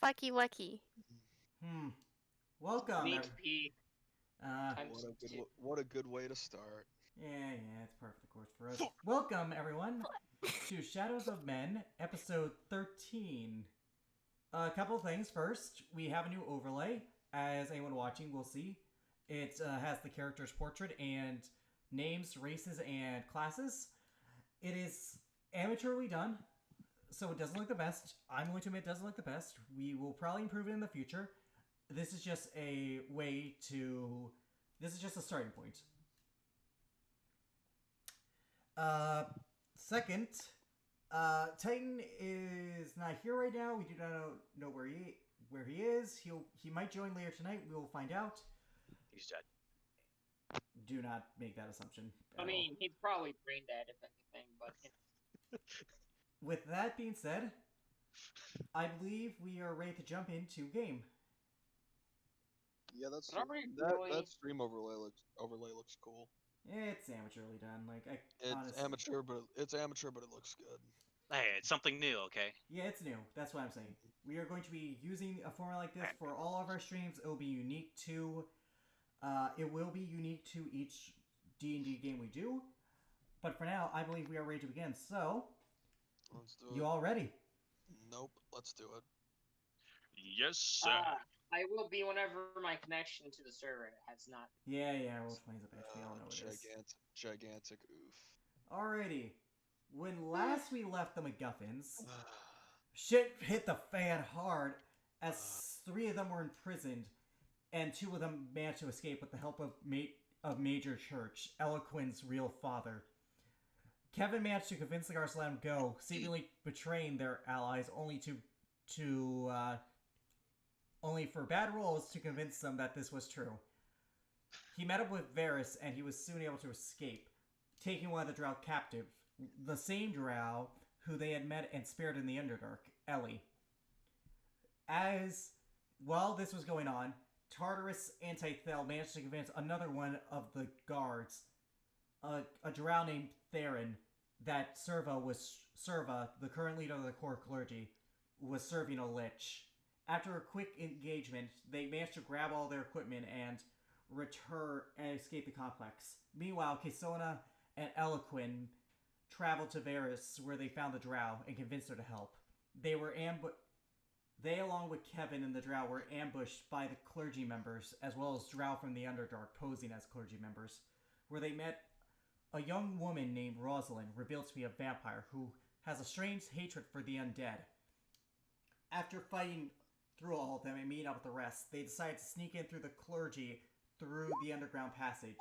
Fucky wucky. Welcome. Need to be times two. What a good way to start. Yeah, it's perfect, of course, for us. Welcome, everyone, to Shadows of Men, episode 13. A couple of things. First, we have a new overlay. As anyone watching will see, it has the character's portrait and names, races, and classes. It is amateurly done, so it doesn't look the best. I'm going to admit it doesn't look the best. We will probably improve it in the future. This is just a way to... This is just a starting point. Second, Titan is not here right now. We do not know where he is. He might join later tonight. We will find out. He's dead. Do not make that assumption. I mean, he's probably brain dead if anything, but With that being said, I believe we are ready to jump into game. Yeah, Not really. that stream overlay looks cool. It's amateurly done. It's honestly, amateur, but it looks good. Hey, it's something new, okay? Yeah, it's new. That's what I'm saying. We are going to be using a format like this for all of our streams. It will be unique to... it will be unique to each D&D game we do. But for now, I believe we are ready to begin. So, Let's do it. you all ready? Nope, let's do it. Yes, sir. I will be whenever my connection to the server has not. Yeah, we'll explain the bitch. We all know it is. Gigantic oof. Alrighty. When last we left the MacGuffins, shit hit the fan hard as 3 of them were imprisoned and 2 of them managed to escape with the help of Major Church, Eloquin's real father. Kevin managed to convince the guards to let him go, seemingly betraying their allies only for bad rolls to convince them that this was true. He met up with Varys and he was soon able to escape, taking one of the Drow captive, the same Drow who they had met and spared in the Underdark, Ellie. While this was going on, Tartarus Antithel managed to convince another one of the guards, a Drow named Theron, that Serva, the current leader of the core clergy, was serving a lich. After a quick engagement, they managed to grab all their equipment and return and escape the complex. Meanwhile, Kesona and Eloquin traveled to Varys, where they found the Drow and convinced her to help. They, along with Kevin and the Drow, were ambushed by the clergy members, as well as Drow from the Underdark posing as clergy members, where they met a young woman named Rosalind, revealed to be a vampire, who has a strange hatred for the undead. After fighting through all of them and meeting up with the rest, they decided to sneak in through the clergy through the underground passage.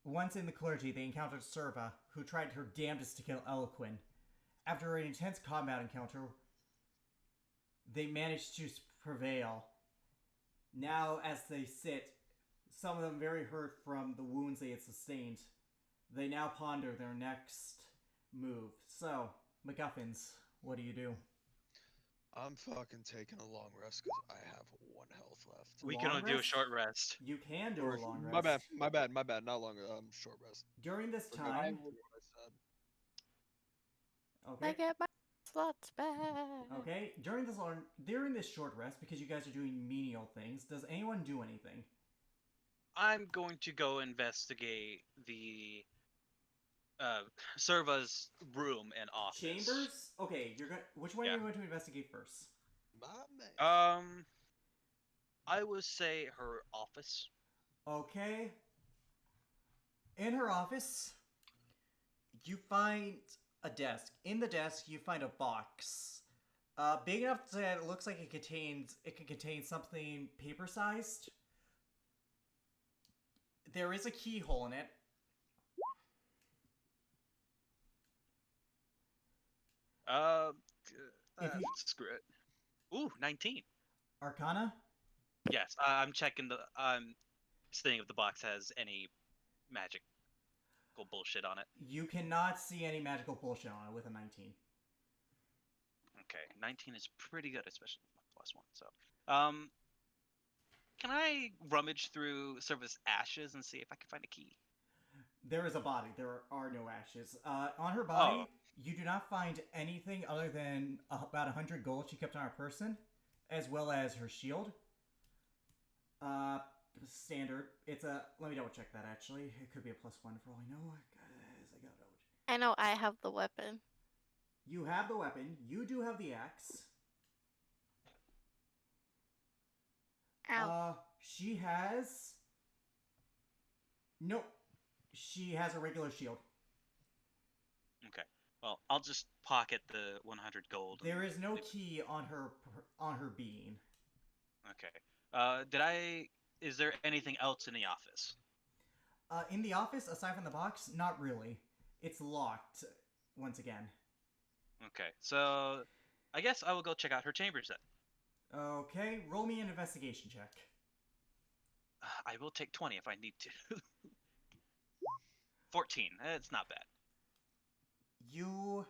Once in the clergy, they encountered Serva, who tried her damnedest to kill Eloquin. After an intense combat encounter, they managed to prevail. Now, as they sit, some of them very hurt from the wounds they had sustained, they now ponder their next move. So, MacGuffins, what do you do? I'm fucking taking a long rest because I have 1 health left. We can only do a short rest. You can do a long rest. My bad. Not long. Short rest. During this time... What I said. Okay. I get my slots back. Okay, during this short rest, because you guys are doing menial things, does anyone do anything? I'm going to go investigate the Serva's room and office. Chambers? Okay, which one are you going to investigate first? My man. I would say her office. Okay. In her office, you find a desk. In the desk, you find a box. Big enough that it looks like it can contain something paper-sized. There is a keyhole in it. Screw it. Ooh, 19. Arcana? Yes, I'm checking seeing if the box has any magical bullshit on it. You cannot see any magical bullshit on it with a 19. Okay, 19 is pretty good, especially +1. So, can I rummage through Serva's ashes and see if I can find a key? There is a body. There are no ashes. On her body, You do not find anything other than about 100 gold she kept on her person, as well as her shield. Standard. It's a. Let me double check that actually. It could be a +1 for all I know. Guys, I gotta double check. I know I have the weapon. You have the weapon. You do have the axe. Ow. She has. Nope. She has a regular shield. Okay. Well, I'll just pocket the 100 gold. and There is no leave it. key on her being. Okay. Is there anything else in the office? In the office, aside from the box, not really. It's locked. Once again. Okay. So, I guess I will go check out her chambers then. Okay, roll me an investigation check. I will take 20 if I need to. 14. It's not bad. You.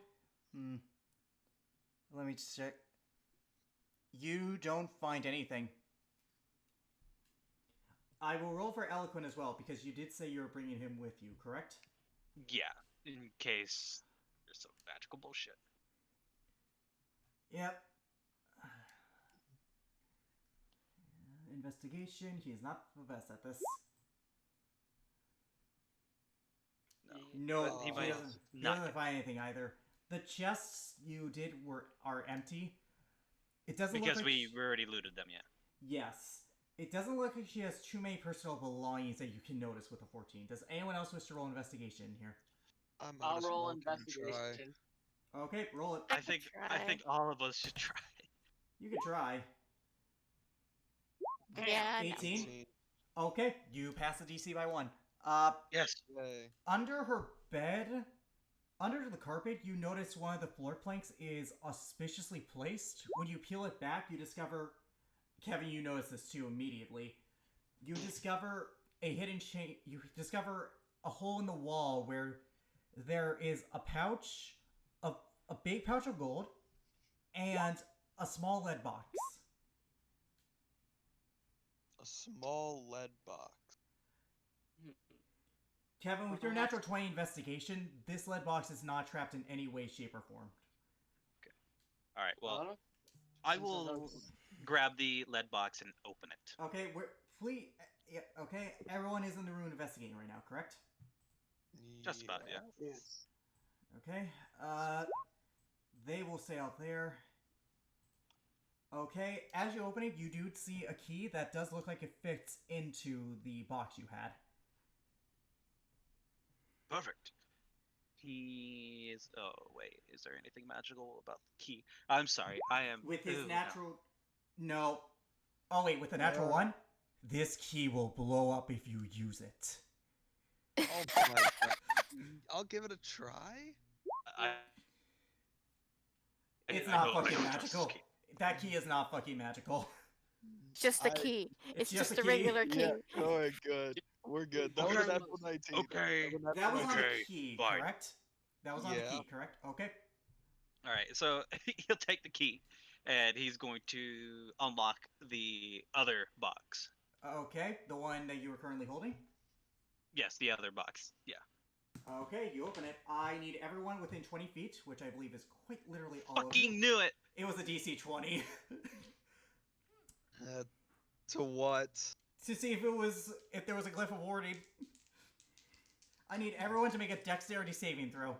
Let me just check. You don't find anything. I will roll for Eloquent as well, because you did say you were bringing him with you, correct? Yeah, in case there's some magical bullshit. Yep. Investigation. He is not the best at this. No, But he he might not. doesn't find anything either. The chests you did are empty. It doesn't Because look like we already looted them, yeah. Yes. It doesn't look like she has too many personal belongings that you can notice with a 14. Does anyone else wish to roll investigation here? I'm I'll honestly roll not gonna try. investigation. Okay, roll it. I I could think try. all of us should try. You can try. Yeah. no. 18. Okay, you pass the DC by 1. Yes. Yay. Under her bed, under the carpet, you notice one of the floor planks is auspiciously placed. When you peel it back, you discover... Kevin, you notice this too immediately. You discover a hidden chain... You discover a hole in the wall where there is a pouch, a big pouch of gold, and a small lead box. A small lead box. Kevin, with your natural 20 investigation, this lead box is not trapped in any way, shape, or form. All right. Well, Well, I since will those- grab the lead box and open it. Okay, yeah, okay, everyone is in the room investigating right now, correct? Just about, yeah. Yes. Okay, they will stay out there. Okay, as you open it, you do see a key that does look like it fits into the box you had. Perfect. He is. Oh wait, is there anything magical about the key? I'm sorry. I am. With his Ooh, no. natural... No. Oh wait, with the natural Yeah. 1? This key will blow up if you use it. Oh my god. I'll give it a try. I- It's I not don't- I fucking don't trust this magical. key. That key is not fucking magical. It's just a I- key. It's just just a a key. regular key. Yeah. Alright, good. We're good. That was a Okay. natural 19. Okay. That was a That natural was on 19. Okay, the key, fine. correct? That was on Yeah. the key, correct? Okay. All right, so he'll take the key, and he's going to unlock the other box. Okay, the one that you were currently holding? Yes, the other box. Yeah. Okay, you open it. I need everyone within 20 feet, which I believe is quite literally all of Fucking you. knew it. It was a DC 20. To what? To see if there was a glyph of warding. I need everyone to make a dexterity saving throw.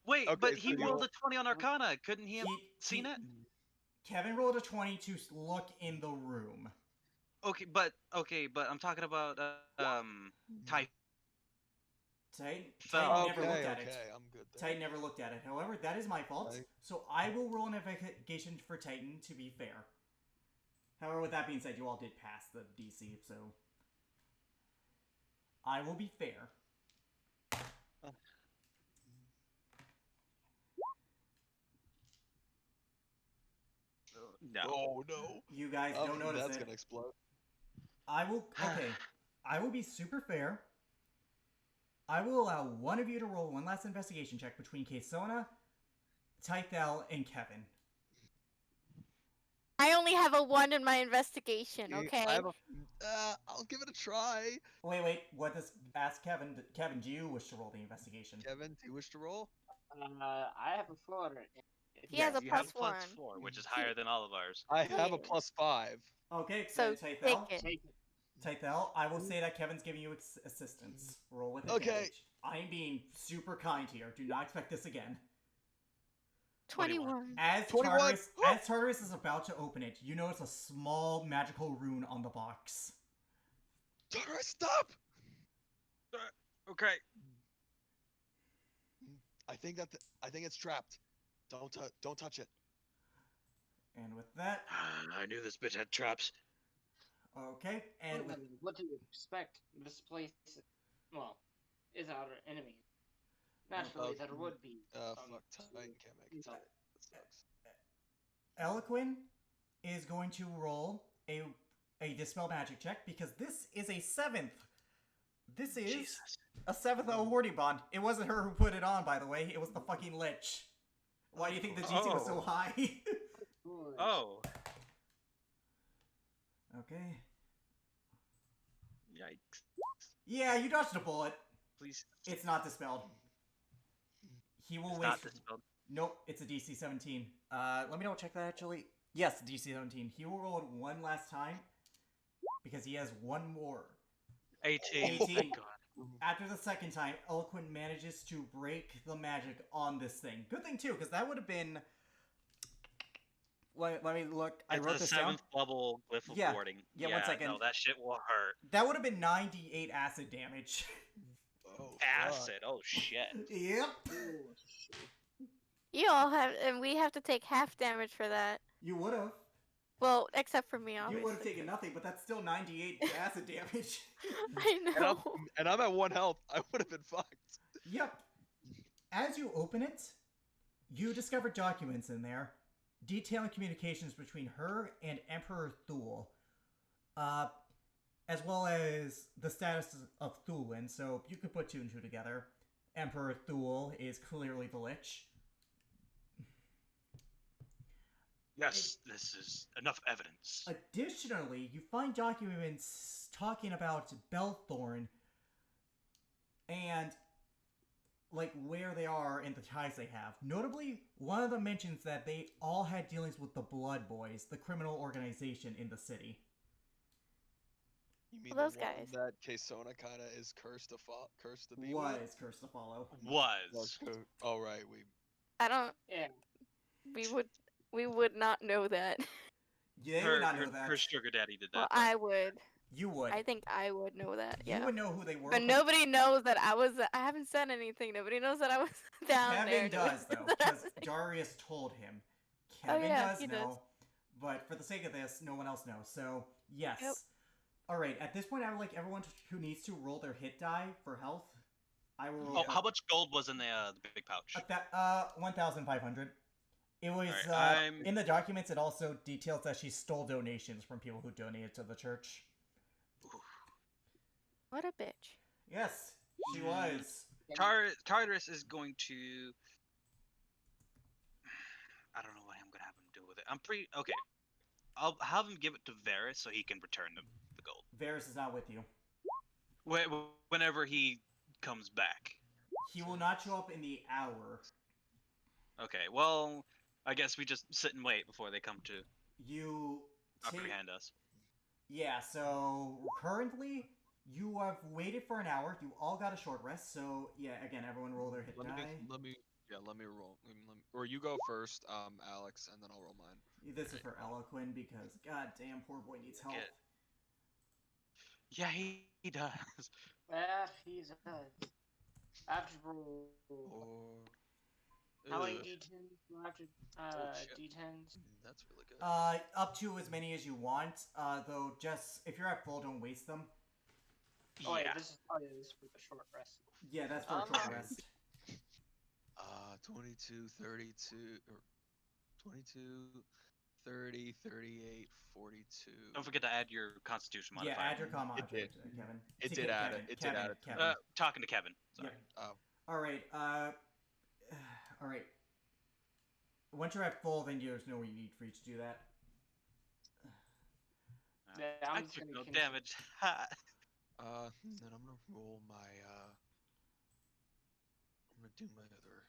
Wait, Okay, but so he you- rolled a 20 on Arcana. Couldn't he have He- seen he- it? Kevin rolled a 20 to look in the room. Okay, but I'm talking about Ty. Titan Fell. never looked at okay, it. I'm good there. Titan never looked at it. However, that is my fault. Okay. So I will roll an investigation for Titan to be fair. However, with that being said, you all did pass the DC, so I will be fair. No. Oh no. You guys don't notice That's it. gonna explode. I will. Okay, I will be super fair. I will allow one of you to roll one last investigation check between Kaysona, Tythel, and Kevin. I only have a 1 in my investigation, okay? I have a, I'll give it a try. Wait. What does ask Kevin? Kevin, do you wish to roll the investigation? Kevin, do you wish to roll? I have a 4. He has a You have plus plus one. 4, which is higher than all of ours. I have a Yeah. +5. Okay, So then take Tythel. it. Take it. Tythel, I will say that Kevin's giving you assistance. Roll with Okay. advantage. I am being super kind here. Do not expect this again. 21. As 21. Tartarus is about to open it, you notice a small magical rune on the box. Tartarus, stop! Okay. I think it's trapped. Don't touch it. And with that, I knew this bitch had traps. okay, and with What do you expect? This place, well, is our enemy. Naturally, there would be. Fuck, Titan can't make it. inside. That sucks. Eloquin is going to roll a dispel magic check because this is a 7th. This is Jesus. a 7th awarding bond. It wasn't her who put it on, by the way. It was the fucking lich. Why do you think the GC was so Oh. high? Good. Oh. Okay. Yikes. Yeah, you dodged a bullet. Please. It's not dispelled. He will It's waste. not dispelled. Nope, it's a DC 17. Let me double check that actually. Yes, DC 17. He will roll it one last time because he has one more. 18. 18. Thank God. After the second time, Eloquent manages to break the magic on this thing. Good thing too, because that would have been. Let me look. I It's wrote a this down. 7th level glyph of Yeah. warding. Yeah, 1 second. No, that shit will hurt. That would have been 98 acid damage. Oh, fuck. Acid. Oh shit. Yep. You all have, and we have to take half damage for that. You would have. Well, except for me, You obviously. would have taken nothing, but that's still 98 acid damage. I And know. I'm at 1 health. I would have been fucked. Yep. As you open it, you discover documents in there detailing communications between her and Emperor Thule, as well as the status of Thulin. So you can put 2 and 2 together. Emperor Thule is clearly the Lich. Yes, this is enough evidence. Additionally, you find documents talking about Belthorn and like where they are and the ties they have. Notably, one of them mentions that they all had dealings with the Blood Boys, the criminal organization in the city. You mean Well, those the one guys. that Kesona kind of is cursed to be Was with? cursed to follow. Was. Oh right, we. I don't. Yeah. We would not know that. You Her, would not know her, that. her sugar daddy did that. Well, I would. You would. I think I would know that. You Yeah. would know who they were. But nobody knows that I was. I haven't said anything. Nobody knows that I was down there. Kevin does, though, because Darius told him. Kevin yeah, does he know. does. But for the sake of this, no one else knows. So, yes. Yep. Alright, at this point, I would like everyone who needs to roll their hit die for health. I will roll. Oh, how much gold was in the big pouch? 1,500. It was, Alright, I'm- in the documents, it also details that she stole donations from people who donated to the church. What a bitch. Yes, she Mm. was. Tartarus is going to. I don't know what I'm gonna have him do with it. I'm pretty okay. I'll have him give it to Varys so he can return the gold. Varys is not with you. Whenever he comes back. He will not show up in the hour. Okay, well, I guess we just sit and wait before they come to You take... apprehend us. Yeah, so currently you have waited for an hour. You all got a short rest. So yeah, again, everyone roll their hit die. Let me roll. Or you go first, Alex, and then I'll roll mine. This is for Eloquin because goddamn, poor boy needs help. Yeah, he does. He's a I have to roll. How many Ugh, d10s do I have to? shit. D10s. That's really good. Up to as many as you want. Though, just if you're at full, don't waste them. Oh wait, Yeah. this is probably this for the short rest. Yeah, that's for a short Okay. rest. 22, 32, or 22, 30, 38, 42. Don't forget to add your Constitution Yeah, modifier. add your comma, It did. Kevin. It To did Ke- add Kevin, it. It did add it. Kevin. Talking to Kevin. Sorry. Yeah. All right. All right. Once you're at full, then there's no need for you to do that. Yeah, I I'm just took gonna no continue. damage. Then I'm gonna roll my. I'm gonna do my other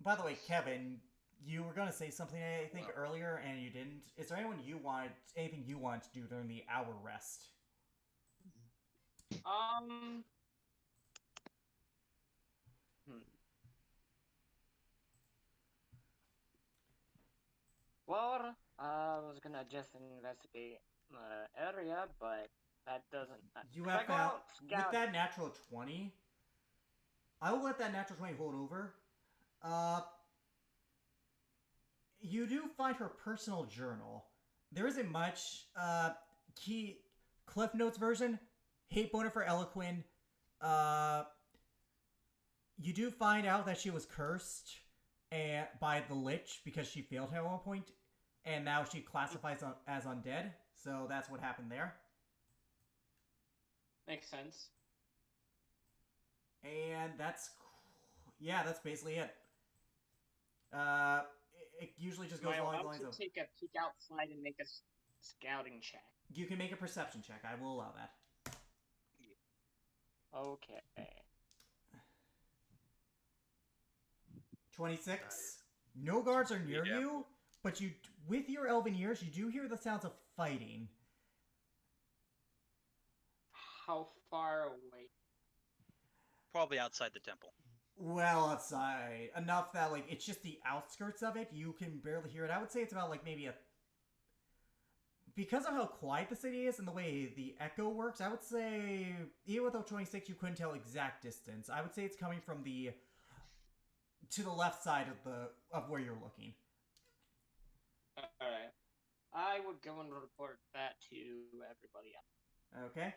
By the way, Kevin, you were gonna say something I think earlier, and you didn't. Is there anything you want to do during the hour rest? Hmm. Well, I was gonna just investigate the area, but that doesn't. You Should I have go found out with scout? that natural 20. I will let that natural 20 hold over. Uh, you do find her personal journal. There isn't much. Key Cliff Notes version. Hate boner for Eloquin. You do find out that she was cursed and by the Lich because she failed him at one point, and now she classifies as undead. So that's what happened there. Makes sense. And that's basically it. It usually just goes Am I along the allowed lines to of take a peek outside and make a scouting check? you can make a perception check. I will allow that. Okay. 26. No guards are near Yeah. you, but you, with your elven ears, you do hear the sounds of fighting. How far away? Probably outside the temple. Well, outside enough that like it's just the outskirts of it. You can barely hear it. I would say it's about like maybe a. Because of how quiet the city is and the way the echo works, I would say even without 26, you couldn't tell exact distance. I would say it's coming from the to the left side of where you're looking. Alright. I would go and report that to everybody else. Okay.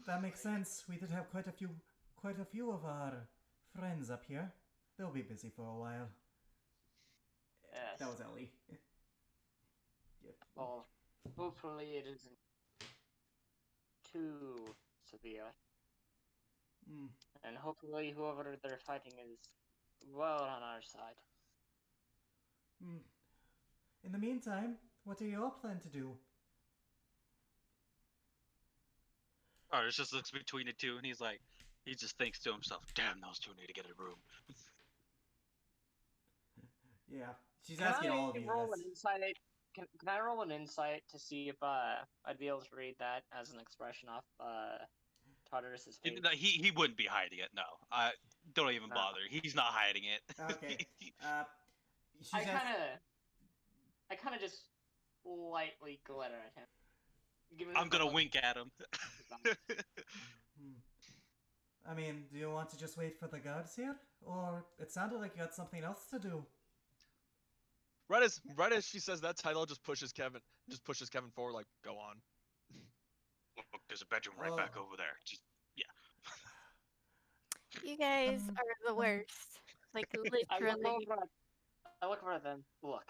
That makes sense. We did have quite a few of our friends up here. They'll be busy for a while. Yes. That was Ellie. Yep. Well, hopefully it isn't too severe. And hopefully whoever they're fighting is well on our side. In the meantime, what do you all plan to do? Artis just looks between the two and he just thinks to himself, damn, those two need to get a room. Yeah, she's asking all of you roll this. an insight? Can I roll an insight to see if I'd be able to read that as an expression off Tartarus's face? No, he wouldn't be hiding it, no. Don't even bother. He's not hiding it. Okay. I kind of just slightly glare at him. I'm gonna wink at him. I mean, do you want to just wait for the guards here? Or it sounded like you had something else to do. Right as she says that, Tyler just pushes Kevin forward, like, go on. Look, there's a bedroom right back over there. Just You guys are the worst. Like literally. I look over at them. Look,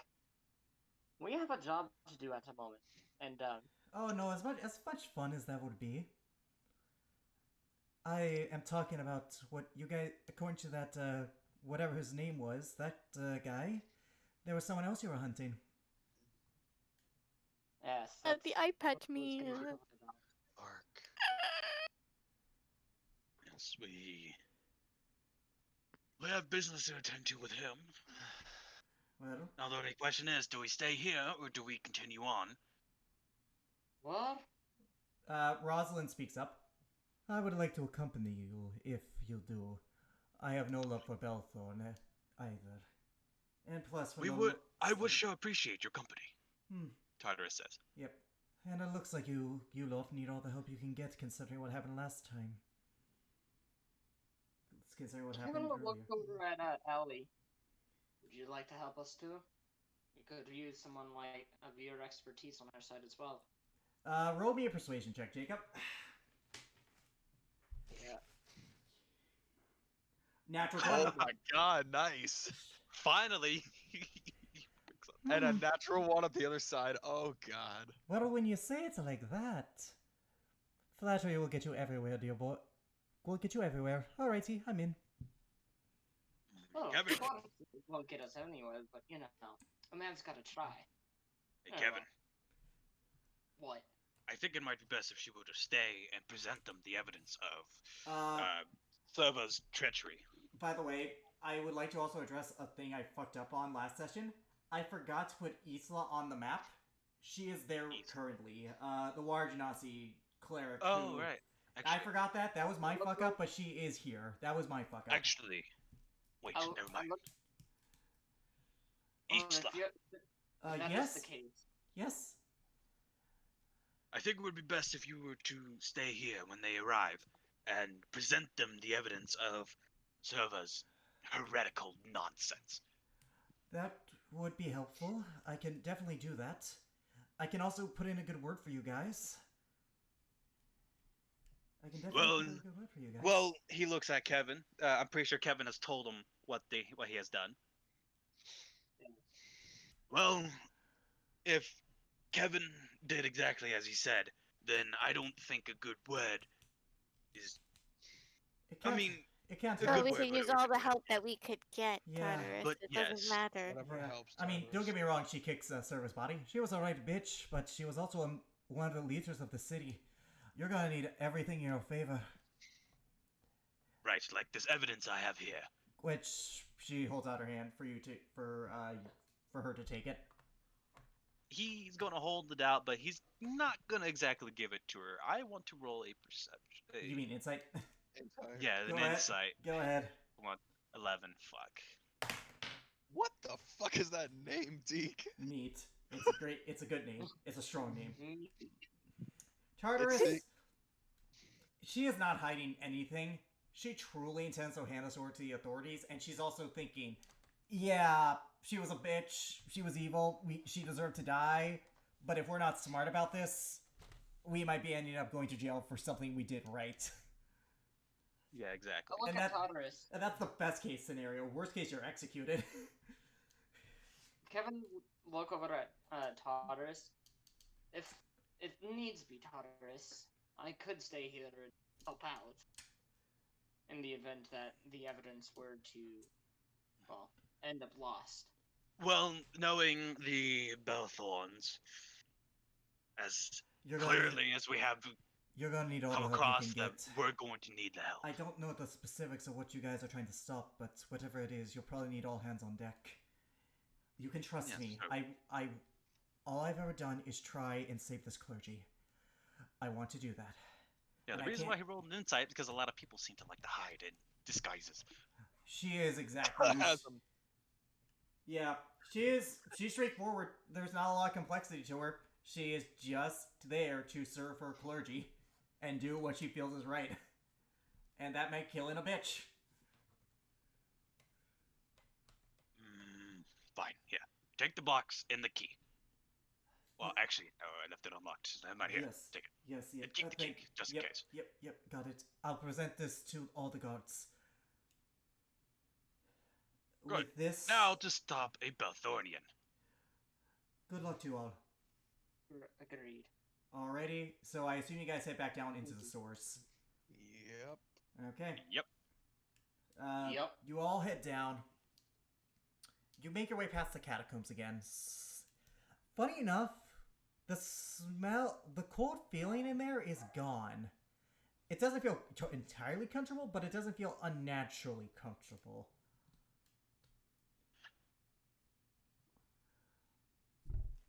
we have a job to do at the moment, and Oh no, as much fun as that would be. I am talking about what you guys, according to that, whatever his name was, that guy, there was someone else you were hunting. yes. The eye patch me. Ark. Yes, we have business to attend to with him. Well, Now the only question is, do we stay here or do we continue on? What? Rosalind speaks up. I would like to accompany you, if you do. I have no love for Belthorn either. And plus, I would sure appreciate your company. Tartarus says. Yep. And it looks like you lot need all the help you can get, considering what happened last time. Considering what happened I'm gonna look earlier. over at Ellie. Would you like to help us too? We could use someone like of your expertise on our side as well. Roll me a persuasion check, Jacob. Yeah. Natural Oh 20. my god, nice. Finally! And a natural one on the other side. Oh god. Well, when you say it like that, flattery will get you everywhere, dear boy. Will get you everywhere. Alrighty, I'm in. Oh, Kevin. it won't get us anywhere, but you know, a man's gotta try. Hey, Kevin, What? I think it might be best if she were to stay and present them the evidence of Serva's treachery. By the way, I would like to also address a thing I fucked up on last session. I forgot to put Isla on the map. She is there currently. The Warjanasi cleric. Oh, who- right. I Actually, forgot that. That was my fuck up, but she is here. That was my fuck up. actually, wait, never mind. If Isla, that is Yes? the case. Yes? I think it would be best if you were to stay here when they arrive and present them the evidence of Serva's heretical nonsense. That would be helpful. I can definitely do that. I can also put in a good word for you guys. I can definitely Well, put in a good word for you guys. Well, he looks at Kevin. I'm pretty sure Kevin has told him what he has done. Well, if Kevin did exactly as he said, then I don't think a good word is. it I can't, mean, it can't a Well, hurt. good we word, could but use it would all the be- help that we could get, Yeah. Tartarus. But It yes, doesn't matter. Whatever Yeah. helps. I mean, don't Tartarus. get me wrong, she kicks Serva's body. She was a right bitch, but she was also one of the leaders of the city. You're gonna need everything in your favor. Right, like this evidence I have here. Which she holds out her hand for you to for her to take it. He's going to hold it out, but he's not going to exactly give it to her. I want to roll a perception. You mean insight? Entire- Yeah, Go an ahead. insight. Go ahead. 11. Fuck. What the fuck is that name, Deke? Neat. It's a great. It's a good name. It's a strong name. Mm, Tartarus. It's She is not hiding anything. She truly intends to hand this over to the authorities, and she's also thinking, yeah, she was a bitch. She was evil. She deserved to die. But if we're not smart about this, we might be ending up going to jail for something we did right. Yeah, exactly. But look And at that- Tartarus. And that's the best case scenario. Worst case, you're executed. Kevin, look over at Tartarus. If it needs be Tartarus, I could stay here and help out. In the event that the evidence were to, well, end up lost. Well, knowing the Bellthorns, as You're gonna clearly as we have you're gonna need all the come help across you can them, get. we're going to need the help. I don't know the specifics of what you guys are trying to stop, but whatever it is, you'll probably need all hands on deck. You can trust Yes, me. sir. All I've ever done is try and save this clergy. I want to do that. Yeah, and the I reason why can't- he rolled an insight is because a lot of people seem to like to hide in disguises. She is exactly. Has him. Yeah, she's straightforward. There's not a lot of complexity to her. She is just there to serve her clergy and do what she feels is right. And that meant killing a bitch. Fine, yeah. Take the box and the key. Well, actually, no, I left it unlocked. I'm not here. Yes. Take it. Yes, yes. And keep the key, just in yep, case. Yep, got it. I'll present this to all the guards. Good. With this, Now to stop a Belthornian. good luck to you all. Agreed. Alrighty, so I assume you guys head back down into the source. Yep. Okay. Yep. Yep. You all head down. You make your way past the catacombs again. Funny enough, the cold feeling in there is gone. It doesn't feel entirely comfortable, but it doesn't feel unnaturally comfortable.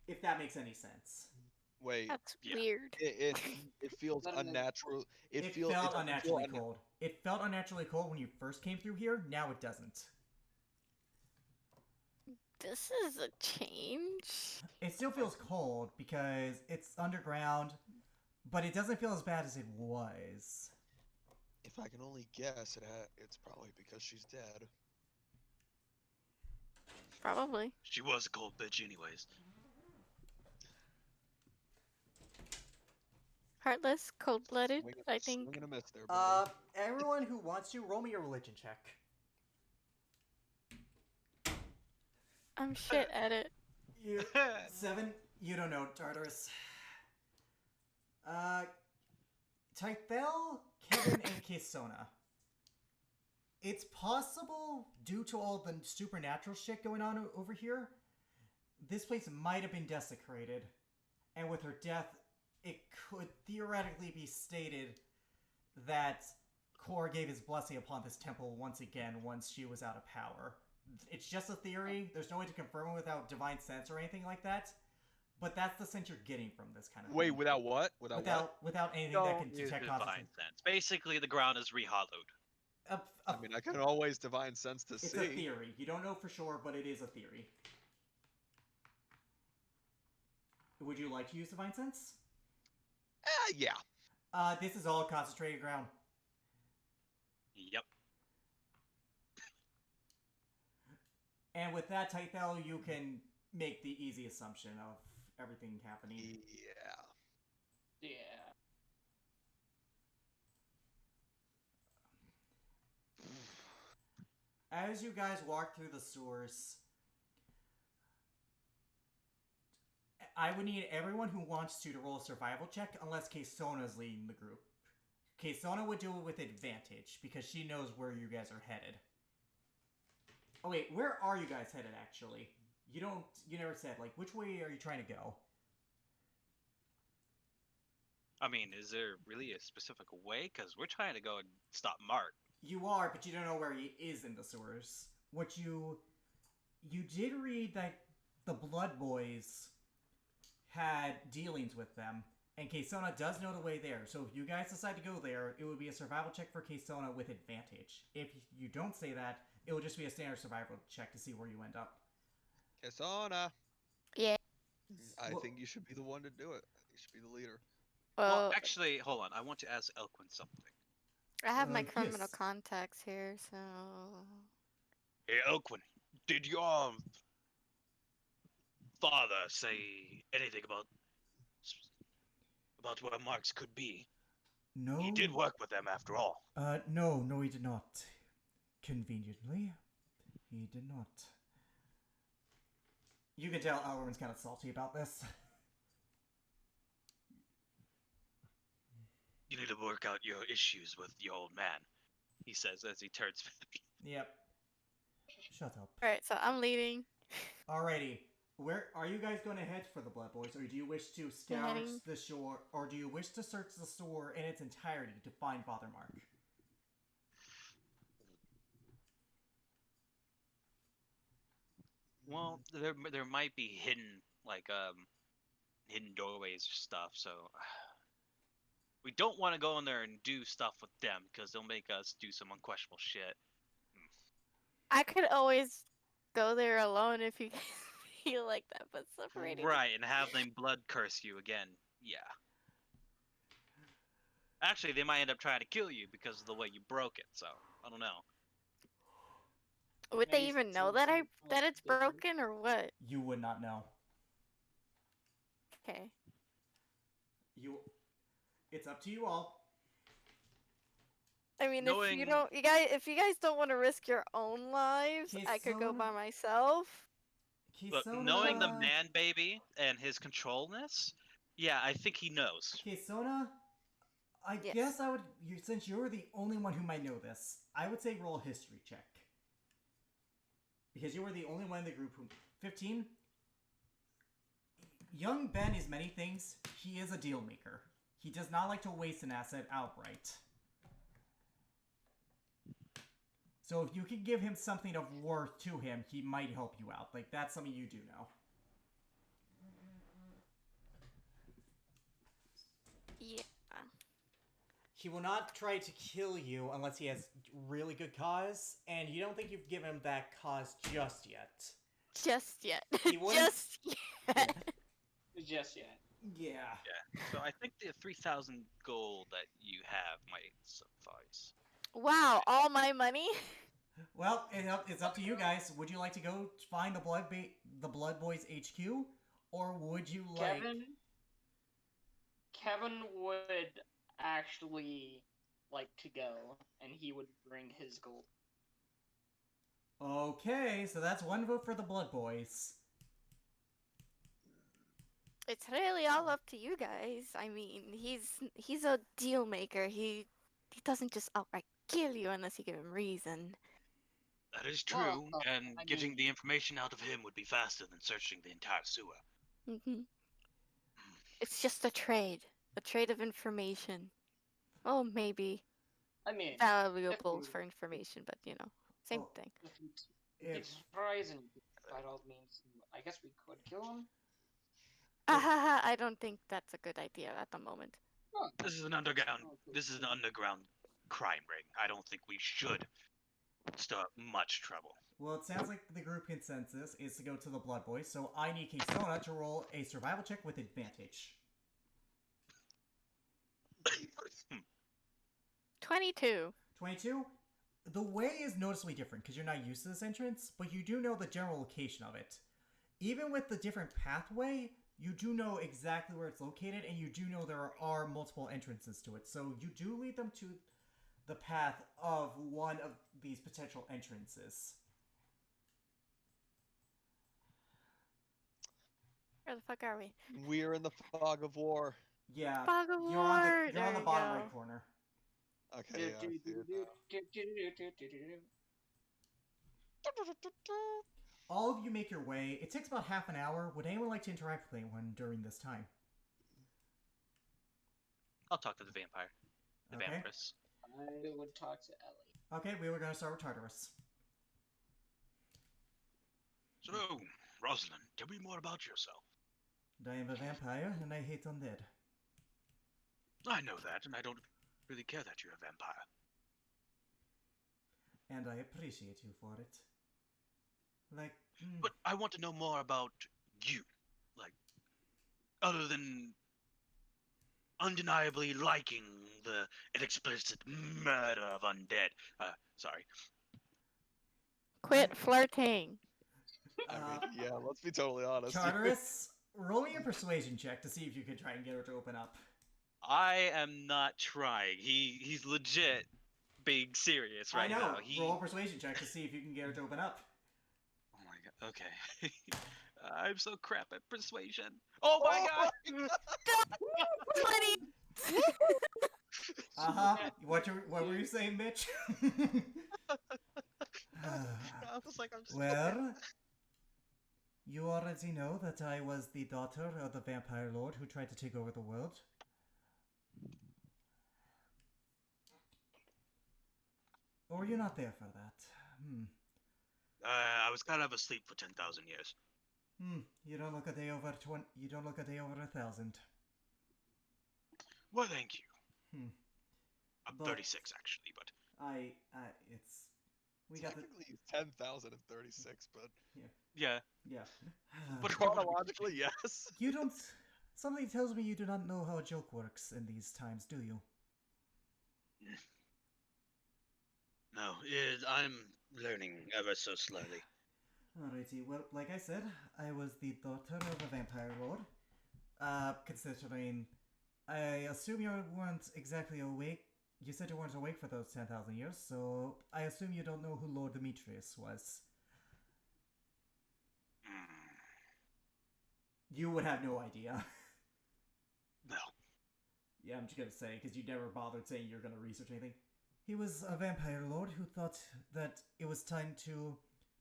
If that makes any sense. Wait. That's Yeah. weird. It feels No, no, no. unnatural. It feels felt doesn't feel unnaturally unna- cold. It felt unnaturally cold when you first came through here. Now it doesn't. This is a change. It still feels cold because it's underground, but it doesn't feel as bad as it was. If I can only guess, it's probably because she's dead. Probably. She was a cold bitch, anyways. Heartless, cold-blooded, Swing I think. Swing and a miss there, buddy. Everyone who wants to, roll me a religion check. I'm shit at it. You 7. You don't know Tartarus. Tythel, Kevin, and Kisona. It's possible, due to all the supernatural shit going on over here, this place might have been desecrated, and with her death, it could theoretically be stated that Kor gave his blessing upon this temple once again once she was out of power. It's just a theory. There's no way to confirm it without divine sense or anything like that. But that's the sense you're getting from this kind of Wait, thing. without what? Without what? Without anything Don't that can use detect divine consciousness. sense. Basically, the ground is rehollowed. I mean, I can always divine sense to It's see. a theory. You don't know for sure, but it is a theory. Would you like to use divine sense? Yeah. This is all concentrated ground. Yep. And with that, Tythel, you can make the easy assumption of everything happening. Yeah. Yeah. As you guys walk through the sewers, I would need everyone who wants to roll a survival check, unless Kaysona's leading the group. Kaysona would do it with advantage, because she knows where you guys are headed. Oh wait, where are you guys headed, actually? You never said, like, which way are you trying to go? I mean, is there really a specific way? Because we're trying to go and stop Mark. You are, but you don't know where he is in the sewers. You did read that the Blood Boys had dealings with them, and Kaysona does know the way there. So if you guys decide to go there, it would be a survival check for Kaysona with advantage. If you don't say that, it will just be a standard survival check to see where you end up. Kasana. Yeah. I Well- think you should be the one to do it. You should be the leader. Well, actually, hold on. I want to ask Elquin something. I have my yes. criminal contacts here, so. Hey, Elquin, did your father say anything about where Marks could be? No. He did work with them after all. No, he did not. Conveniently, he did not. You can tell Elrond's kind of salty about this. You need to work out your issues with your old man, he says as he turns back. Yep. Shut up. Alright, so I'm leading. Alrighty. Where are you guys going to head for the Blood Boys, or do you wish to scour heading- the shore, or do you wish to search the store in its entirety to find Father Mark? Well, there might be hidden hidden doorways or stuff. So we don't want to go in there and do stuff with them because they'll make us do some unquestionable shit. I could always go there alone if you guys feel like that, but separating. Right, and have them blood curse you again. Yeah. Actually, they might end up trying to kill you because of the way you broke it. So I don't know. Would they Maybe even know some that people that it's different. broken or what? You would not know. Okay. It's up to you all. I mean, Knowing- if you guys don't want to risk your own lives, I could go Kisona? by myself. Look, Kisona, knowing the man baby and his controlness, yeah, I think he knows. Kisona, I Yes. guess I would, since you're the only one who might know this, I would say roll a history check. Because you were the only one in the group who... 15? Young Ben is many things. He is a deal maker. He does not like to waste an asset outright. So if you could give him something of worth to him, he might help you out. Like, that's something you do know. Yeah. He will not try to kill you unless he has really good cause, and you don't think you've given him that cause just yet. Just yet. He wouldn't- Just yet. Just yet. Yeah. Yeah. So I think the 3,000 gold that you have might suffice. Wow, all my money? Well, it's up to you guys. Would you like to go find the Blood Boys HQ, or would you like? Kevin would actually like to go, and he would bring his gold. Okay, so that's one vote for the Blood Boys. It's really all up to you guys. I mean, he's a deal maker. He doesn't just outright kill you unless you give him reason. That is true, Well, and I getting mean- the information out of him would be faster than searching the entire sewer. Hmm. It's just a trade of information. Oh, maybe. I mean, valuables we- for information, but same Oh. thing. if we If get surprised and by all means, I guess we could kill him. I don't think that's a good idea at the moment. Huh. This is an underground. Oh, This is an underground crime ring. I don't think we should start much trouble. well, it sounds like the group consensus is to go to the Blood Boys, so I need Keystona to roll a survival check with advantage. 22. 22. The way is noticeably different because you're not used to this entrance, but you do know the general location of it. Even with the different pathway, you do know exactly where it's located, and you do know there are multiple entrances to it. So you do lead them to the path of one of these potential entrances. Where the fuck are we? We're in the fog of war. Yeah, Fog of you're on War! the There you bottom go. right corner. Okay, yeah, I see it now. All of you make your way. It takes about half an hour. Would anyone like to interact with anyone during this time? I'll talk to the vampire. The Okay. vampiress. I would talk to Ellie. Okay, we were going to start with Tartarus. So, Rosalind, tell me more about yourself. I am a vampire, and I hate undead. I know that, and I don't really care that you're a vampire. And I appreciate you for it. Like, But I want to know more about you. Like, other than undeniably liking the explicit murder of undead. Sorry. Quit flirting. I mean, yeah, let's be totally honest. here. Tartarus, roll me a persuasion check to see if you can try and get her to open up. I am not trying. He's legit being serious right I know. now. He Roll a persuasion check to see if you can get her to open up. Oh my god. Okay. I'm so crap at persuasion. Oh my god. 20! What were you saying, Mitch? I was like, I'm just Well, you already know that I was the daughter of the vampire lord who tried to take over the world. Or were you not there for that? I was kind of asleep for 10,000 years. You don't look a day over 20. You don't look a day over 1,000. Well, thank you. I'm But- 36 actually, but We got the. Technically, he's 10,036, but yeah. Yeah. But chronologically, yes. You don't. Something tells me you do not know how a joke works in these times, do you? No, I'm learning ever so slowly. Alrighty, well, like I said, I was the daughter of a vampire lord. Considering, I assume you weren't exactly awake. You said you weren't awake for those 10,000 years, so I assume you don't know who Lord Demetrius was. You would have no idea. No. Yeah, I'm just gonna say, because you never bothered saying you're gonna research anything. He was a vampire lord who thought that it was time to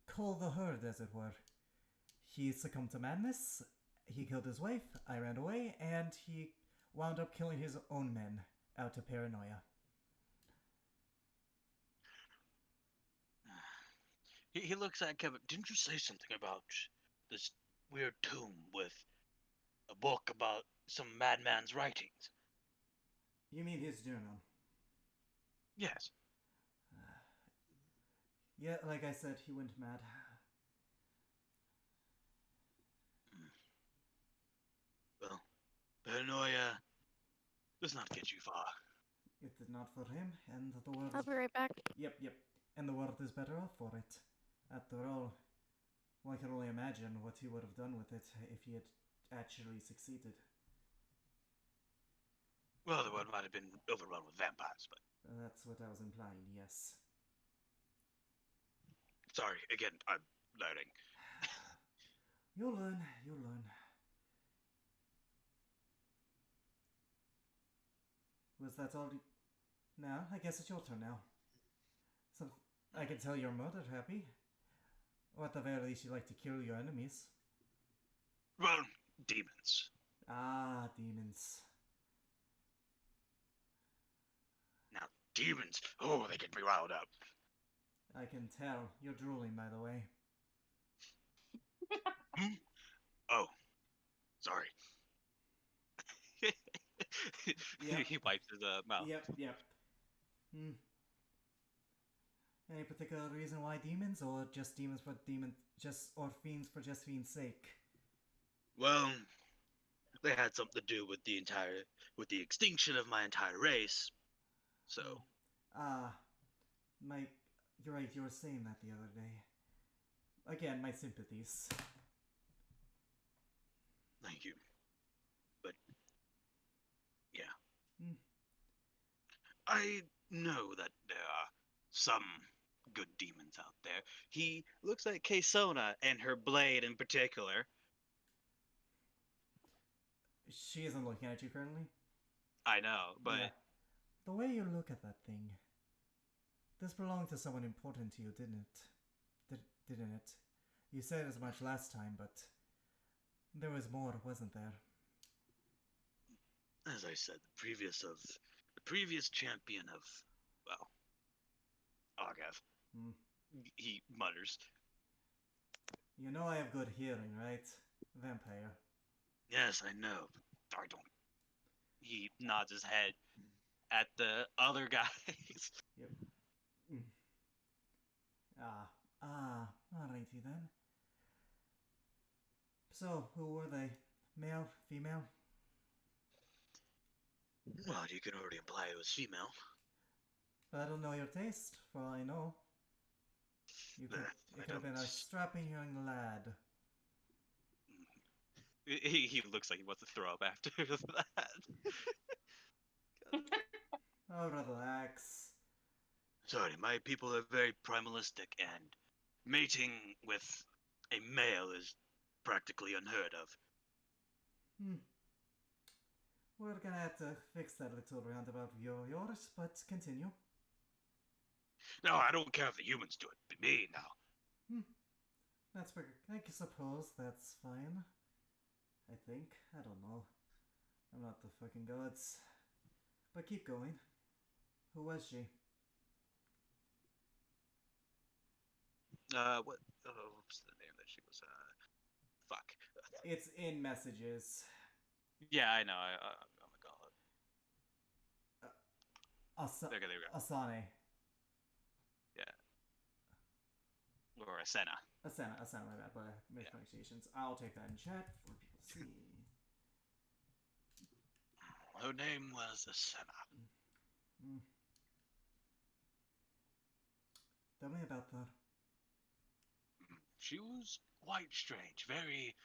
cull the herd, as it were. He succumbed to madness, he killed his wife, I ran away, and he wound up killing his own men out of paranoia. He looks at Kevin. Didn't you say something about this weird tomb with a book about some madman's writings? You mean his journal? Yes. Yeah, like I said, he went mad. Well, paranoia does not get you far. It did not for him, and the world... I'll be right back. Yep. And the world is better off for it. After all, one can only imagine what he would have done with it if he had actually succeeded. Well, the world might have been overrun with vampires, but That's what I was implying, yes. sorry, again, I'm learning. You'll learn. Was that all? Now, I guess it's your turn now. So, I can tell you're murder happy. Or at the very least, you like to kill your enemies. Well, demons. Ah, demons. Now, demons. Oh, they get me riled up. I can tell. You're drooling, by the way. Hmm? Oh, sorry. Yep. He wipes his mouth. Yep. Hmm. Any particular reason why demons, or just demons for demons, or fiends for just fiends' sake? Well, they had something to do with the extinction of my entire race. So, Ah, you're right. You were saying that the other day. Again, my sympathies. thank you. But yeah, Hmm. I know that there are some good demons out there. He looks like Kaysona and her blade in particular. She isn't looking at you currently. I know, but Yeah. The way you look at that thing. This belonged to someone important to you, didn't it? Didn't it? You said as much last time, but there was more, wasn't there? as I said, the previous champion of, well, Argath. Hmm. He mutters. You know I have good hearing, right? Vampire. Yes, I know. I don't. He nods his head at the other guys. Yep. Mm. Alrighty then. So, who were they? Male? Female? Well, you can already imply it was female. I don't know your taste, for all I know. It I could have been a don't- strapping young lad. He looks like he wants to throw up after that. Oh, relax. Sorry, my people are very primalistic, and mating with a male is practically unheard of. Hmm. We're gonna have to fix that little roundabout view of yours, but continue. No, I don't care if the humans do it, but me now. That's pretty. I suppose that's fine. I think. I don't know. I'm not the fucking gods. But keep going. Who was she? What was the name that she was? Fuck. It's in messages. Yeah, I know. Oh my god. Asa- There we go. Asane. Or Asena. Asana, my bad, but mispronunciations. I'll take that in chat for people to see. Her name was Asena. Hmm. Tell me about her. She was quite strange, very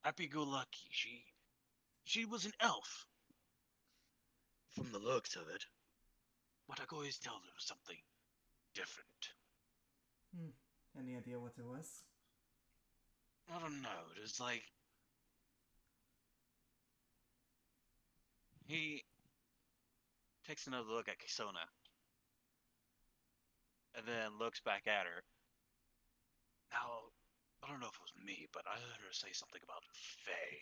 happy-go-lucky. She was an elf. From the looks of it. But I could always tell there was something different. Any idea what it was? I don't know. It was like he takes another look at Kisona and then looks back at her. Now, I don't know if it was me, but I heard her say something about Fae.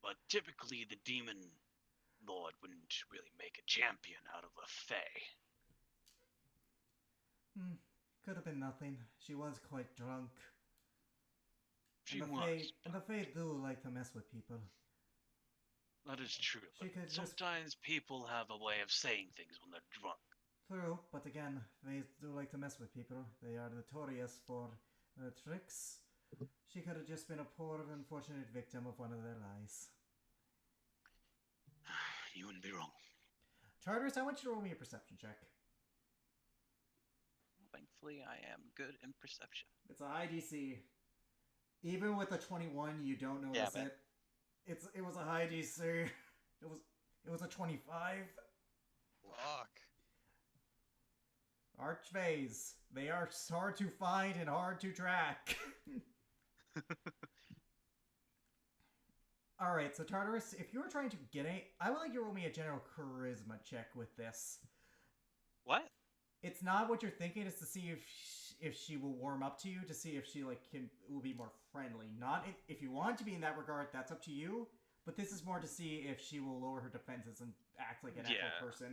But typically, the demon lord wouldn't really make a champion out of a Fae. Could have been nothing. She was quite drunk. She and was. the Fae do like to mess with people. That is true. She But could just- sometimes people have a way of saying things when they're drunk. True, but again, Fae do like to mess with people. They are notorious for their tricks. She could have just been a poor, unfortunate victim of one of their lies. You wouldn't be wrong. Charters, I want you to roll me a perception check. Thankfully, I am good in perception. It's a high DC. Even with a 21, you don't notice man. it. It was a high DC. It was a 25. Fuck. Archfays. They are hard to find and hard to track. Alright, so Tartarus, if you were trying to get I would like you to roll me a general charisma check with this. What? It's not what you're thinking, it's to see if she will warm up to you, to see if she will be more friendly. Not if you want to be in that regard, that's up to you. But this is more to see if she will lower her defenses and act like an actual person.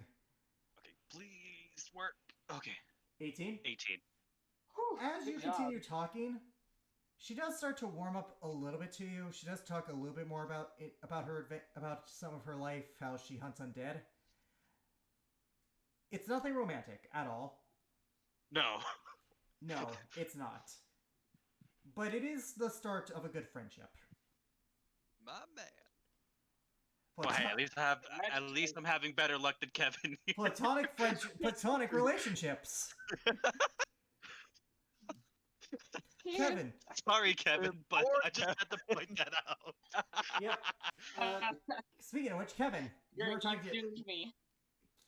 Okay, Please work. Okay. 18. 18. Whew, As good you job. continue talking, she does start to warm up a little bit to you. She does talk a little bit more about about some of her life, how she hunts undead. It's nothing romantic at all. No. No, it's not. But it is the start of a good friendship. My man. Well, hey, at That's least I'm having better luck than Kevin. platonic friendship, platonic relationships. Kevin, Sorry, Kevin, but Poor I just had to point that out. Yep. Speaking of which, Kevin, you were talking. doomed me.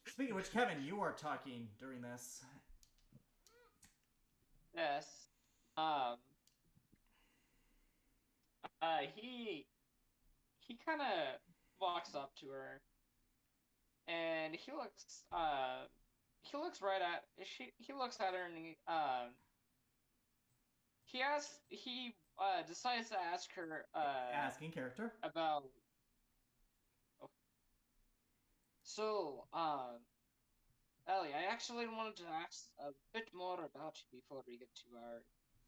Speaking of which, Kevin, you are talking during this. Yes. He kind of walks up to her, and he looks right at he looks at her, and he decides to ask her Asking character. about. Okay. So, Ellie, I actually wanted to ask a bit more about you before we get to our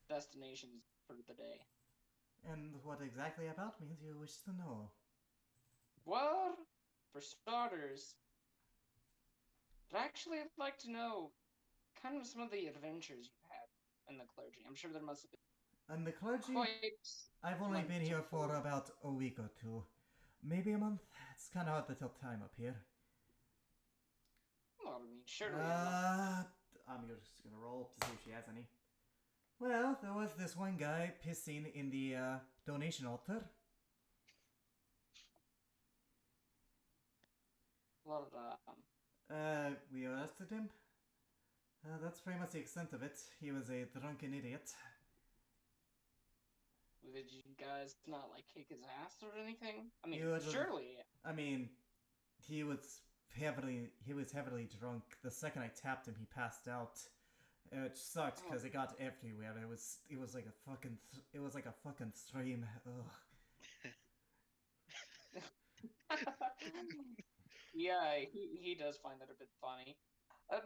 destinations for the day. And what exactly about me do you wish to know? Well, for starters, I'd actually like to know kind of some of the adventures you had in the clergy. I'm sure there must have been And the clergy? quite. I've only been here for wonderful. about a week or two. Maybe a month? It's kind of hard to tell time up here. Well, I mean, surely. enough. I'm just gonna roll to see if she has any. Well, there was this one guy pissing in the donation altar. Well, We arrested him. That's pretty much the extent of it. He was a drunken idiot. did you guys not like kick his ass or anything? I mean, You had a- surely. I mean, he was heavily drunk. The second I tapped him, he passed out. It sucked because it got everywhere. It was like a fucking stream. Ugh. Yeah, he does find that a bit funny.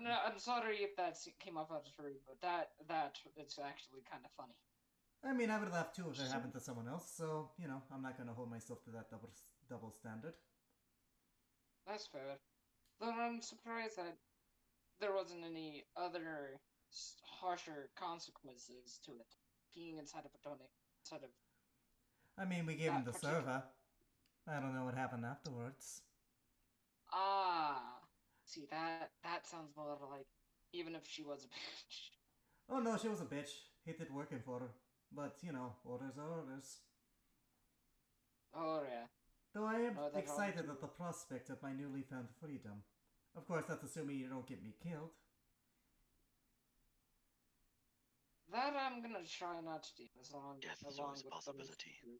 No, I'm sorry if that came off as rude, but that it's actually kind of funny. I mean, I would laugh too if it happened to someone else. So I'm not gonna hold myself to that double standard. That's fair. Though I'm surprised that there wasn't any other harsher consequences to it. Being inside of a inside of. I mean, we gave him That the particular- server. I don't know what happened afterwards. Ah, see that sounds more like even if she was a bitch. Oh no, she was a bitch. Hated working for her. But orders are orders. Oh yeah. Though I am No, that's all excited too. at the prospect of my newly found freedom. Of course, that's assuming you don't get me killed. That I'm gonna try not to do along Death is along always a with those possibility. two.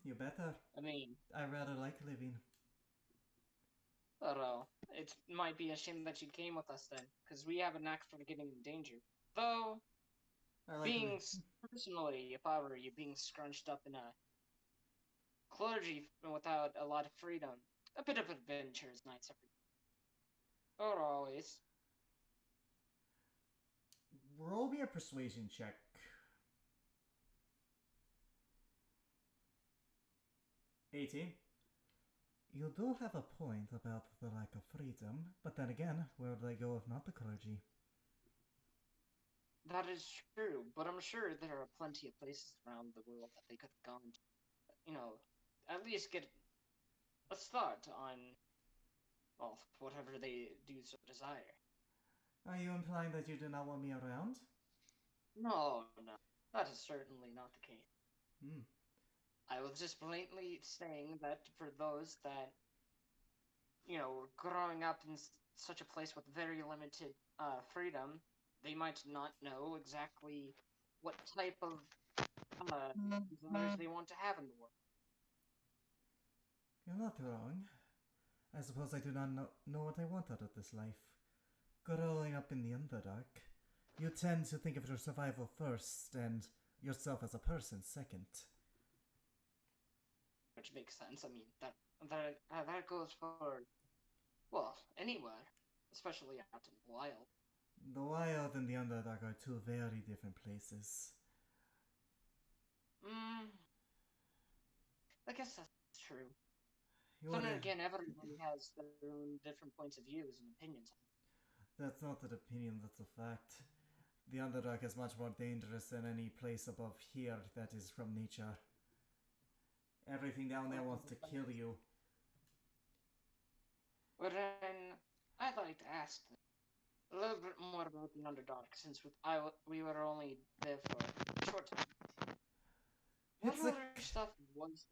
You better. I mean, I rather like living. it might be a shame that you came with us then, because we have a knack for getting in danger. Though, I like being living. personally, if I were you, being scrunched up in a clergy without a lot of freedom, a bit of adventure is nice every. Or always. Roll me a persuasion check. $18. You do have a point about the lack of freedom, but then again, where would they go if not the clergy? That is true, but I'm sure there are plenty of places around the world that they could have gone to. At least get a start on, well, whatever they do so desire. Are you implying that you do not want me around? No, that is certainly not the case. Hmm. I was just blatantly saying that for those that, were growing up in such a place with very limited freedom, they might not know exactly what type of desires they want to have in the world. You're not wrong. I suppose I do not know what I want out of this life. Growing up in the Underdark, you tend to think of your survival first and yourself as a person second. Which makes sense. I mean, that goes for Well, anywhere, especially out in the wild. The Wild and the Underdark are two very different places. I guess that's true. You But then wanna- again, everybody has their own different points of views and opinions. That's not an opinion, that's a fact. The Underdark is much more dangerous than any place above here that is from nature. Everything down there wants to kill you. But then, I'd like to ask a little bit more about the Underdark, since we were only there for a short time. What It's a- other stuff was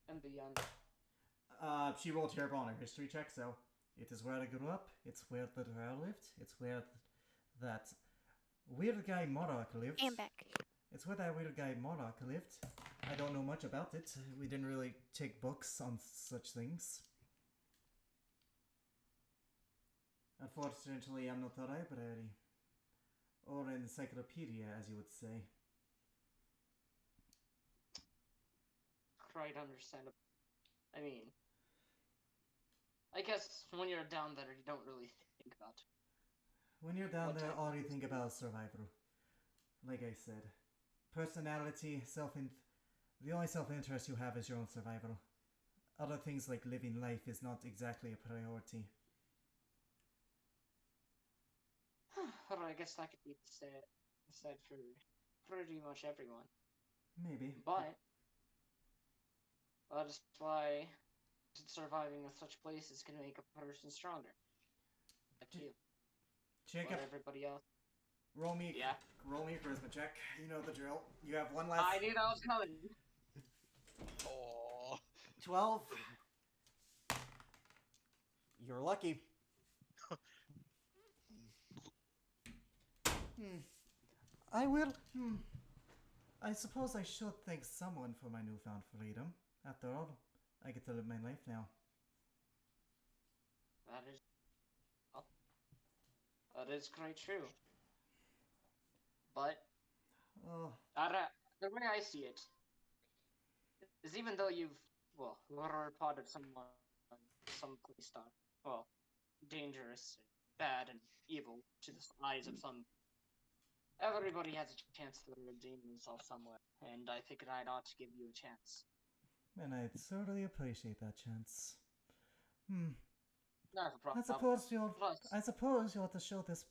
in the Underdark? She rolled terrible on her history check, so it is where I grew up, it's where the Drow lived, it's where that weird guy Morok lived. And back. It's where that weird guy Morok lived. I don't know much about it. We didn't really take books on such things. Unfortunately, I'm not a library. Or an encyclopedia, as you would say. Quite understandable. I mean, I guess when you're down there, you don't really think about it. When you're down What there, type all of you think history? about is survival. Like I said. Personality, the only self-interest you have is your own survival. Other things like living life is not exactly a priority. Or I guess that could be said for pretty much everyone. Maybe. But that's why surviving in such places can make a person stronger. Like you. Jacob, But everybody else. roll me Yeah. a charisma check. You know the drill. You have one last I knew that was coming. Oh. 12. You're lucky. I will. I suppose I should thank someone for my newfound freedom. After all, I get to live my life now. That is. Oh, that is quite true. But Oh, the way I see it is, even though were a part of some place dark, dangerous, and bad, and evil to the eyes of some, everybody has a chance to redeem themselves somewhere, and I think I ought to give you a chance. and I'd certainly appreciate that chance. Not a I problem. suppose you'll. Plus, I suppose you'll have to show this.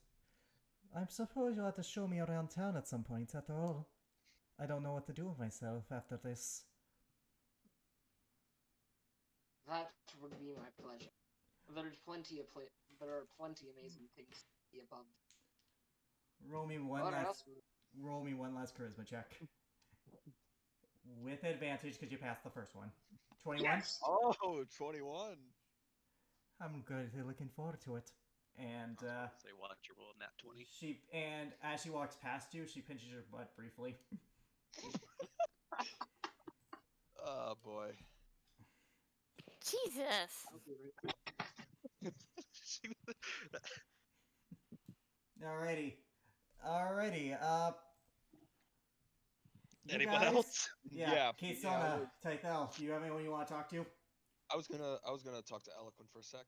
I suppose you'll have to show me around town at some point. After all, I don't know what to do with myself after this. that would be my pleasure. There's plenty of there are plenty amazing things to see above. Roll me What else? Roll me one last charisma check. With advantage because you passed the first one. 21? Yes! Oh, 21. I'm greatly looking forward to it. And Say, watch your roll nat 20. and as she walks past you, she pinches your butt briefly. Oh boy. Jesus. I'll be right back. Alrighty. You Anyone guys- else? Yeah. Yeah, Keysona, Tythel, do you have anyone you want to talk to? I was gonna talk to Eloquent for a sec.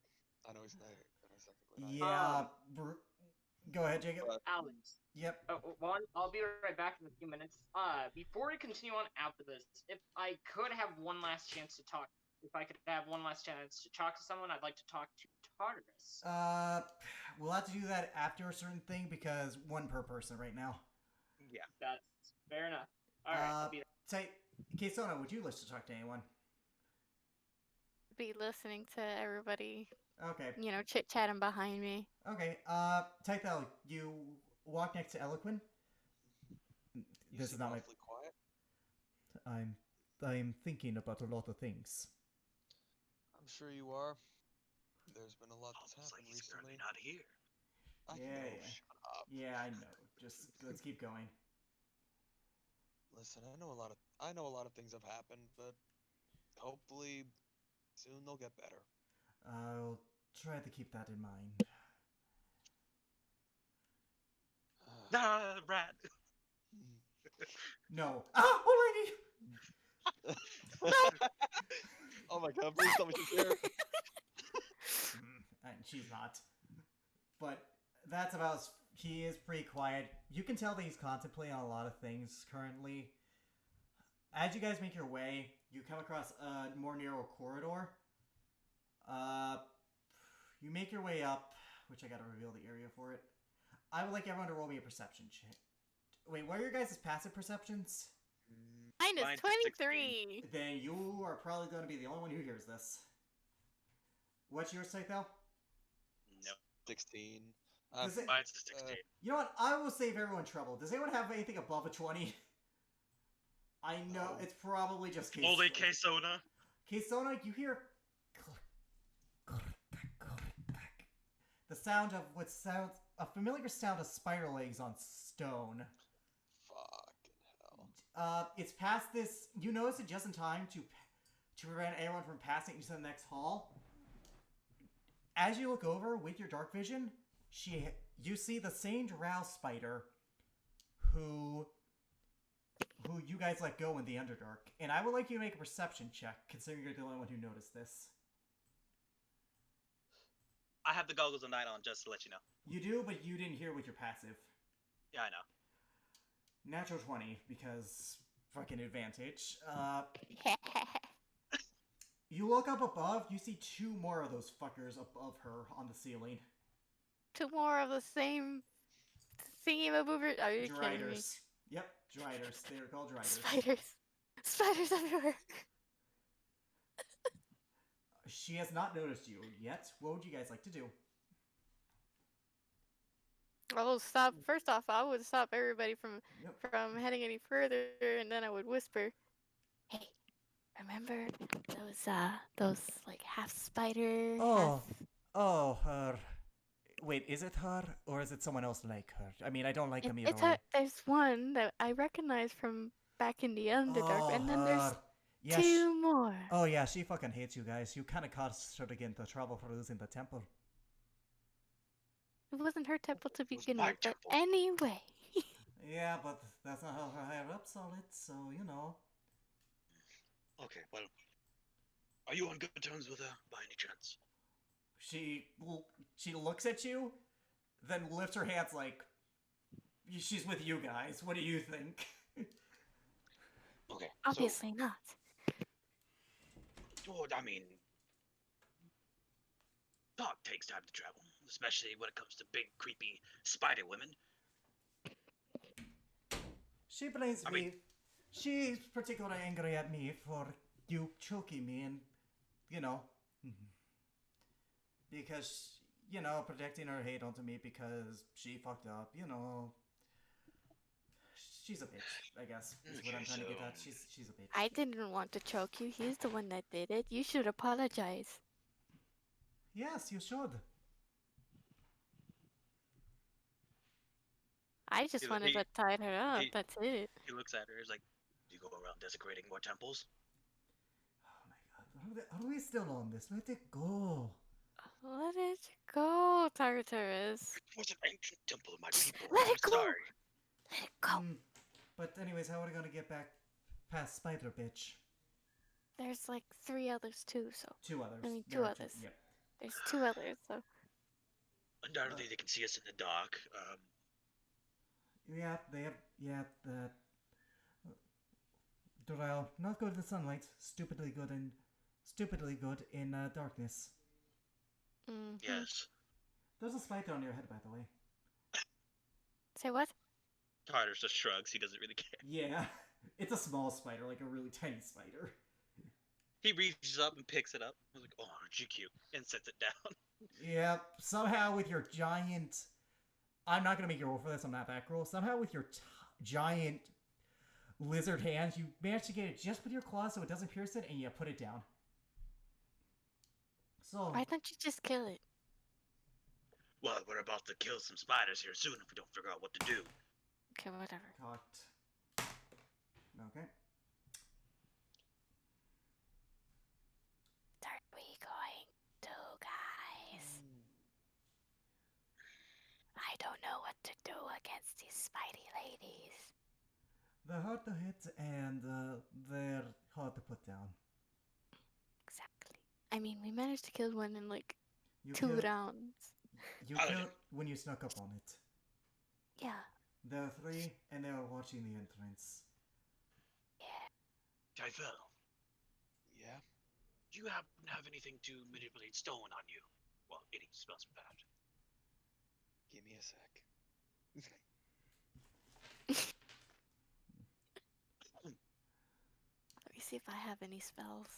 I know he's in a second. Yeah. Go ahead, Jacob. Alex. Yep. I'll be right back in a few minutes. Before we continue on after this, if I could have one last chance to talk, if I could have one last chance to talk to someone, I'd like to talk to Tartarus. We'll have to do that after a certain thing because one per person right now. Yeah. That's fair enough. Alright, I'll be Keysona, would you wish to talk to anyone? Be listening to everybody, Okay. chit chatting behind me. Okay. Tythel, you walk next to Eloquent. You This is seem not my. awfully quiet. I'm thinking about a lot of things. I'm sure you are. There's been a lot that's Almost like happened he's currently recently. not here. I Yeah, know. yeah. Shut up. Yeah, I know. Just let's keep going. Listen, I know a lot of things have happened, but hopefully soon they'll get better. I'll try to keep that in mind. Nah, rat. No. Ah, already. Oh my god, please tell me she's here. but that's about. He is pretty quiet. You can tell that he's contemplating on a lot of things currently. As you guys make your way, you come across a more narrow corridor. You make your way up, which I gotta reveal the area for it. I would like everyone to roll me a perception check. Wait, what are your guys' passive perceptions? Mine is Mine's 23. Then you are probably going to be the only one who hears this. What's yours, Tythel? No, 16. Does it- mine's a 16. You know what? I will save everyone trouble. Does anyone have anything above a 20? I know No. it's probably just Holy K-Sona. Kesona, you hear the sound of what sounds a familiar sound of spider legs on stone. Fucking hell. It's past this. You notice it just in time to prevent anyone from passing into the next hall. As you look over with your dark vision, you see the same drow spider who you guys let go in the Underdark. And I would like you to make a perception check, considering you're the only one who noticed this. I have the goggles of night on just to let you know. You do, but you didn't hear with your passive. Yeah, I know. Natural 20, because fucking advantage. You look up above, you see two more of those fuckers above her on the ceiling. Two more of the same theme of over. Are you kidding me? Driders. Yep, Driders. They are called Driders. Spiders. Spiders everywhere. She has not noticed you yet. What would you guys like to do? I will stop. First off, I would stop everybody from Yep. heading any further, and then I would whisper, "Hey, remember those like half spider? Oh. Oh, her. Wait, is it her or is it someone else like her? I mean, I don't like them either It's way. a, there's one that I recognize from back in the Underdark, and then there's yeah, two more. oh yeah, she fucking hates you guys. You kind of caused her to get into trouble for losing the temple. It wasn't her temple to begin my with, but temple. anyway. Yeah, but that's not how her higher ups saw it, so you know. Okay, well, are you on good terms with her by any chance? She looks at you, then lifts her hands like, she's with you guys. What do you think? Okay. Obviously not. So, I mean, talk takes time to travel, especially when it comes to big, creepy spider women. She blames I me. mean- She's particularly angry at me for you choking me and, you know, because, you know, projecting her hate onto me because she fucked up, you know. She's a bitch, I guess, is what I'm Okay, trying to get so- at. She's a bitch. I didn't want to choke you. He's the one that did it. You should apologize. Yes, you should. I just He- wanted he- to tie her up. he- That's it. He looks at her, he's like, do you go around desecrating more temples? Oh my god, are we still on this? Let it go. Let it go, Tartarus. It was an ancient temple of my people. Let I'm it go! sorry. Let it go. Mm, but anyways, how are we gonna get back past Spider Bitch? There's like 3 others too, so Two others. I mean, There two are others. Yep. there's 2 others. So Undoubtedly, they can see us in the dark. Yeah, they have. Yeah, the. Durrell, not good in the sunlight. Stupidly good in darkness. mhm. Yes. There's a spider on your head, by the way. Say what? Tartarus just shrugs. He doesn't really care. Yeah, it's a small spider, like a really tiny spider. He reaches up and picks it up. I was like, oh, aren't you cute? And sets it down. Yep. Somehow with your giant. I'm not gonna make you roll for this. I'm not that cruel. Somehow with your giant lizard hands, you manage to get it just with your claws, so it doesn't pierce it, and you put it down. So. Why don't you just kill it? Well, we're about to kill some spiders here soon if we don't figure out what to do. Okay, whatever. Cocked. Okay. What are we going to, guys? I don't know what to do against these Spidey ladies. They're hard to hit and they're hard to put down. Exactly. I mean, we managed to kill one in like You 2 kill- rounds. You Paladin. killed when you snuck up on it. Yeah. There are three, and they are watching the entrance. Typhel, Yeah. do you happen to have anything to manipulate stone on you? Well, any spells for that. Give me a sec. Let me see if I have any spells.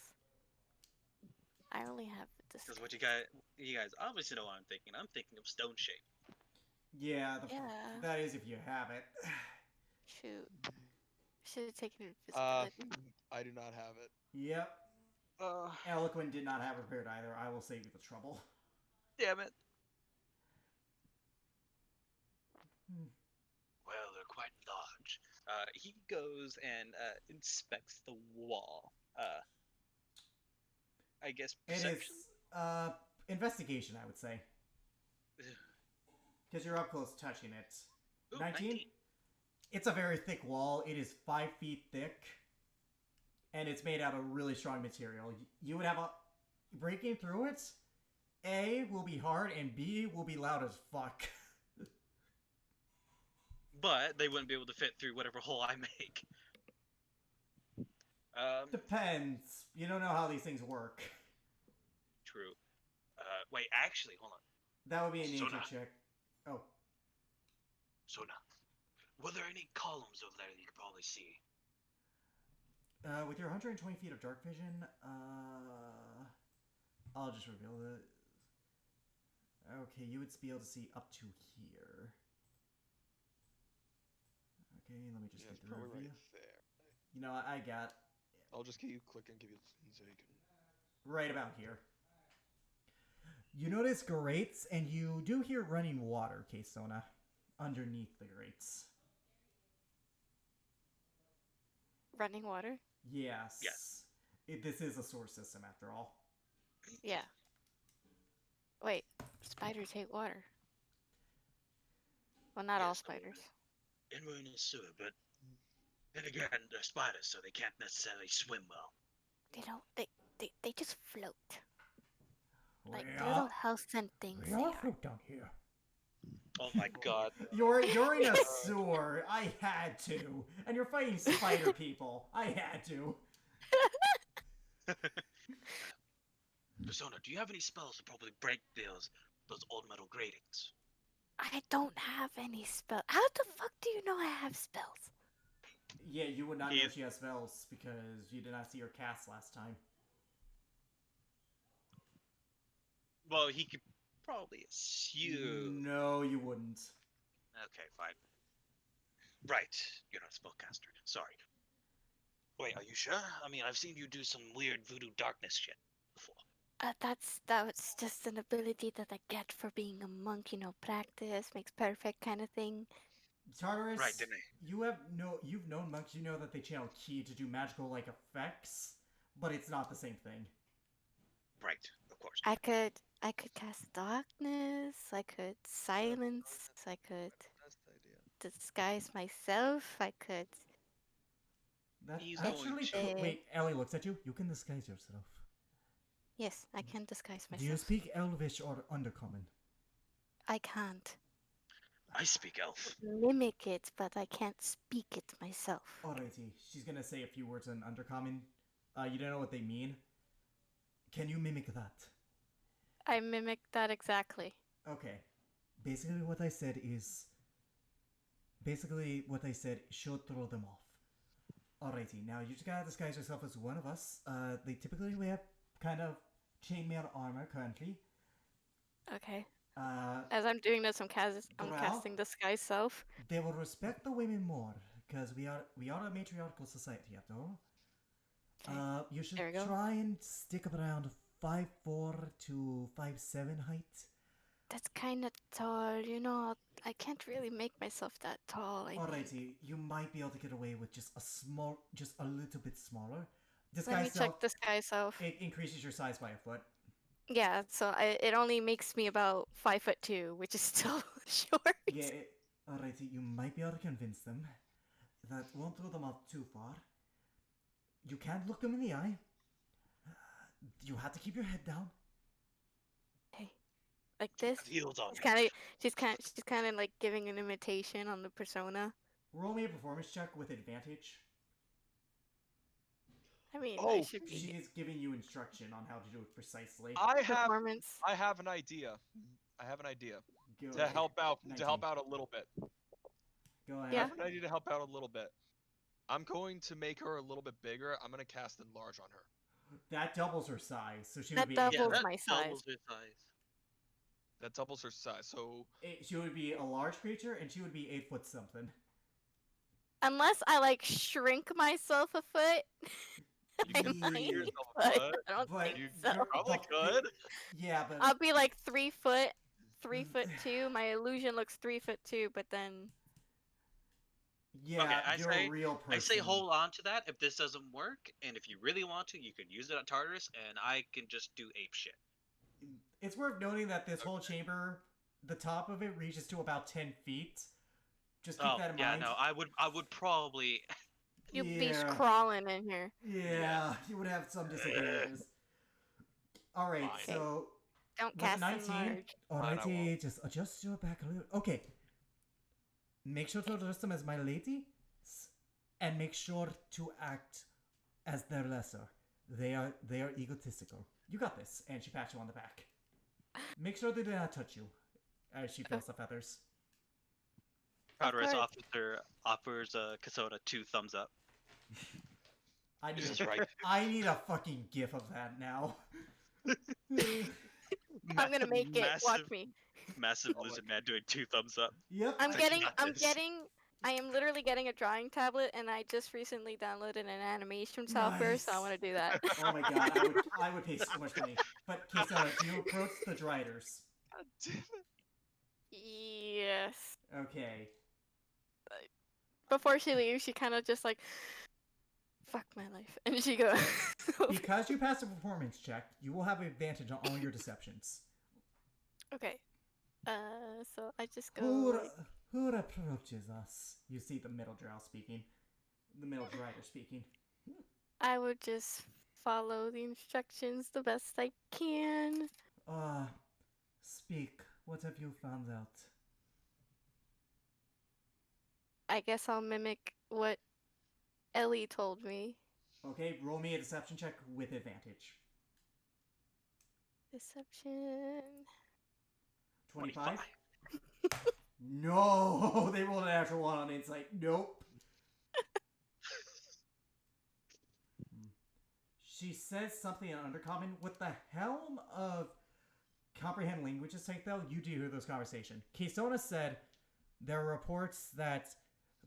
I only have this. Because what you guys obviously know what I'm thinking. I'm thinking of stone shape. Yeah, Yeah. that is if you have it. Shoot. Should have taken Uh, invisibility. I do not have it. Yep. Uh, Eloquent did not have prepared either. I will save you the trouble. damn it. Hmm. Well, they're quite large. He goes and inspects the wall. I guess It perception. is investigation, I would say, because you're up close touching it. Ooh, 19? It's a very thick wall. It is 5 feet thick, and it's made out of really strong material. You would have a breaking through it. A will be hard, and B will be loud as fuck. But they wouldn't be able to fit through whatever hole I make. Depends. You don't know how these things work. True. Wait, actually, hold on. That would be a nature Sona. check. Oh, Sona, were there any columns over there that you could probably see? with your 120 feet of dark vision, I'll just reveal it. Okay, you would be able to see up to here. Okay, let me just Yeah, get it's the probably review. right there. You know, I got I'll just get you click and give you so you can. right about here. You notice grates, and you do hear running water, K-Sona, underneath the grates. Running water? Yes. Yes. This is a sewer system, after all. Yeah. Wait, spiders hate water. Well, not all Yes, spiders. And we're in a sewer, but then again, they're spiders, so they can't necessarily swim well. They don't. They just float. Like We the are- little house scent things they are. float down here. Oh my god. You're in a sewer. I had to. And you're fighting spider people. I had to. Persona, do you have any spells to probably break those old metal gratings? I don't have any spell. How the fuck do you know I have spells? Yeah, you would not know He's- she has spells because you did not see her cast last time. Well, he could probably assume. No, you wouldn't. Okay, fine. Right, you're not a spellcaster. Sorry. Wait, are you sure? I mean, I've seen you do some weird voodoo darkness shit before. That's just an ability that I get for being a monk. You know, practice makes perfect kind of thing. Tartarus, Right, didn't I? you've known monks, you know that they channel ki to do magical like effects, but it's not the same thing. Right, of course. I could cast darkness. I could silence. I could Best idea. disguise myself. I could. That He's going actually to- wait, Ellie looks at you. You can disguise yourself. Yes, I can disguise Do you myself. speak Elvish or Undercommon? I can't I speak elf. mimic it, but I can't speak it myself. Alrighty, she's gonna say a few words in Undercommon. You don't know what they mean. Can you mimic that? I mimic that exactly. Okay. Basically what I said should throw them off. Alrighty, now you just gotta disguise yourself as one of us. They typically wear kind of chainmail armor currently. Okay. Uh, As I'm doing this, I'm Drow? casting disguise self. they will respect the women more because we are a matriarchal society after all. Okay. You should There we go. try and stick up around 5'4" to 5'7" height. That's kind of tall, you know. I can't really make myself that tall. I think. Alrighty, you might be able to get away with just a little bit smaller. Let me Disguise self, check disguise self. it increases your size by a foot. Yeah, so it only makes me about 5'2", which is still short. Yeah, alrighty, you might be able to convince them. That won't throw them off too far. You can't look them in the eye. You have to keep your head down. Hey, like this. Heels on. She's kind of like giving an imitation on the persona. Roll me a performance check with advantage. I mean, I Oh, should She be is giving you instruction on how to do it precisely. I have performance. an idea. I have an idea Go to ahead. help out 19. a little bit. Go ahead. I Yeah. have an idea to help out a little bit. I'm going to make her a little bit bigger. I'm gonna cast enlarge on her. That doubles her size, so she That would be doubles Yeah, that my size. doubles your size. That doubles her size. So she would be a large creature, and she would be 8 foot something. Unless I like shrink myself a foot. you I can might, bring yourself but a foot. I don't But think You so. probably the- could. Yeah, but I'll be like 3 foot, 3'2". My illusion looks 3'2", but then yeah, Okay, I you're say- a real person. I say hold on to that if this doesn't work, and if you really want to, you can use it on Tartarus, and I can just do ape shit. It's worth noting that this whole chamber, the top of it reaches to about 10 feet. Just keep Oh that in yeah, mind. no, I would probably. you'll be Yeah. crawling in here. Yeah, you would have some disadvantages. Alright, Fine. so Don't with a cast 19, enlarge. Fine, I alrighty, just adjust your back a little. Okay. Make sure to address them as my lady, and make sure to act as their lesser. They are egotistical. You got this, and she pats you on the back. Make sure they do not touch you, as she feels the feathers. Tartarus course. offers Kasota 2 thumbs up. I This need, is right. I need a fucking gif of that now. I'm gonna make it. Watch me. Massive Oh my lizard man doing 2 thumbs up. Yep. I'm got this. I am literally getting a drawing tablet, and I just recently downloaded an animation software, so I Nice. want to do that. Oh my god, I would pay so much money. But Kisara, do you approach the Driders? God damn it. Yes. Okay. Before she leaves, she kind of just like, fuck my life, and she goes. Because you passed a performance check, you will have advantage on all your deceptions. Okay. So I just go. Who, like- who approaches us? You see the middle drow speaking. The middle drider speaking. I would just follow the instructions the best I can. Speak. What have you found out? I guess I'll mimic what Ellie told me. Okay, roll me a deception check with advantage. Deception. 25? No! They rolled a natural one on insight. Nope. She says something in Undercommon. With the helm of Comprehend Languages take though, you do hear this conversation. Kisona said there are reports that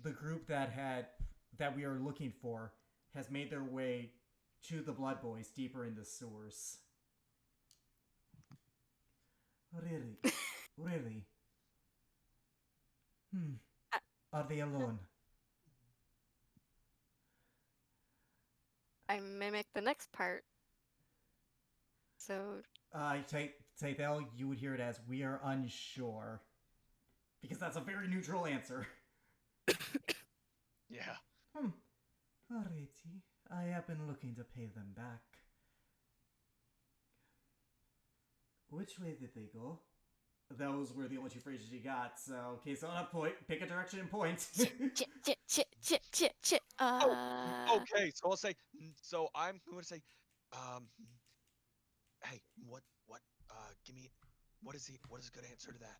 the group that we are looking for has made their way to the Blood Boys deeper in the sewers. Really? Really? Are they alone? I mimic the next part. So Taithel, you would hear it as, we are unsure. Because that's a very neutral answer. Yeah. Alrighty. I have been looking to pay them back. Which way did they go? Those were the only 2 phrases you got, so okay, so on a point, pick a direction and point. chit. Okay, so I'll say. So I'm going to say, hey, give me, what is a good answer to that?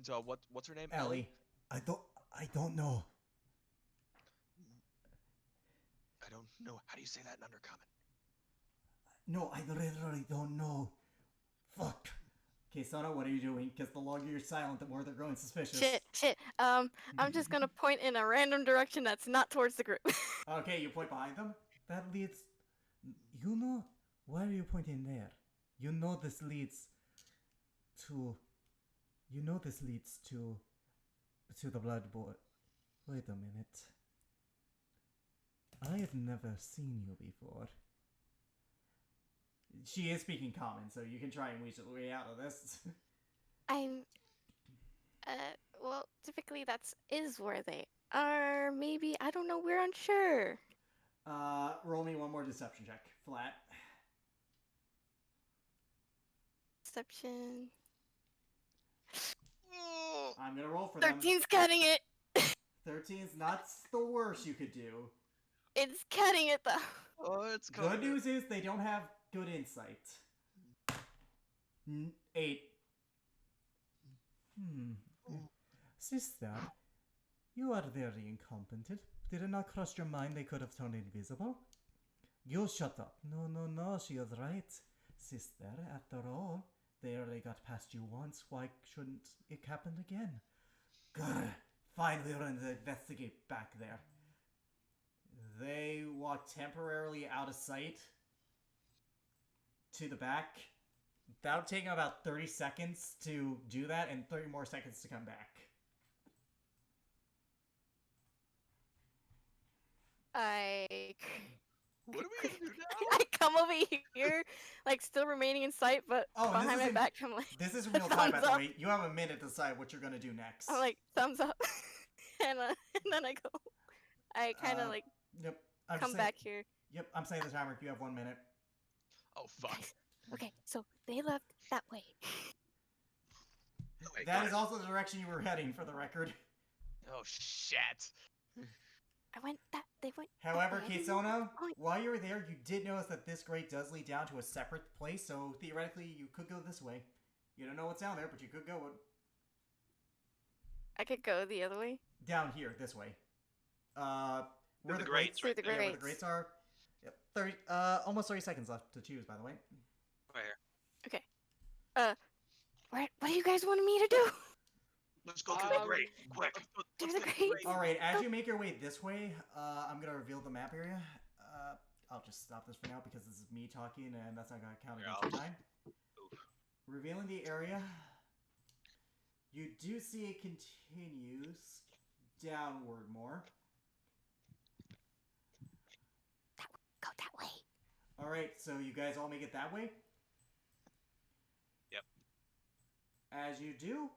To what's her name? Ellie. I don't know. I don't know. How do you say that in Undercommon? No, I literally don't know. Fuck. Okay, Sona, what are you doing? Because the longer you're silent, the more they're growing suspicious. Shit. I'm just gonna point in a random direction that's not towards the group. Okay, you point behind them? That leads... You know... Why are you pointing there? You know this leads to... You know this leads to the Blood Boy. Wait a minute. I have never seen you before. She is speaking common, so you can try and weasel your way out of this. I'm. Well, typically is where they are. Maybe I don't know. We're unsure. Roll me one more deception check. Flat. Deception. I'm gonna roll for them. 13's cutting it. 13's not the worst you could do. It's cutting it though. Oh, it's Good news is they don't have good insight. 8. Sister, you are very incompetent. Did it not cross your mind they could have turned invisible? You shut up. No, she is right. Sister, after all, they already got past you once. Why shouldn't it happen again? Good. Fine, we're going to investigate back there. They walk temporarily out of sight to the back. That'll take about 30 seconds to do that and 30 more seconds to come back. What are we gonna do now? I come over here, like still remaining in sight, but Oh, and this behind is my in- back, I'm like, This is real time, by Thumbs the up. way. You have a minute to decide what you're going to do next. I'm like thumbs up, and then I go. I kind of like Yep. I'm come saying, back here. Yep, I'm saying the timer. You have 1 minute. Oh fuck. Guys, okay, so they left that way. Okay, That got is it. also the direction you were heading, for the record. Oh shit. I went that. They went. that However, way. Kisona, Oh, while you were there, you did notice that this grate does lead down to a separate place, so theoretically you could go this way. You don't know what's down there, but you could go I could go the other way. down here, this way. Where the grates Through right the there. Yeah, where the grates. grates are. Yep. 30. Almost 30 seconds left to choose, by the way. Right here. What do you guys want me to do? Let's go through the Um, grate, quick. through Let's the go through grates? All right, as you make your way this way, I'm gonna reveal the map area. I'll just stop this for now because this is me talking, and that's not gonna count against your time. Oof. Revealing the area, you do see it continues downward more. Go that way. All right, so you guys all make it that way. Yep. As you do,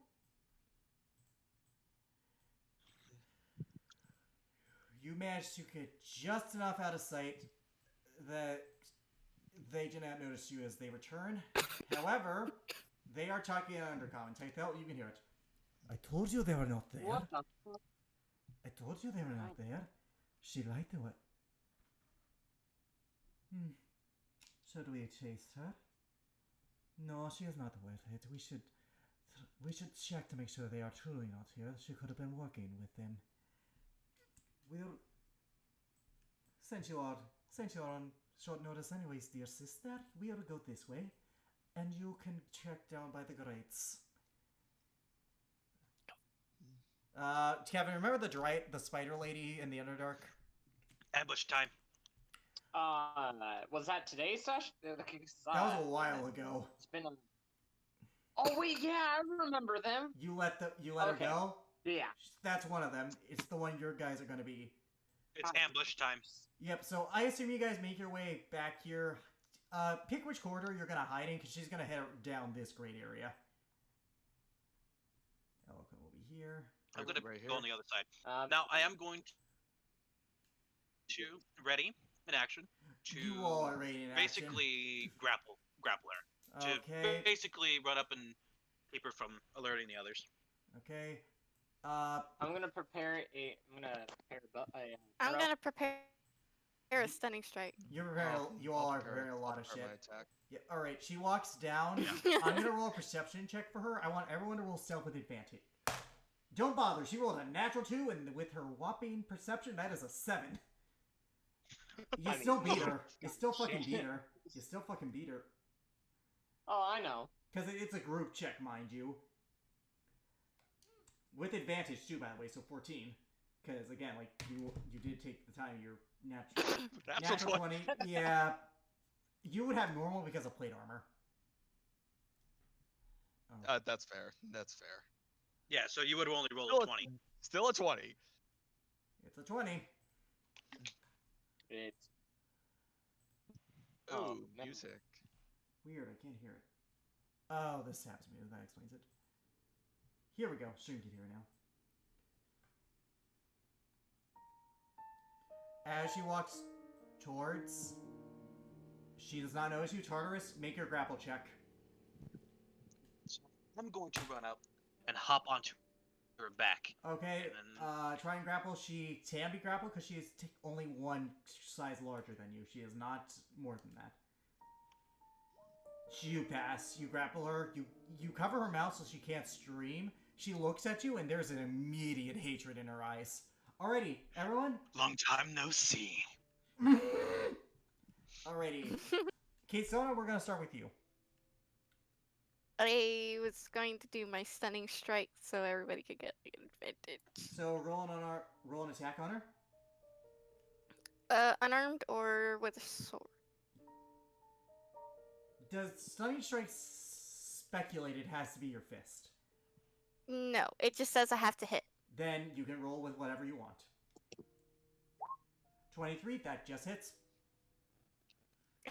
you manage to get just enough out of sight that they do not notice you as they return. However, they are talking in undercommon. Tythel, you can hear it. I told you they were not there. What the fuck? I told you they were not there. She lied to it. Should we chase her? No, she is not worth it. We should check to make sure they are truly not here. She could have been working with them. We'll since you are on short notice anyways, dear sister, we'll go this way, and you can check down by the grates. Kevin, remember the spider lady in the Underdark? Ambush time. Was that today's session? That was a while ago. It's been a... Oh wait, yeah, I remember them. You let her Okay. go? Yeah. That's one of them. It's the one your guys are gonna be. It's ambush time. Yep, so I assume you guys make your way back here. Pick which corridor you're gonna hide in, because she's gonna head down this great area. Eloquent will be here. I'm gonna Right go here. on the other side. Now I am going to ready in action to You all are ready in action. basically grapple her. To Okay, basically run up and keep her from alerting the others. okay. I'm gonna prepare a. I'm arrow. gonna prepare a stunning strike. You're preparing, you all are preparing a lot of prepare shit. my attack. Yeah, alright, she walks down. I'm gonna roll a perception check for her. I want everyone to roll stealth with advantage. Don't bother, she rolled a natural 2, and with her whopping perception, that is a 7. You I mean, still beat her. You still shit. fucking beat her. You still fucking beat her. Oh, I know. Because it's a group check, mind you. With advantage, too, by the way, so 14. Because, again, like, you did take the time, you're natural 20. Yeah. You would have normal because of plate armor. Oh. That's fair. That's fair. Yeah, so you would only roll Still a 20. Still a 20. It's a 20. It's Ooh, Oh, no. music. Weird, I can't hear it. Oh, this taps me. That explains it. Here we go. Stream can hear it now. As she walks towards, she does not notice you. Tartarus, make your grapple check. So I'm going to run up and hop onto her back. Okay, And then- try and grapple. She can be grappled because she is only one size larger than you. She is not more than that. You pass. You grapple her. You cover her mouth so she can't scream. She looks at you, and there's an immediate hatred in her eyes. Alrighty, everyone. Long time no see. Alrighty. Kate Sona, we're gonna start with you. I was going to do my stunning strike so everybody could get like, an advantage. So roll an attack on her. Unarmed or with a sword? Does stunning strike speculate it has to be your fist? No, it just says I have to hit. Then you can roll with whatever you want. 23, that just hits.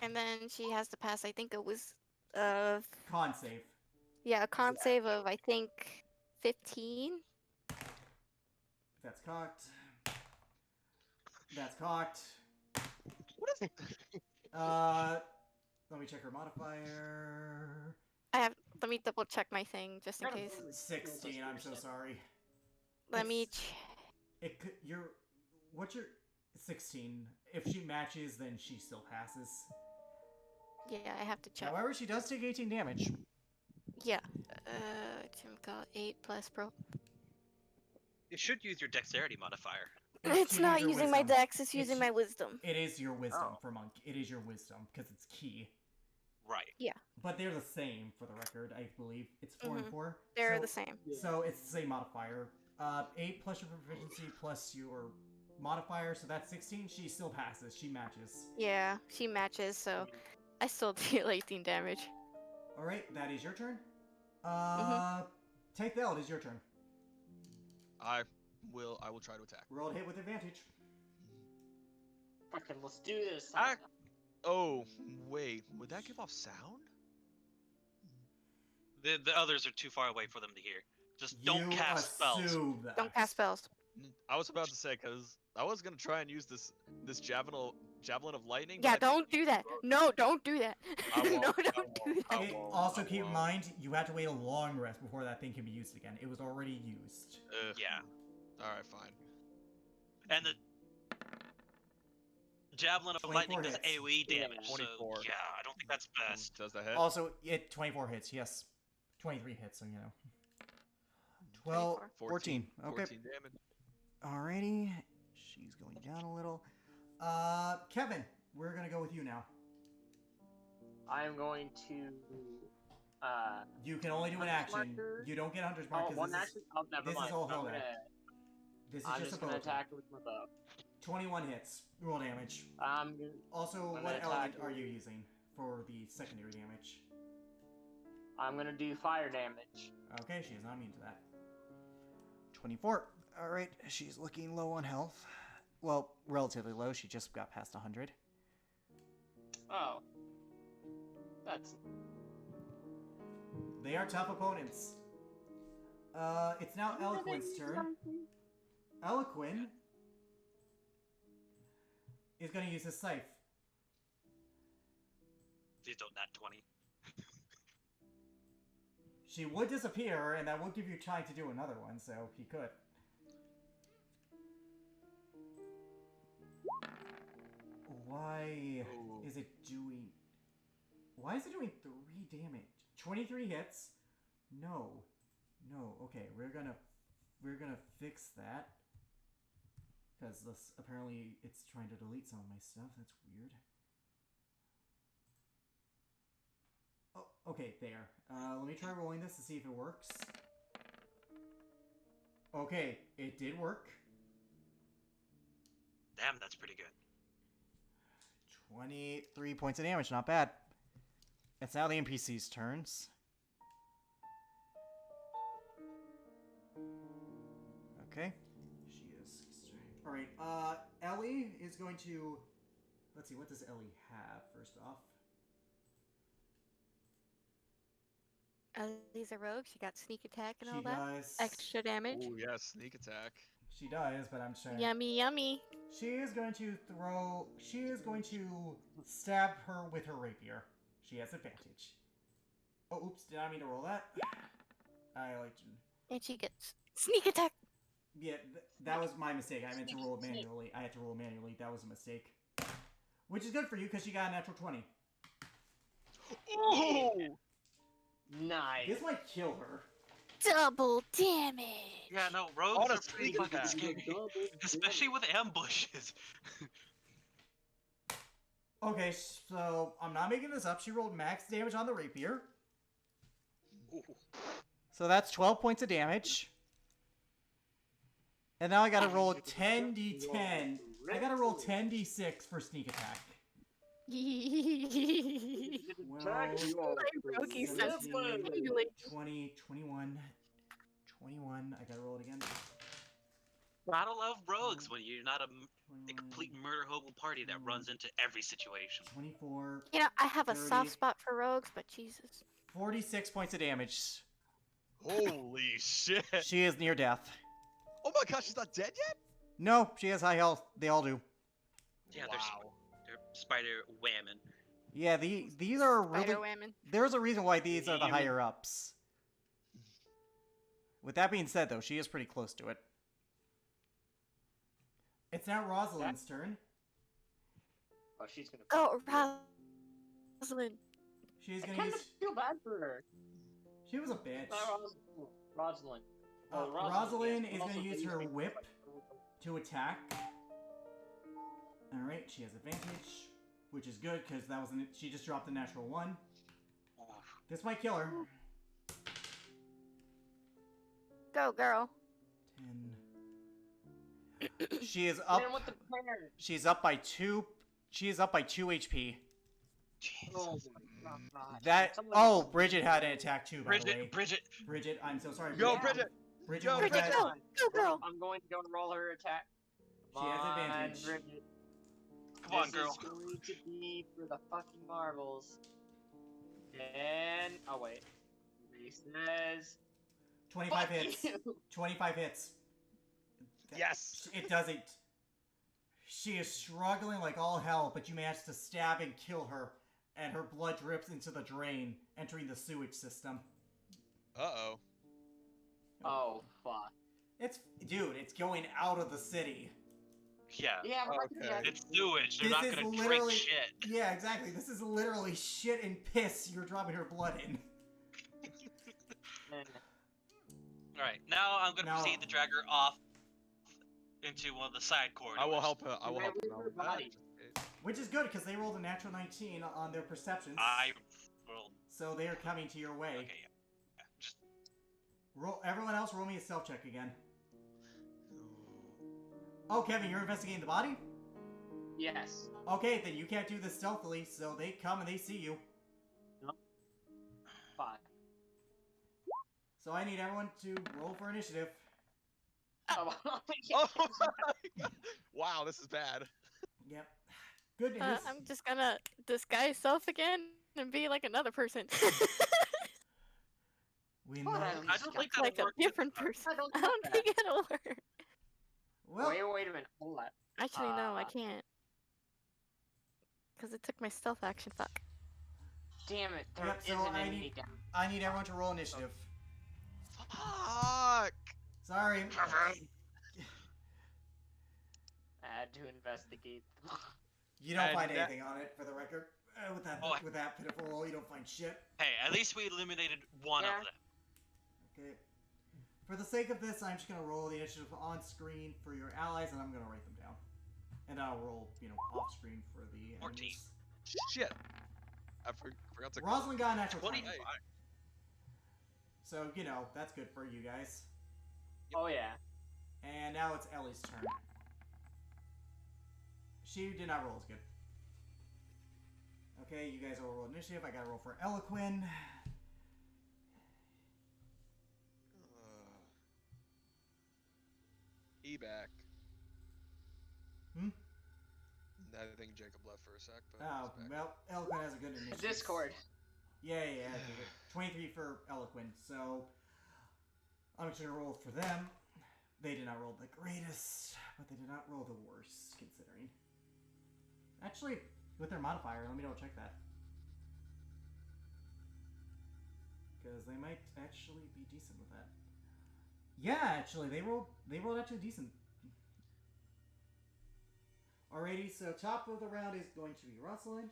And then she has to pass, I think it was, Con save. yeah, a con save of, I think, 15? That's cocked. That's cocked. What is? Let me check her modifier. Let me double check my thing just in case. 16, I'm so sorry. Let me It's- It could, what's your 16? If she matches, then she still passes. yeah, I have to check. However, she does take 18 damage. Yeah. Jim got 8 plus pro. You should use your dexterity modifier. It's You not use your using my wisdom. dex, it's using my wisdom. It is your wisdom Oh. for monk. It is your wisdom because it's key. Right. But they're the same for the record, I believe. It's 4 and 4. They're so, the same. So it's the same modifier. 8 plus your proficiency plus your modifier, so that's 16. She still passes. She matches. Yeah, she matches, so I still deal 18 damage. Alright, that is your turn. Mm-hmm. Take the L, it is your turn. I will try to attack. Roll a hit with advantage. Fucking, let's do this. I- Oh, wait. Would that give off sound? The others are too far away for them to hear. Just don't You cast spells. assume that. Don't cast spells. I was about to say, because I was going to try and use this javelin of lightning. Yeah, but I- don't do that. No, don't do that. I won't, No, I don't won't, do I that. Okay, won't, also I keep in won't. mind, you have to wait a long rest before that thing can be used again. It was already used. Ugh. Yeah. Alright, fine. And the javelin of 24 lightning does hits. AoE damage. 24. So yeah, I don't think that's best. Does that hit? Also, 24 hits, yes. 23 hits, so you know. 12, 24. 14. Okay. 14 damage. Alrighty. She's going down a little. Kevin, we're gonna go with you now. I'm going to. You can only do an Hunter's action. Mark? You don't get Hunter's Mark Oh, because one this, action? Oh, never this is mind. all I'm held gonna, out. This is I'm just just a gonna bow. attack with my bow. 21 hits. Roll damage. I'm Also, I'm what gonna element attack are with- you using for the secondary damage? gonna do fire damage. Okay, she is not immune to that. 24. Alright, she's looking low on health. Well, relatively low. She just got past 100. Oh, that's They are tough opponents. It's now Eloquin's turn. Eloquin is going to use his scythe. Please don't nat 20. She would disappear, and that would give you time to do another one, so he could. Why Ooh. is it doing... Why is it doing 3 damage? 23 hits? No. No, okay, we're gonna fix that. Because this, apparently it's trying to delete some of my stuff, that's weird. Oh, okay, there. Let me try rolling this to see if it works. Okay, it did work. Damn, that's pretty good. 23 points of damage, not bad. It's now the NPC's turns. Okay. She is... Alright, Ellie is going to... Let's see, what does Ellie have, first off? Ellie's a rogue. She got sneak attack and She all that. does... Extra damage. Oh, yeah, sneak attack. She does, but I'm trying... Yummy, yummy. She is going to throw... She is going to stab her with her rapier. She has advantage. Oh, oops, did I mean to roll that? I like to... And she gets sneak attack. Yeah, that was my mistake. I meant to roll it manually. I had to roll it manually. That was a mistake. Which is good for you because you got a natural 20. Oh! Nice. This might kill her. Double damage. Yeah, no, On rogues a are pretty sneak fucking attack. scary, especially with ambushes. Okay, so I'm not making this up. She rolled max damage on the rapier. Ooh. So that's 12 points of damage. And now I gotta roll 10d10. I gotta roll 10d6 for sneak attack. Roguey says 17, 20, 21. 21. I gotta roll it again. Gotta love rogues when you're not a 21, complete murder hobo party that runs into every situation. 24. You know, I have a 30. soft spot for rogues, but Jesus. 46 points of damage. Holy shit! She is near death. Oh my gosh, she's not dead yet? No, she has high health. They all do. Yeah, Wow. they're spider whamming. Yeah, these are really. Spider women. There's a reason why these are the Even- higher ups. With that being said, though, she is pretty close to it. It's now Rosalind's turn. Oh, she's gonna. Oh, Rosalind. She's I gonna kind of use. feel bad for her. She was a bitch. Rosalind. Rosalind yes, is but gonna also use they her use whip to attack. Alright, she has advantage, which is good because that was she just dropped a natural 1. This might kill her. Go, girl. 10. She is up. Man with the prayer. She's up by 2. She is up by 2 HP. Oh my god. That. Somebody- Oh, Bridget had an attack too, by the way. Bridget, Bridget, I'm so sorry. Go, Yeah. Bridget! Bridget, Go, was Bridget, bad. go. Go, girl. I'm going to go and roll her attack. She has Come on, advantage. Bridget. come on, This girl. is going to be for the fucking marbles. And oh wait, he says 25 fuck hits. you. 25 hits. Yes! It doesn't. She is struggling like all hell, but you manage to stab and kill her, and her blood drips into the drain, entering the sewage system. Uh-oh. Oh fuck. Dude, it's going out of the city. Yeah, Yeah, fuck Okay. yeah. it's sewage. They're This not is gonna literally- drink shit. Yeah, exactly. This is literally shit and piss you're dropping her blood in. And All right, now I'm gonna Now- proceed to drag her off into one of the side corridors. I will help her. I will Where help her. was her with that. body? Which is good, because they rolled a natural 19 on their perceptions. I rolled. So they are coming to your way. Okay, yeah. Just Everyone else, roll me a stealth check again. Oh, Kevin, you're investigating the body? yes. Okay, then you can't do this stealthily, so they come and they see you. Fuck. So I need everyone to roll for initiative. Oh, Oh my god! Wow, this is bad. Yep. Good news. I'm just gonna disguise self again and be like another person. We Hold know. on. I don't think that'll like a work. different person. I don't I don't get think it'll work. Well, wait a minute. Hold on. Actually, no, I Uh, can't. Because it took my stealth action. Fuck. Damn it. There Yep, so isn't I any need- down. I need everyone to roll initiative. Fuck! Sorry. I had to investigate. You don't And find that- anything on it, for the record. Oh, With that pitiful roll, you don't find shit. Hey, at least we eliminated one Yeah. of them. Okay. For the sake of this, I'm just gonna roll the initiative on screen for your allies, and I'm gonna write them down. And I'll roll, off screen for the 14. enemies. Shit! I forgot to. Rosalind got a natural 20. 25. So, that's good for you guys. Oh yeah. And now it's Ellie's turn. She did not roll as good. Okay, you guys all roll initiative. I gotta roll for Eloquin. E-back. Hmm? I think Jacob left for a sec, but. Oh, he's back. well, Eloquin has a good initiative. Discord. Yeah, I did it. 23 for Eloquin, so I'm just gonna roll for them. They did not roll the greatest, but they did not roll the worst, considering. Actually, with their modifier, let me double check that. Because they might actually be decent with that. Yeah, actually, they rolled actually decent. Alrighty, so top of the round is going to be Rosalind.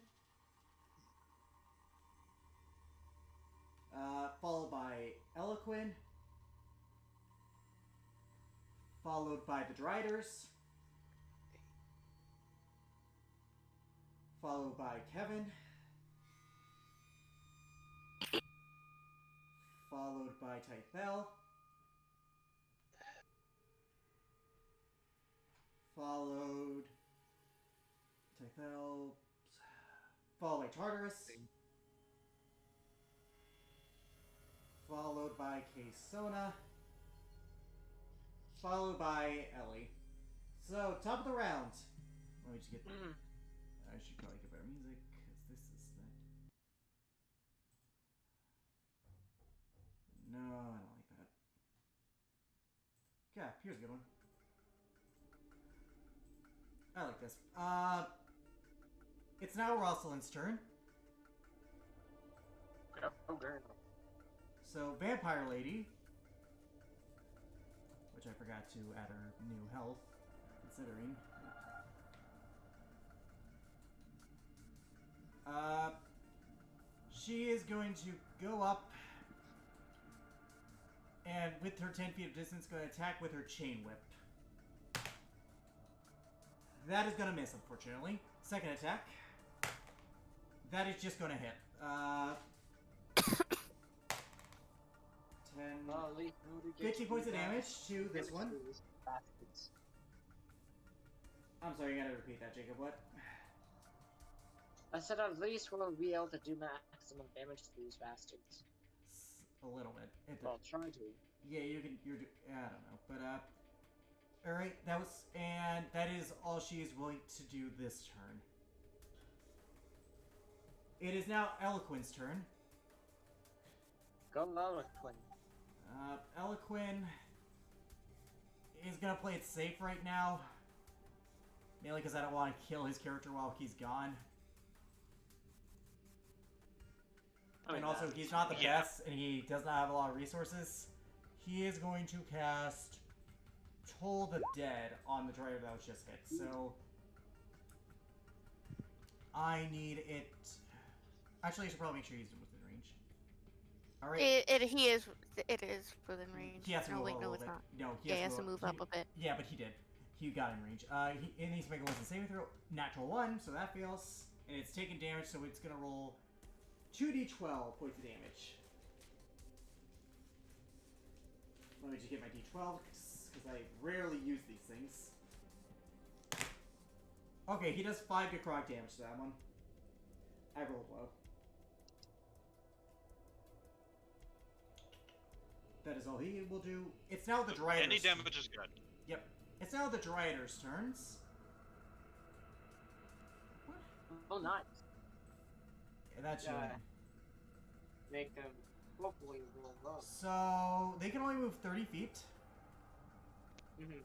Followed by Eloquin. Followed by the Driders. Followed by Kevin. Followed by Tythel. Followed Tythel. Followed by Tartarus. Followed by Kaysona. Followed by Ellie. So, top of the round. Let me just get. I should probably get better music, because this is that. No, I don't like that. Yeah, here's a good one. I like this. It's now Rosalind's turn. Okay. So, Vampire Lady, which I forgot to add her new health, considering. She is going to go up and with her 10 feet of distance going to attack with her chain whip. That is going to miss, unfortunately. Second attack. That is just going to hit. 10... 50 points of damage to this one. Bastards. I'm sorry, you gotta repeat that, Jacob. What? I said at least we'll be able to do maximum damage to these bastards. A little bit. Well, try to. Yeah, you can. I don't know, but all right. That was, and that is all she is willing to do this turn. It is now Eloquin's turn. Go Eloquin. Eloquin is gonna play it safe right now, mainly because I don't want to kill his character while he's gone. And also, he's not the best, and he does not have a lot of resources. He is going to cast Toll the Dead on the Drider that was just hit. So, I need it. Actually, I should probably make sure he's within range. All right. It is within range. He has to no, move wait, up a no, little it's bit. not. No, Yeah, he has to move up a bit. Yeah, but he did. He got in range. He needs to make a wisdom saving throw. Natural 1, so that fails. And it's taking damage, so it's going to roll 2d12 points of damage. Let me just get my d12, because I rarely use these things. Okay, he does 5 necrotic damage to that one. I rolled low. That is all he will do. It's now the Dryder's Any damage is good. Yep. It's now the Dryder's turns. What? Oh, nice. Yeah, that's Yeah. your... Make them hopefully roll low. So, they can only move 30 feet.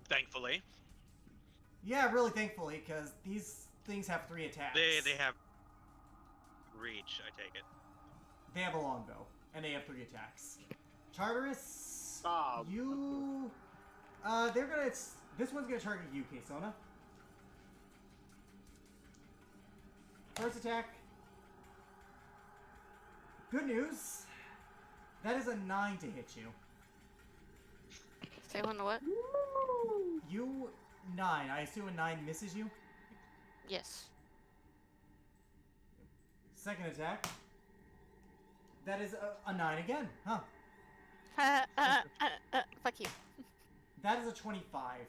Thankfully, Yeah, really thankfully, because these things have 3 attacks. they have reach. I take it. They have a longbow, and they have 3 attacks. Tartarus, Oh, you... they're gonna... This one's gonna target you, Kaysona. First attack. Good news. That is a 9 to hit you. Say one to what? You... 9. I assume a 9 misses you? Yes. Second attack. That is a 9 again, huh? Fuck you. That is a 25.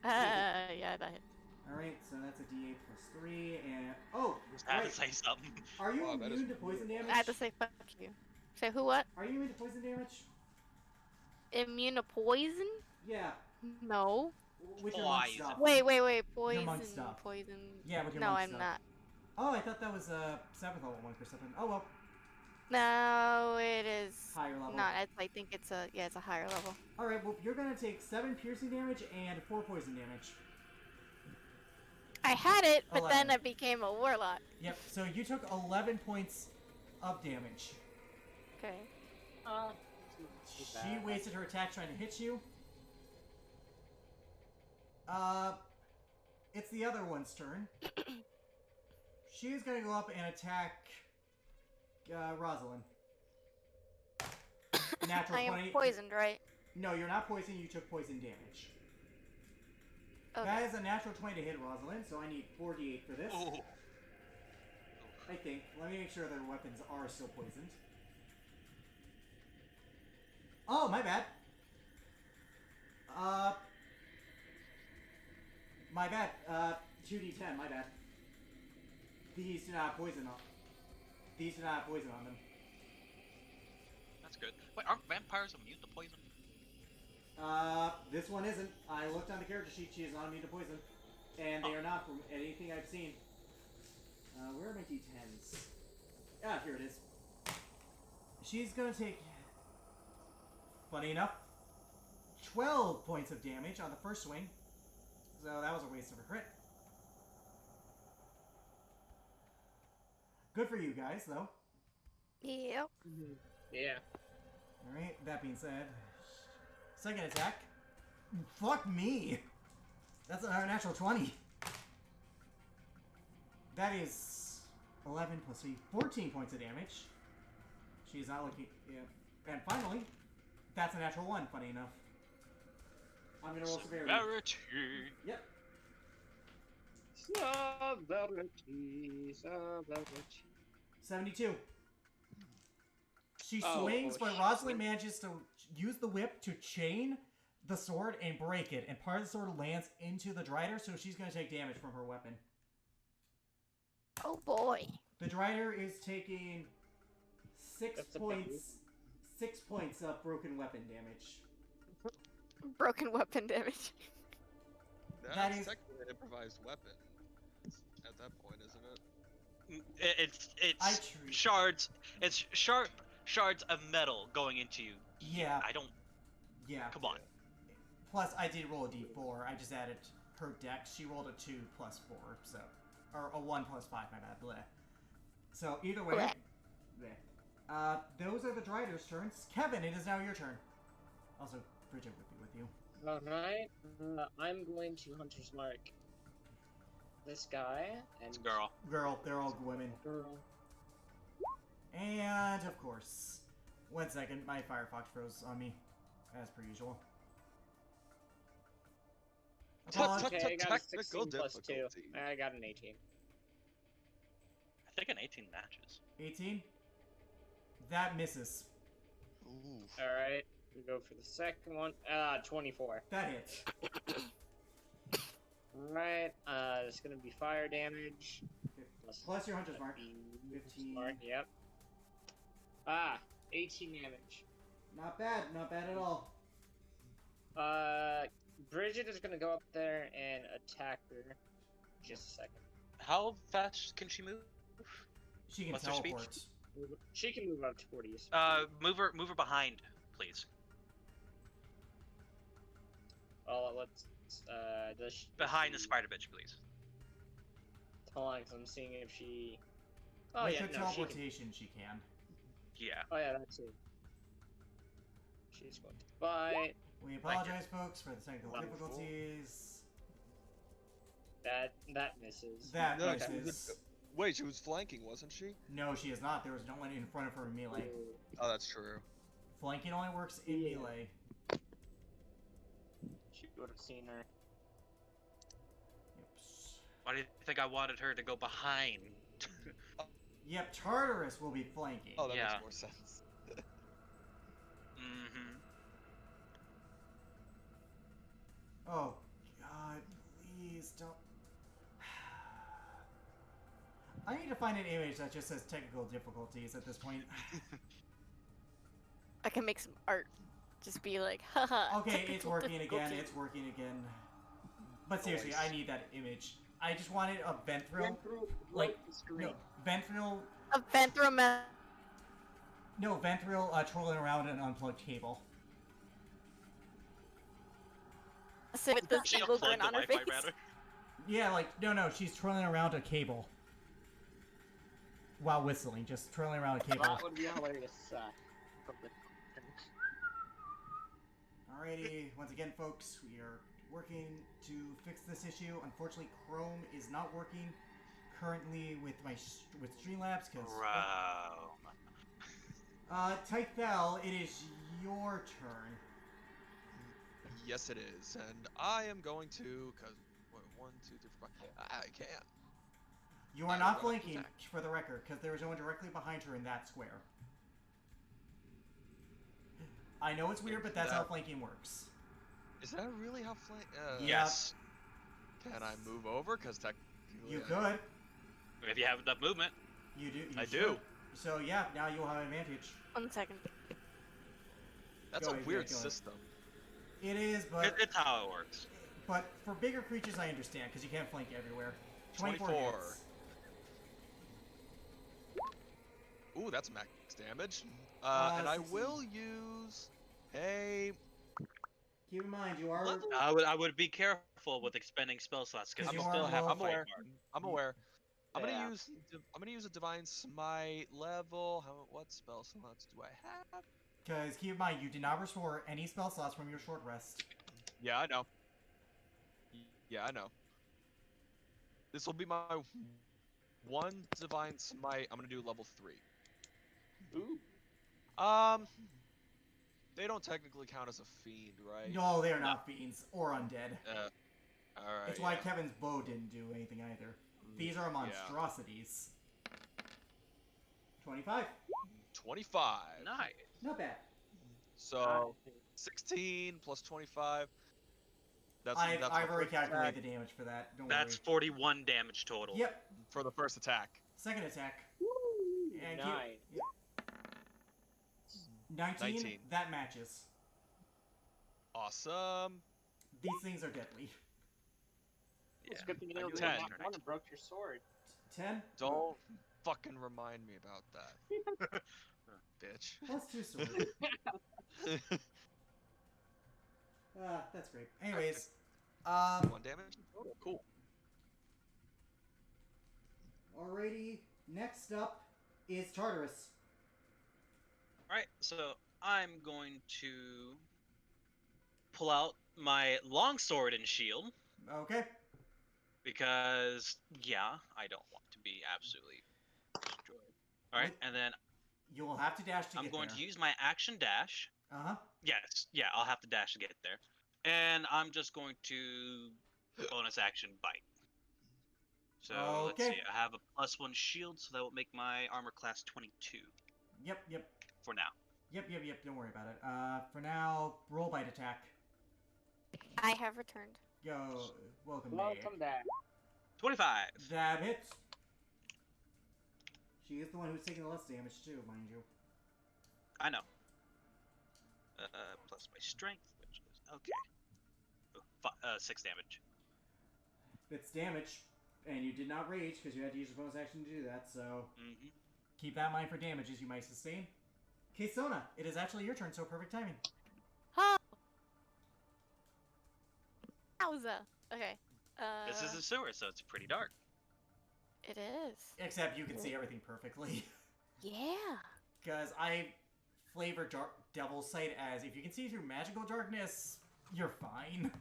Yeah, that hit. Alright, so that's a d8 plus 3, and... Oh! I had Right. to say something. Are you Wow, that is immune to poison damage? I had to say fuck you. Say who what? Are you immune to poison damage? Immune to poison? Yeah. No. With your monk Poison. stuff. Wait. Poison. monk stuff. Poison. Yeah, with your No, monk I'm stuff. not. Oh, I thought that was a 7th level monk or something. Oh well. No, it is Higher level. not. I think it's a higher level. Alright, well, you're gonna take 7 piercing damage and 4 poison damage. I had it, but 11. then I became a warlock. Yep, so you took 11 points of damage. Okay. She wasted her attack trying to hit you. It's the other one's turn. She's gonna go up and attack Rosalind. Natural I 20. am poisoned, right? No, you're not poisoned. You took poison damage. Okay. That is a natural 20 to hit Rosalind, so I need 48 for this. Oh. I think. Let me make sure their weapons are still poisoned. Oh, my bad. My bad. 2d10, my bad. These do not have poison on. These do not have poison on them. That's good. Wait, aren't vampires immune to poison? This one isn't. I looked on the character sheet. She is not immune to poison, and they are not from anything I've seen. Where are my d10s? Ah, here it is. She's gonna take, funny enough, 12 points of damage on the first swing. So that was a waste of a crit. Good for you guys, though. Yep. Yeah. Alright, that being said, second attack. Fuck me! That's a natural 20. That is 11 plus 3, 14 points of damage. She's not looking. Yeah. And finally, that's a natural 1, funny enough. I'm gonna roll severity. Severity. Yep. Severity. 72. She Oh, swings, but shit. Rosalind manages to use the whip to chain the sword and break it, and part of the sword lands into the Drider, so she's going to take damage from her weapon. Oh boy. The Drider is taking 6 That's a points. 6 points of broken weapon damage. Broken weapon damage. That That's is- technically an improvised weapon at that point, isn't it? It's shards. It's sharp shards of metal going into you. Yeah. I don't. Yeah. Come on. Plus, I did roll a d4. I just added her dex. She rolled a 2 plus 4, so. Or a 1 plus 5, my bad. Bleh. So, either way. Bleh. Bleh. Those are the Drider's turns. Kevin, it is now your turn. Also, Bridget would be with you. Alright. I'm going to Hunter's Mark this guy and It's a girl. Girl, they're all women. girl. And, of course. 1 second, my Firefox froze on me. As per usual. Apologies. Okay, I got a Technical 16 plus 2. difficulty. I got an 18. I think an 18 matches. 18. That misses. Ooh. Alright, we go for the second one. 24. That hits. Alright, it's gonna be fire damage. Plus your Hunter's Mark. Be 15. Mark, yep. 18 damage. Not bad at all. Bridget is gonna go up there and attack her. Just a second. How fast can she move? She can What's her speed? teleport. She can move up to 40. Move her behind, please. Well, let's Behind the spider bitch, please. Hold on, 'cause I'm seeing if she. Oh With yeah, her no, she can. teleportation, she can. Yeah. Oh yeah, that's it. She's going to bite. We apologize, folks, for the technical Wonderful. difficulties. That misses. That No, misses. Wait, she was flanking, wasn't she? No, she is not. There was no one in front of her in melee. Oh, that's true. Flanking only works in Yeah. melee. She would have seen her. Yep. Why do you think I wanted her to go behind? Yep, Tartarus will be flanking. Oh, that Yeah. makes more sense. Mm-hmm. Oh, God, please don't. I need to find an image that just says technical difficulties at this point. I can make some art. Just be like, haha. Okay, it's technical working again, difficulty. it's working again. But seriously, I Voice. need that image. I just wanted a Venthril. Like Like, the screen. No, Venthril. A Venthromet. No, Venthril trolling around an unplugged cable. Sit with the She single unplugged grin the on her Wi-Fi face. router. Yeah, like, no, she's twirling around a cable. While whistling, just twirling around a cable. That would be hilarious. From the Alrighty, once again, folks, we are working to fix this issue. Unfortunately, Chrome is not working currently with with Streamlabs because. Bro. Tythel, it is your turn. Yes, it is, and I am going to, cause 1, 2, 3, 4, 5. I can. You are I not will run up to flanking, attack. for the record, because there is no one directly behind her in that square. I know it's weird, but that's how That- flanking works. Is that really how flank? Yeah. Yes. Can I move over? Cause technically. You I- could. If you have enough movement. You do. You I should. do. So yeah, now you'll have advantage. 1 second. That's Go a ahead, weird go ahead. system. It is, but It's how it works. for bigger creatures, I understand because you can't flank everywhere. 24 24. hits. Ooh, that's max damage. And I 16. will use a. Keep in mind, you are. Level- I would be careful with expending spell slots because 'Cause you you still are have low. to I'm fight aware. hard. I'm aware. I'm Yeah. gonna use a divine smite level. What spell slots do I have? Because keep in mind, you did not restore any spell slots from your short rest. Yeah, I know. Yeah, I know. This will be my one divine smite. I'm gonna do level 3. Ooh. They don't technically count as a fiend, right? No, they are not fiends or undead. All right. It's why yeah. Kevin's bow didn't do anything either. These are monstrosities. 25. 25. Nice. Not bad. So 16 plus 25. That's I've my already first calculated attack the damage for that. Don't That's worry. 41 damage total. Yep. for the first attack. Second attack. And keep- Nine. yep. 19. 19. That matches. Awesome. These things are deadly. It's a good thing you I never do really have got one and broke your sword. 10. Don't fucking remind me about that. Bitch. Plus 2 sword. That's great. Anyways, 1 damage in total. Cool. alrighty. Next up is Tartarus. Alright, so I'm going to pull out my longsword and shield Okay. because, yeah, I don't want to be absolutely destroyed. Alright, and then You'll have to dash to I'm get going there. to use my action dash. Uh-huh. Yes, yeah, I'll have to dash to get there. And I'm just going to bonus action bite. So let's Okay. see, I have a +1 shield, so that will make my armor class 22 Yep. for now. Yep. Don't worry about it. For now, roll bite attack. I have returned. Go. Welcome back. Welcome back. 25. That hits. She is the one who's taking the less damage too, mind you. I know. Plus my strength, which is okay. Oh, 6 damage. It's damage, and you did not rage because you had to use your bonus action to do that. So Mm-hmm. keep that in mind for damages you might sustain. Sona, it is actually your turn, so perfect timing. Oh! Wowza! Okay. This is a sewer, so it's pretty dark. It is. Except you can see everything perfectly. Yeah. Because I flavor Devil's Sight as if you can see through magical darkness, you're fine.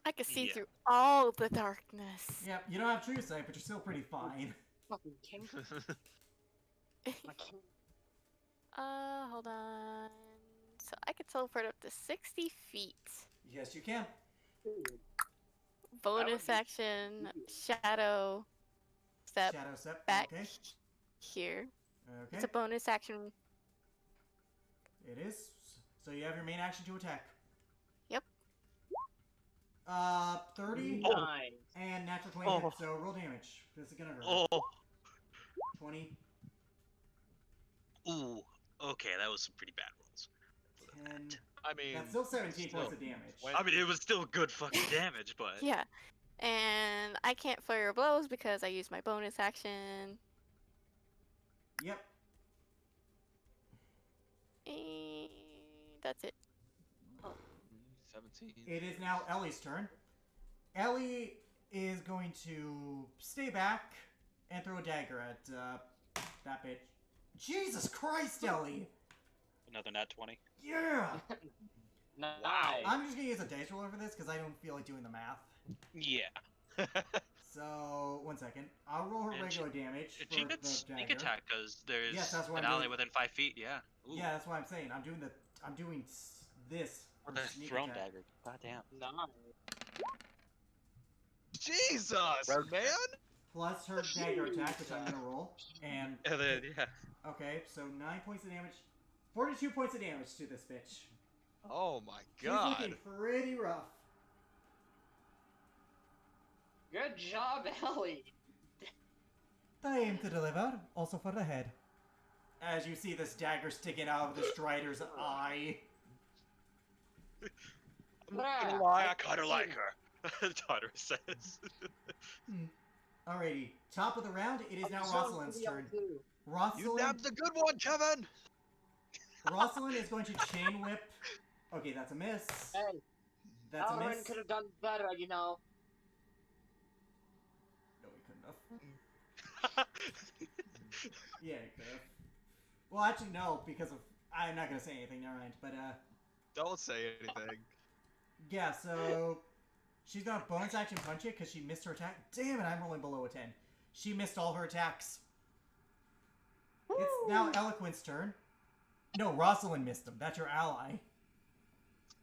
I can see Yeah. through all the darkness. Yep, you don't have true sight, but you're still pretty fine. Fucking king. My king. Hold on. So I could teleport up to 60 feet. Yes, you can. Bonus be action, shadow step Shadow step. back Okay. here. Okay. It's a bonus action. It is. So you have your main action to attack. Yep. 30 Nine. and natural 20 Oh. hit, so roll damage. This is gonna hurt. Oh, 20, ooh. Okay, that was some pretty bad rolls. 10. I mean, That's still 17 still. points of damage. When- I mean, it was still good fucking damage, but Yeah. And I can't flurry of blows because I used my bonus action. Yep. And that's it. 17. It is now Ellie's turn. Ellie is going to stay back and throw a dagger at that bitch. Jesus Christ, Ellie! another nat 20. Yeah! Nice. I'm just gonna use a dice roller for this because I don't feel like doing the math. Yeah. So, 1 second. I'll roll her And regular damage She for could the sneak dagger. attack because there's Yes, that's what an I'm ally doing. within 5 feet. Yeah. Ooh. Yeah, that's what I'm saying. I'm doing this. Or for the sneak throne attack. dagger. God damn. Nice. Jesus, Rogue. man! Plus her dagger attack, which I'm gonna roll. And And then, yeah. okay, so 9 points of damage, 42 points of damage to this bitch. Oh my She's god. looking pretty rough. Good job, Ellie. I aim to deliver, also for the head. As you see this dagger sticking out of the Strider's eye. I'm not gonna lie, I kinda like her. Daughter says. Alrighty, top of the round, it is now Rosalind's turn. You Rosalind, nabbed the good one, Kevin! Rosalind is going to chain whip. Okay, that's a miss. Hey, That's a Elrin miss. could have done better, you know. No, he couldn't have. Yeah, he could have. Well, actually, no, because of I'm not gonna say anything. Never mind. But Don't say anything. yeah. So she's gonna bonus action punch it because she missed her attack. Damn it! I'm rolling below a 10. She missed all her attacks. It's now Eloquent's turn. No, Rosalind missed them. That's your ally.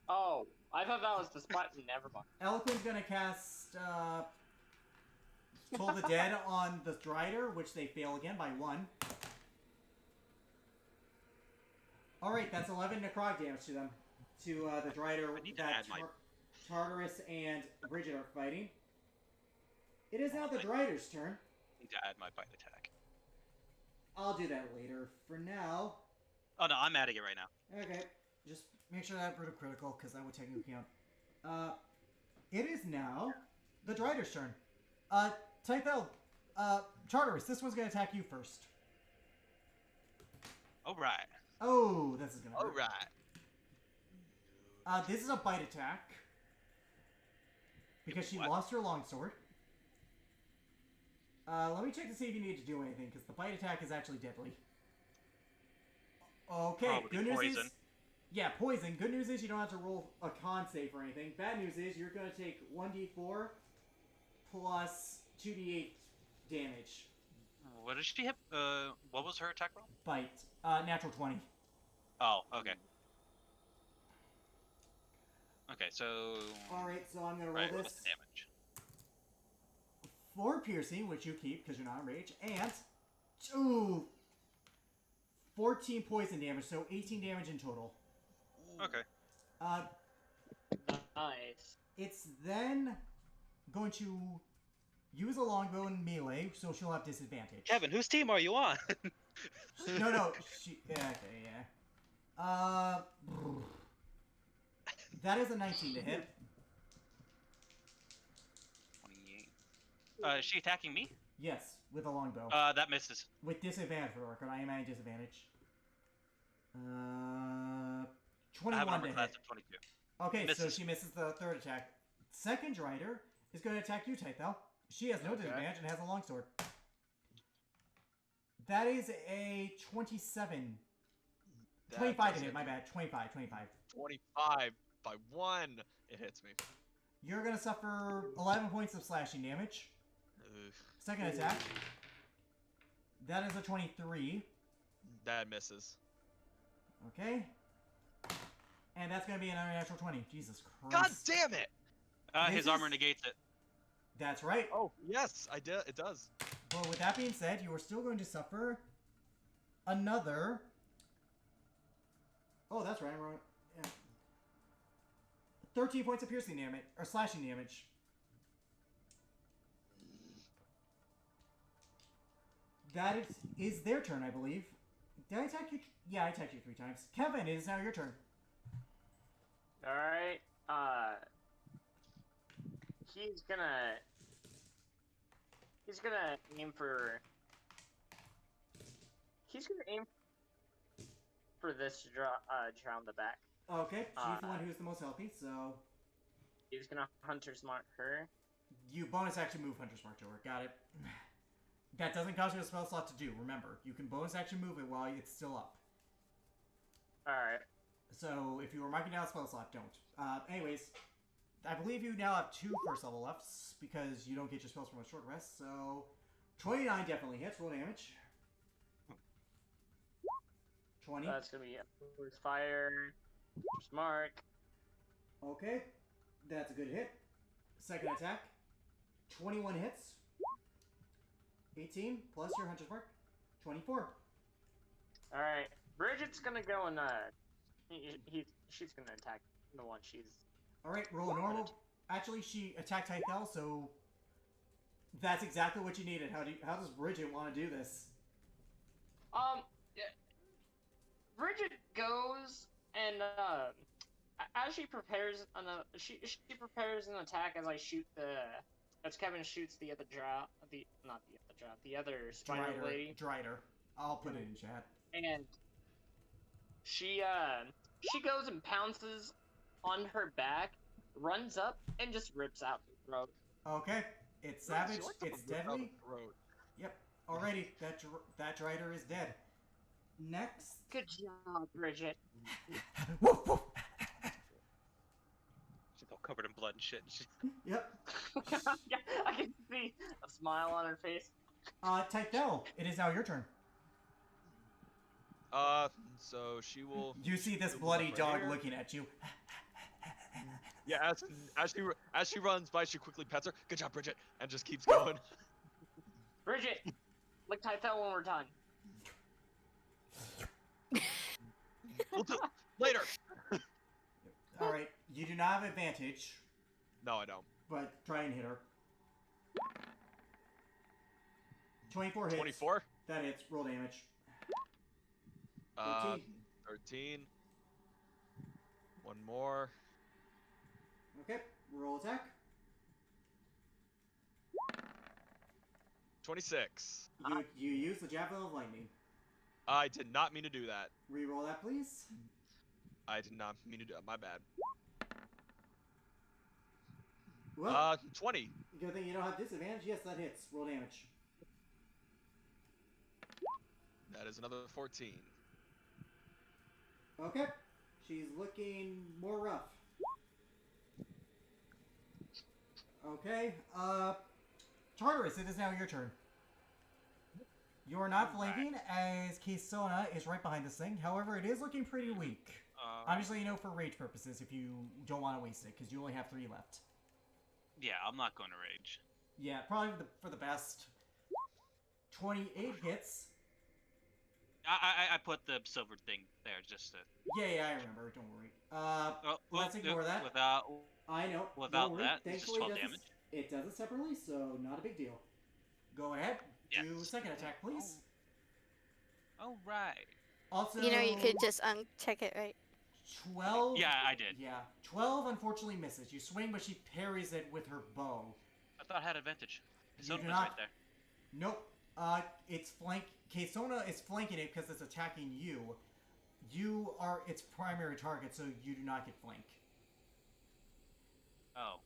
Oh, I thought that was the spot. Never mind. Eloquent's gonna cast Toll the Dead on the Strider, which they fail again by 1. Alright, that's 11 necrotic damage to them. To the Drider I need to that add my- Tartarus and Bridget are fighting. It is now the Drider's turn. Need to add my bite attack. I'll do that later. For now, Oh no, I'm adding it right now. okay, just make sure that brutal critical, because that would technically count. It is now the Drider's turn. Tythel, Tartarus, this one's gonna attack you first. Alright. Oh, this is gonna hurt. Alright. This is a bite attack. Because she What? lost her longsword. Let me check to see if you need to do anything, because the bite attack is actually deadly. Okay, Probably good news poison. is... Yeah, poison. Good news is you don't have to roll a con save or anything. Bad news is you're going to take 1d4 plus 2d8 damage. What did she hit? What was her attack roll? Bite. Natural 20. Oh, okay. Okay, so. Alright, so I'm going to roll Right, this. what's the damage? 4 piercing, which you keep because you're not enraged, and 14 poison damage, so 18 damage in total. Okay. Nice. It's then going to use a longbow in melee, so she'll have disadvantage. Kevin, whose team are you on? No, she. Yeah, okay, yeah. That is a 19 to hit. 28. Is she attacking me? Yes, with a longbow. That misses. With disadvantage for the record, I am at disadvantage. I have a 21 number to class hit. of 22. Okay, so Misses. she misses the third attack. Second Drider is going to attack you, Tythel. She has no Okay. disadvantage and has a longsword. That is a 27. That 25 to does hit, my bad. 25. 25 by 1. It hits me. You're going to suffer 11 points of slashing damage. Ugh, Second attack. That is a 23. that misses. Okay. And that's going to be another natural 20. Jesus Christ. God damn it! This His armor is- negates it. That's right. Oh, yes, I did. It does. Well, with that being said, you are still going to suffer another... Oh, that's right. I'm wrong. Yeah. 13 points of piercing damage, or slashing damage. That is their turn, I believe. Did I attack you? Yeah, I attacked you 3 times. Kevin, it is now your turn. Alright, he's gonna aim for, this around the back. Okay, she's the one who's the most healthy, so He's gonna Hunter's Mark her. you bonus action move Hunter's Mark to her. Got it. That doesn't cost you a spell slot to do, remember. You can bonus action move it while it's still up. Alright. So if you were marking down a spell slot, don't. Anyways, I believe you now have 2 first level left because you don't get your spells from a short rest. So 29 definitely hits. Roll damage. 20. That's gonna be First Fire. Just mark. Okay, that's a good hit. Second attack. 21 hits. 18 plus your hunter's mark. 24. All right, Bridget's gonna go and she's gonna attack the one she's. All right, roll a normal. Actually, she attacked Hythel, so that's exactly what you needed. How does Bridget want to do this? Yeah. Bridget goes and as she prepares she prepares an attack as I shoot as Kevin shoots the other the other spider lady. Drider. I'll put it in chat. And she goes and pounces on her back, runs up, and just rips out her throat. Okay, it's savage. It's deadly. Road. Yep. Alrighty, that Drider is dead. Next. Good job, Bridget. Woof woof. She's all covered in blood and shit. Yep. Yeah, I can see a smile on her face. Typhel, it is now your turn. So she will. You see this Move bloody up right dog here. looking at you. Yeah, as she runs by, she quickly pets her. Good job, Bridget, and just keeps going. Bridget, lick Typhel one more time. We'll do later. Alright, you do not have advantage, No, I don't. but try and hit her. 24 hits. 24. That hits. Roll damage. 13. 13. 13. One more. Okay, roll attack. 26. You use the Javelin of Lightning. I did not mean to do that. Reroll that, please. I did not mean to do that. My bad. Well, 20. good thing you don't have disadvantage. Yes, that hits. Roll damage. That is another 14. Okay, she's looking more rough. Okay, Tartarus, it is now your turn. You are not flanking, as Keysona is right behind this thing. However, it is looking pretty weak. I'm just letting you know for rage purposes if you don't want to waste it, because you only have 3 left. Yeah, I'm not going to rage. Yeah, probably for the best. 28 hits. I put the silver thing there just to. Yeah, I remember. Don't worry. Oh, Let's ignore that. Without. I know. Without don't worry. that, it's just Thankfully, 12 it does damage. It does it separately, so not a big deal. Go ahead. Do Yes. second attack, please. All right. Also, You know, you could just uncheck it, right? 12. Yeah, I did. Yeah, 12 unfortunately misses. You swing, but she parries it with her bow. I thought I had advantage. You Sona's do right not. there. Nope. It's flank. Keysona is flanking it because it's attacking you. You are its primary target, so you do not get flank. Oh.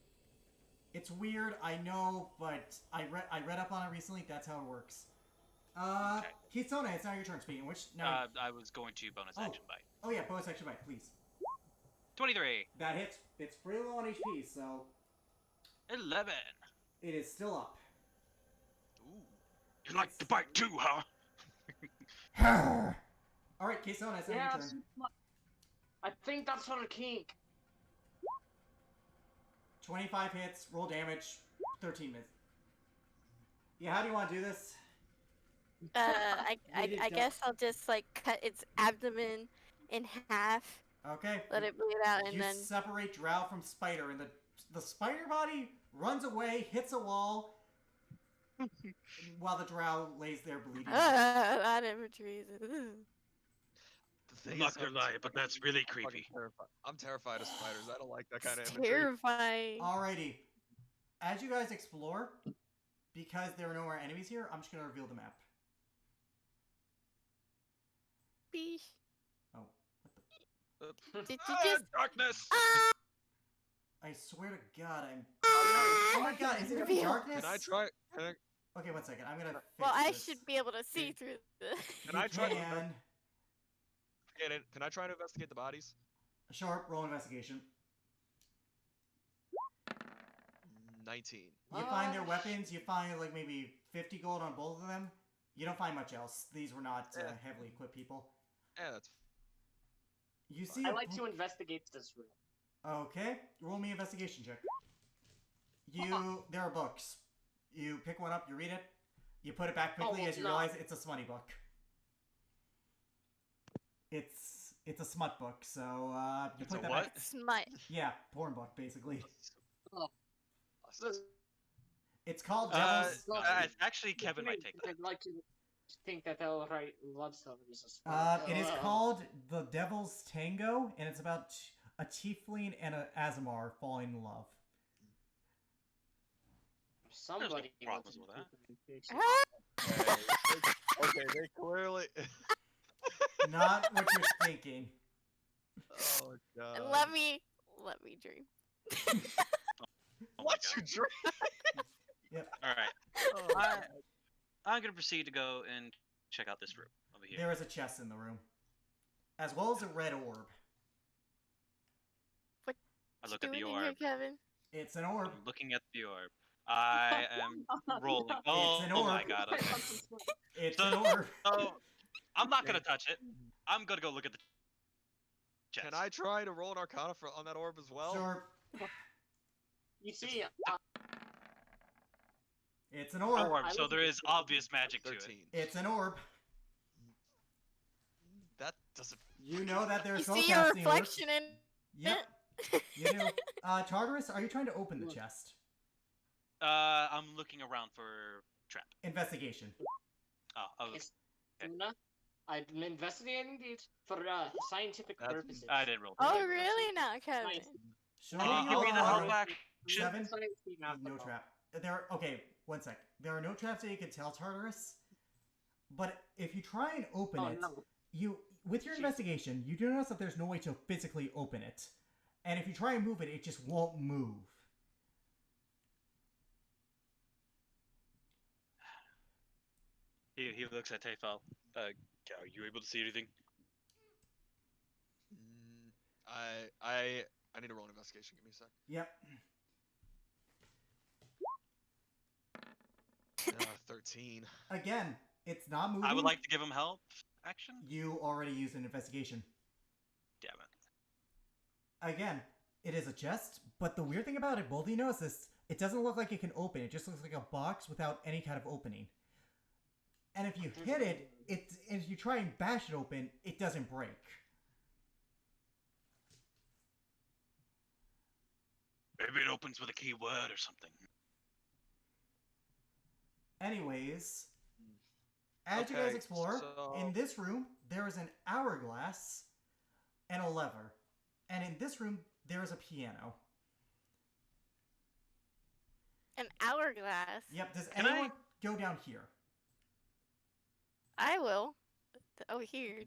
It's weird, I know, but I read up on it recently. That's how it works. Keysona, it's now your turn. Speaking of which, now. I was going to bonus action bite. Oh yeah, bonus action bite, please. 23. That hits. It's pretty low on HP, so 11. it is still up. Ooh. You like to bite too, huh? All right, Keysona, it's now Yeah, your turn. I think that's not a kink. 25 hits, roll damage, 13 miss. Yeah, how do you want to do this? I Bleed it down. guess I'll just like cut its abdomen in half, Okay. let it bleed out, and you then separate Drow from Spider, and the Spider body runs away, hits a wall, while the Drow lays there bleeding. that imagery is. The I'm thing not is, gonna I'm lie, so but fucking- that's really I'm fucking creepy. terrified. I'm terrified of spiders. I don't like that kind of It's imagery. terrifying. Alrighty. As you guys explore, because there are no more enemies here, I'm just gonna reveal the map. Beesh. Oh, what the? Did you just? Darkness! Ah! I swear to God, I'm. Ah! Oh my God, is it gonna be Reveal. darkness? Can I try? Can I, Okay, 1 second. I'm gonna. Well, fix I this. should be able to see through the. Can I try? Can. Can I try to investigate the bodies? Sure, roll investigation. 19. You find their Ah, weapons, you find like maybe 50 gold on both of them. You don't find much else. These were not heavily equipped people. Yeah, that's You see I a like to investigate this room. Okay, roll me investigation check. There are books. You pick one up, you read it, you put it back quickly Oh, as you no. realize it's a smutty book. It's a smut book, so you It's put a that what? back. Smut. Yeah, porn book basically. This- It's called Devil's. Well, It's actually Kevin might take that. I'd like to think that they'll write love stories as well. It is called The Devil's Tango, and it's about a tiefling and an Azamar falling in love. Somebody problems will with do that. Okay, they clearly. Not what you're thinking. Oh god. And let me dream. Oh my What God. you drink? All right. Oh, I- I'm gonna proceed to go and check out this room over here. There is a chest in the room, as well as a red orb. I look at the Doing in here, orb. Kevin? It's an orb. I'm looking at the orb. I am rolling. Oh, an oh my orb. God. Okay. It's an orb. So I'm not gonna touch it. I'm gonna go look at the chest. Can I try to roll an Arcana on that orb as well? Sure. You see, It's an orb. Orb, I so was there is obvious magic to 13. it. It's an orb. That doesn't. You know that You there's see your spellcasting orbs. reflection in Yep, it. you do. Tartarus, are you trying to open the chest? I'm looking around for trap. Investigation. Oh, it's Tuna. I'm investigating it for scientific That's- purposes. I didn't roll. Oh, really? Not Kevin. Science. Show Give me me the your help back. 7. Science team No alcohol. trap. Okay, one sec. There are no traps that you can tell, Tartarus. But if you try and open Oh it, no. with your Jeez. investigation, you do notice that there's no way to physically open it. And if you try and move it, it just won't move. He looks at Tefal. Are you able to see anything? I need to roll an investigation. Give me a sec. Yep. 13. Again, it's not moving. I would like to give him help. Action. You already used an investigation. Damn it. Again, it is a chest, but the weird thing about it, both of you notice this, it doesn't look like it can open. It just looks like a box without any kind of opening. And if you hit it, and if you try and bash it open, it doesn't break. Maybe it opens with a keyword or something. Anyways, as you Okay, guys explore, so- in this room, there is an hourglass and a lever. And in this room, there is a piano. An hourglass. Yep, does Can I- anyone go down here? I will. Oh, here.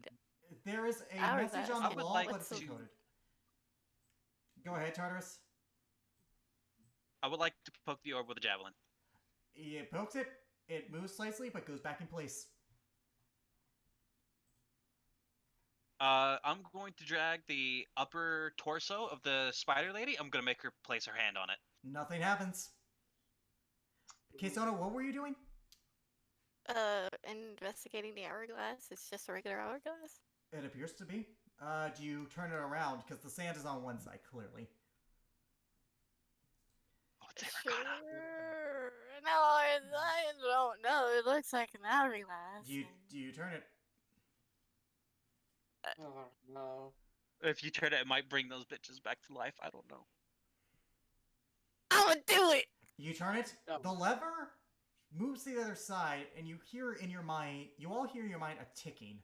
There is a Hourglass. message on I the would wall, like but it's to- encoded. Go ahead, Tartarus. I would like to poke the orb with a javelin. It pokes it, it moves slightly, but goes back in place. I'm going to drag the upper torso of the spider lady. I'm gonna make her place her hand on it. Nothing happens. Kesona, what were you doing? Investigating the hourglass. It's just a regular hourglass. It appears to be. Do you turn it around? Because the sand is on one side, clearly. Oh, it's a Sure. Arcana. No, I don't know. It looks like an hourglass. Do you turn it? Oh no. If you turn it, it might bring those bitches back to life. I don't know. I'm gonna do it. You turn it. Oh. The lever moves to the other side, and you hear in your mind. You all hear in your mind a ticking.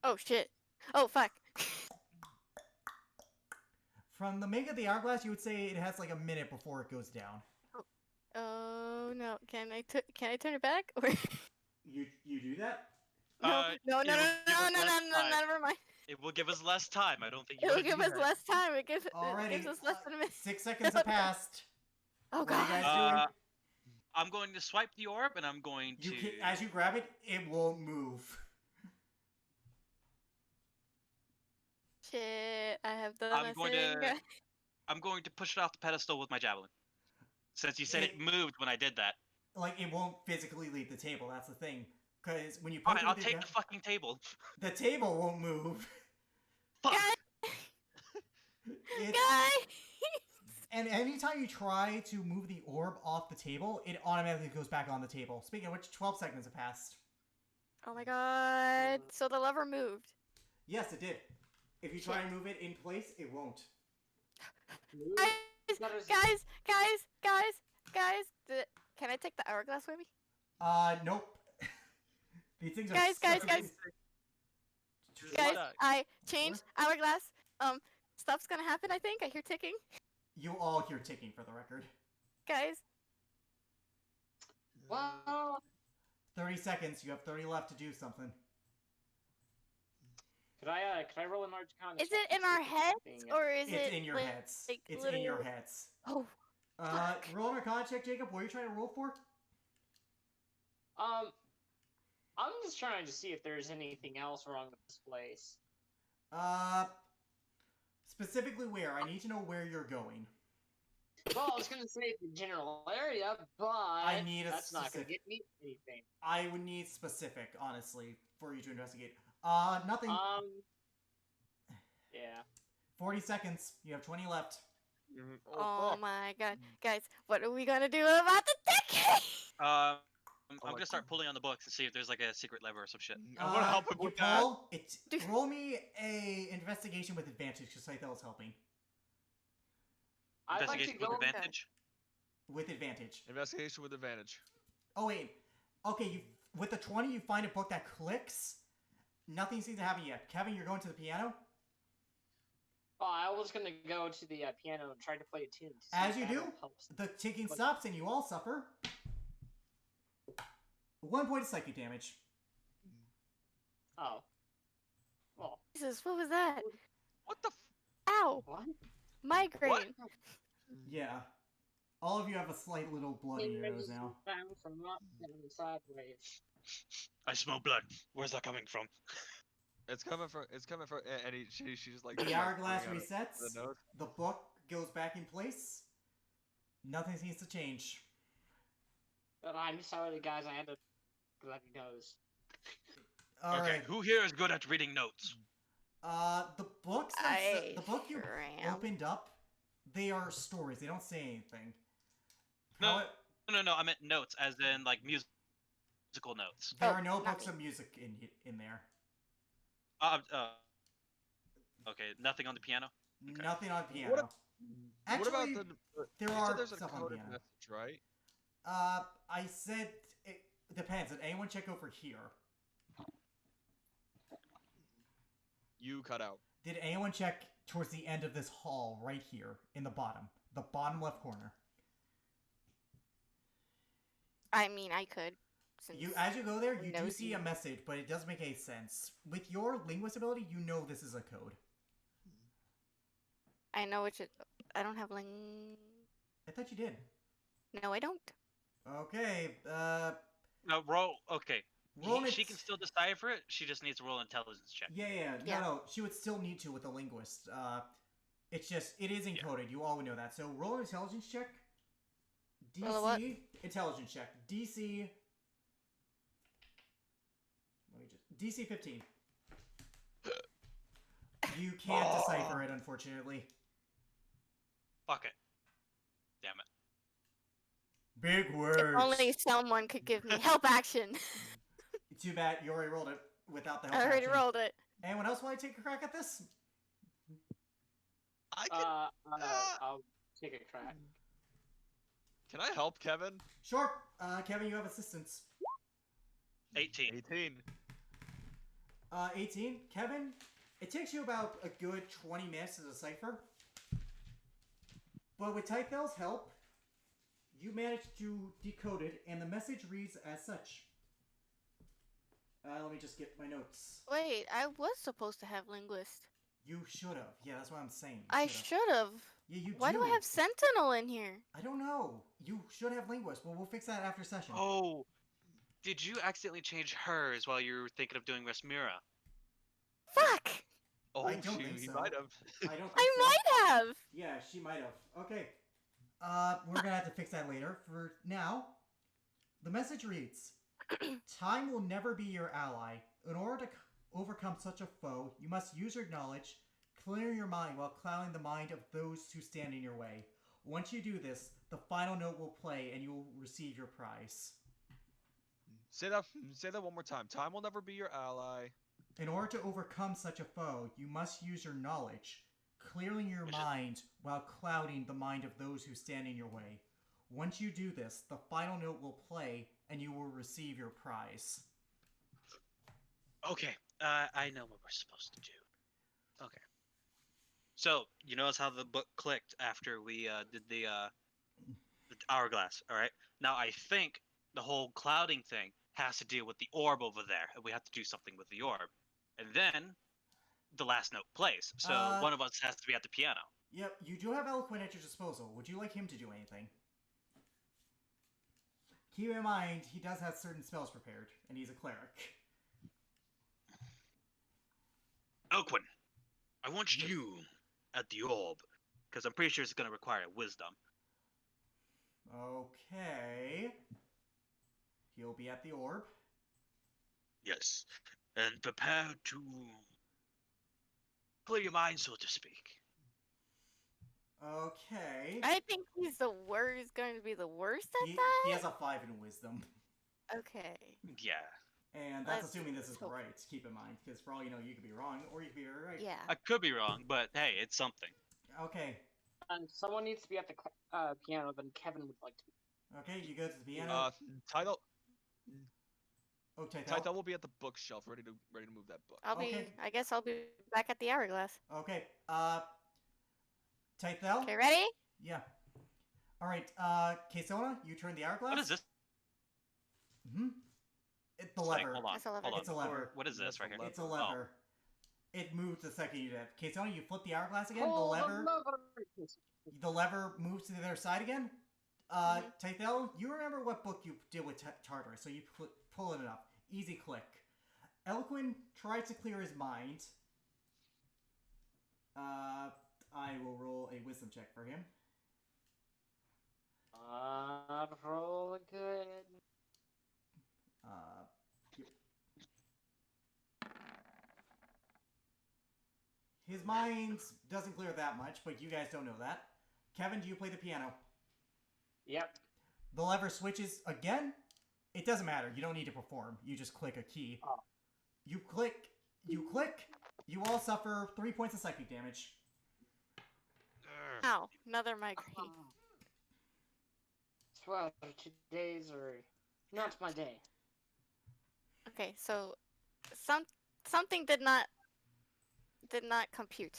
Oh shit. Oh fuck. From the make of the hourglass, you would say it has like a minute before it goes down. Oh no. Can I turn it back? Or You do that? no, no, it no, will no, give no, us no, less no, no, time. never mind. It will give us less time. I don't think you It'll wanna give do us that. less time. It gives Alrighty. us less than a minute. 6 seconds have passed. Oh What are you god. guys doing? I'm going to swipe the orb, and I'm going to. As you grab it, it won't move. Shit, I have done I'm a going thing. to I'm going to push it off the pedestal with my javelin. Since you said it moved when I did that. Like, it won't physically leave the table, that's the thing. Because when you Fine, poke it I'll with take your the fucking table. the table won't move. Fuck. Guys, It's, guys! and anytime you try to move the orb off the table, it automatically goes back on the table. Speaking of which, 12 seconds have passed. Oh my god. So the lever moved. Yes, it did. If you try Shit. and move it in place, it won't. Guys, That is- guys, can I take the hourglass with me? Nope. These things are Guys, so guys. Just Guys, what? I changed hourglass. Stuff's gonna happen, I think. I hear ticking. You all hear ticking for the record. Guys, Well, 30 seconds. You have 30 left to do something. could I roll an Arcana? is check it to in see our if heads anything- or is It's it in your like, heads. like It's in your literally- heads. Oh, fuck. Roll an Arcana check, Jacob. What are you trying to roll for? I'm just trying to see if there's anything else wrong with this place. Specifically where? I need to know where you're going. Well, I was gonna say the general area, but need a that's not gonna specific- get me anything. I would need specific, honestly, for you to investigate. Nothing. Yeah. 40 seconds. You have 20 left. Oh my god. Guys, what are we gonna do about the decade? I'm my gonna start pulling on the books and see if there's like a secret lever or some shit. I want to help him you with that. pull, roll me a investigation with advantage, because Scythel is helping. I'd like to Investigation go. with advantage. With advantage. Investigation with advantage. Oh wait. Okay, you with the 20 you find a book that clicks. Nothing seems to happen yet. Kevin, you're going to the piano? Oh, I was gonna go to the piano and try to play a tune. To see As if you that do, helps. the ticking stops and you all suffer 1 point of psychic damage. Oh. Well, Jesus, what was that? What the? Ow! what? Migraine. Yeah. All of you have a slight little blood in your nose now. Down from up and sideways. I smell blood. Where's that coming from? It's coming from. And she just like. The hourglass pulling out resets. the nose. The book goes back in place. Nothing seems to change. But I'm sorry, guys. I had a bloody nose. All Okay, right. who here is good at reading notes? The books. The book you sure am. opened up. They are stories. They don't say anything. No. How it- No, I meant notes, as in like musical notes. there Oh, are no not books me. of music in there. Okay, nothing on the piano. Okay. Nothing on piano. What Actually, about the? there you are said there's a stuff on coded piano. message, right? I said it depends. Did anyone check over here? You cut out. Did anyone check towards the end of this hall right here in the bottom left corner? I mean, I could. Since As you go there, you do nosy. see a message, but it doesn't make any sense. With your linguist ability, you know this is a code. I know which it. I don't have ling. I thought you did. No, I don't. Okay, No, roll. Okay, roll she it- can still decipher it. She just needs to roll an intelligence check. Yeah. Yeah. No, she would still need to with a linguist. It's just, it is encoded. You all would know that. So roll an intelligence check. Roll a what? DC, intelligence check. DC. DC 15. You can't decipher it, unfortunately. Fuck it. Damn it. Big If words. only someone could give me help action. Too bad you already rolled it without the I help already action. rolled it. Anyone else want to take a crack at this? I can. I'll take a crack. Can I help Kevin? Sure. Kevin, you have assistance. 18. 18. 18. Kevin, it takes you about a good 20 minutes to decipher. But with Tythel's help, you managed to decode it, and the message reads as such. Let me just get my notes. Wait, I was supposed to have linguist. You should have. Yeah, that's what I'm saying. You I should've. should have. Yeah, you Why do I have Sentinel in here? I don't know. You should have linguist. Well, we'll fix that after session. Oh, did you accidentally change hers while you were thinking of doing Resmira? Fuck! Oh, I don't think he so. might have. I don't think I so. might have. Yeah, she might have. Okay. We're gonna have to fix that later. For now, the message reads: Time will never be your ally. In order to overcome such a foe, you must use your knowledge, clear your mind while clouding the mind of those who stand in your way. Once you do this, the final note will play and you will receive your prize. Say that one more time. Time will never be your ally. In order to overcome such a foe, you must use your knowledge, clearing your Which is- mind while clouding the mind of those who stand in your way. Once you do this, the final note will play and you will receive your prize. Okay, I know what we're supposed to do. Okay. So, you notice how the book clicked after we did the hourglass, alright? Now, I think the whole clouding thing has to deal with the orb over there, and we have to do something with the orb. And then, the last note plays. So, one of us has to be at the piano. Yep, you do have Eloquent at your disposal. Would you like him to do anything? Keep in mind, he does have certain spells prepared, and he's a cleric. Elquin, I want Yes. you at the orb, because I'm pretty sure it's going to require wisdom. Okay. He'll be at the orb. Yes. And prepare to clear your mind, so to speak. Okay. I think he's going to be the worst at He that. has a 5 in wisdom. Okay. Yeah. And that's Let's assuming this is hope. right, keep in mind. Because for all you know, you could be wrong, or you could be very right. Yeah. I could be wrong, but hey, it's something. Okay. And someone needs to be at the piano, then Kevin would like to be. Okay, you go to the piano. Title Okay, Tythel will be at the bookshelf, ready to move that book. Okay. I guess I'll be back at the hourglass. Okay, Tythel? Okay, ready? Yeah. Alright, Kesona, you turn the hourglass? What is this? Mm-hmm. It's the Like, lever. hold on. That's a lever. Hold on. It's a lever. What is this That's right a here? It's a lever. lever. It moved the second you did it. Kesona, you flip the hourglass again. Pull the lever Yes. the lever moves to the other side again. Tythel, you remember what book you did with Tartarus, so you pull it up. Easy click. Eloquin tries to clear his mind. I will roll a wisdom check for him. Roll good. Yep. His mind doesn't clear that much, but you guys don't know that. Kevin, do you play the piano? Yep. The lever switches again. It doesn't matter. You don't need to perform. You just click a key. Oh. You click. You all suffer 3 points of psychic damage. Ow, another migraine. Swear, today's are not my day. Okay, so something did not compute.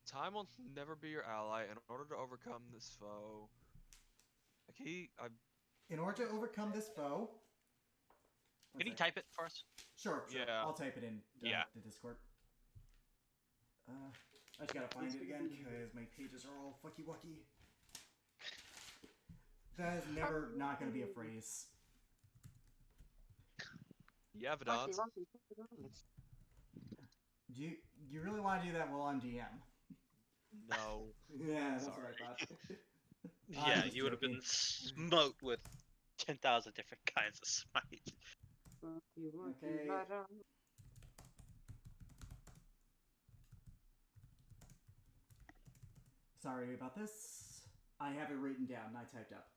Time will never be your ally. In order to overcome this foe, In order to overcome this foe. Can you type it for us? Sure. Yeah. I'll type it in Yeah. the Discord. I just gotta find it again because my pages are all fucky wucky. That is never not gonna be a phrase. yeah, Vedant. Do you really want to do that while I'm DM? No. Yeah, that's Sorry. what I thought. Yeah, just you would have joking. been smoked with 10,000 different kinds of smite. Okay. Sorry about this. I have it written down, not typed up.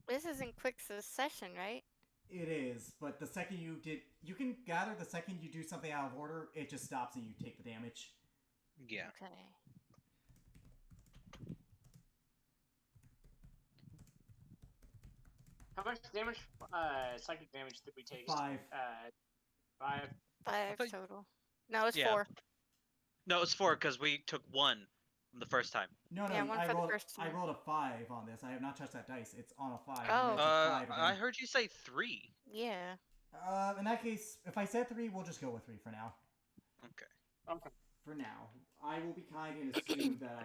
This is in quick succession, right? It is, but the second you can gather the second you do something out of order, it just stops and you take the damage. Yeah. Okay. How much damage, psychic damage did we take? 5. 5. 5 thought- total. No, it's Yeah. 4. No, it's 4 because we took 1 from the first time. No, Yeah, one I for the rolled. first I time. rolled a 5 on this. I have not touched that dice. It's on a 5. Oh. and it's a 5 I again. heard you say 3. Yeah. In that case, if I said 3, we'll just go with 3 for now. Okay. Okay. For now, I will be kind and assume that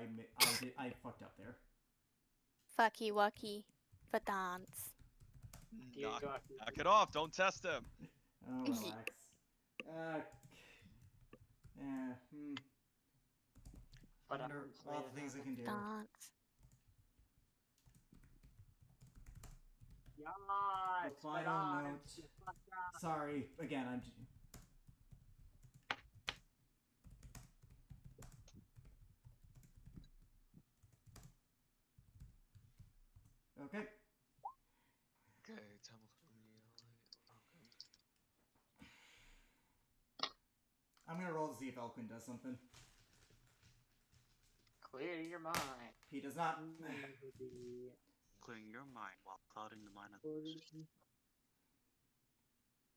I fucked up there. Fucky wucky. Badance. You Knock, got- knock it off. Don't test him. Oh, relax. But Wonder all the things I can do. Dance. Yeah, The final note. Sorry, again, I'm. Okay. Okay, temple for me. I'm gonna roll to see if Elquin does something. Clear your mind. He does not. Clearing your mind while clouding the mind of others.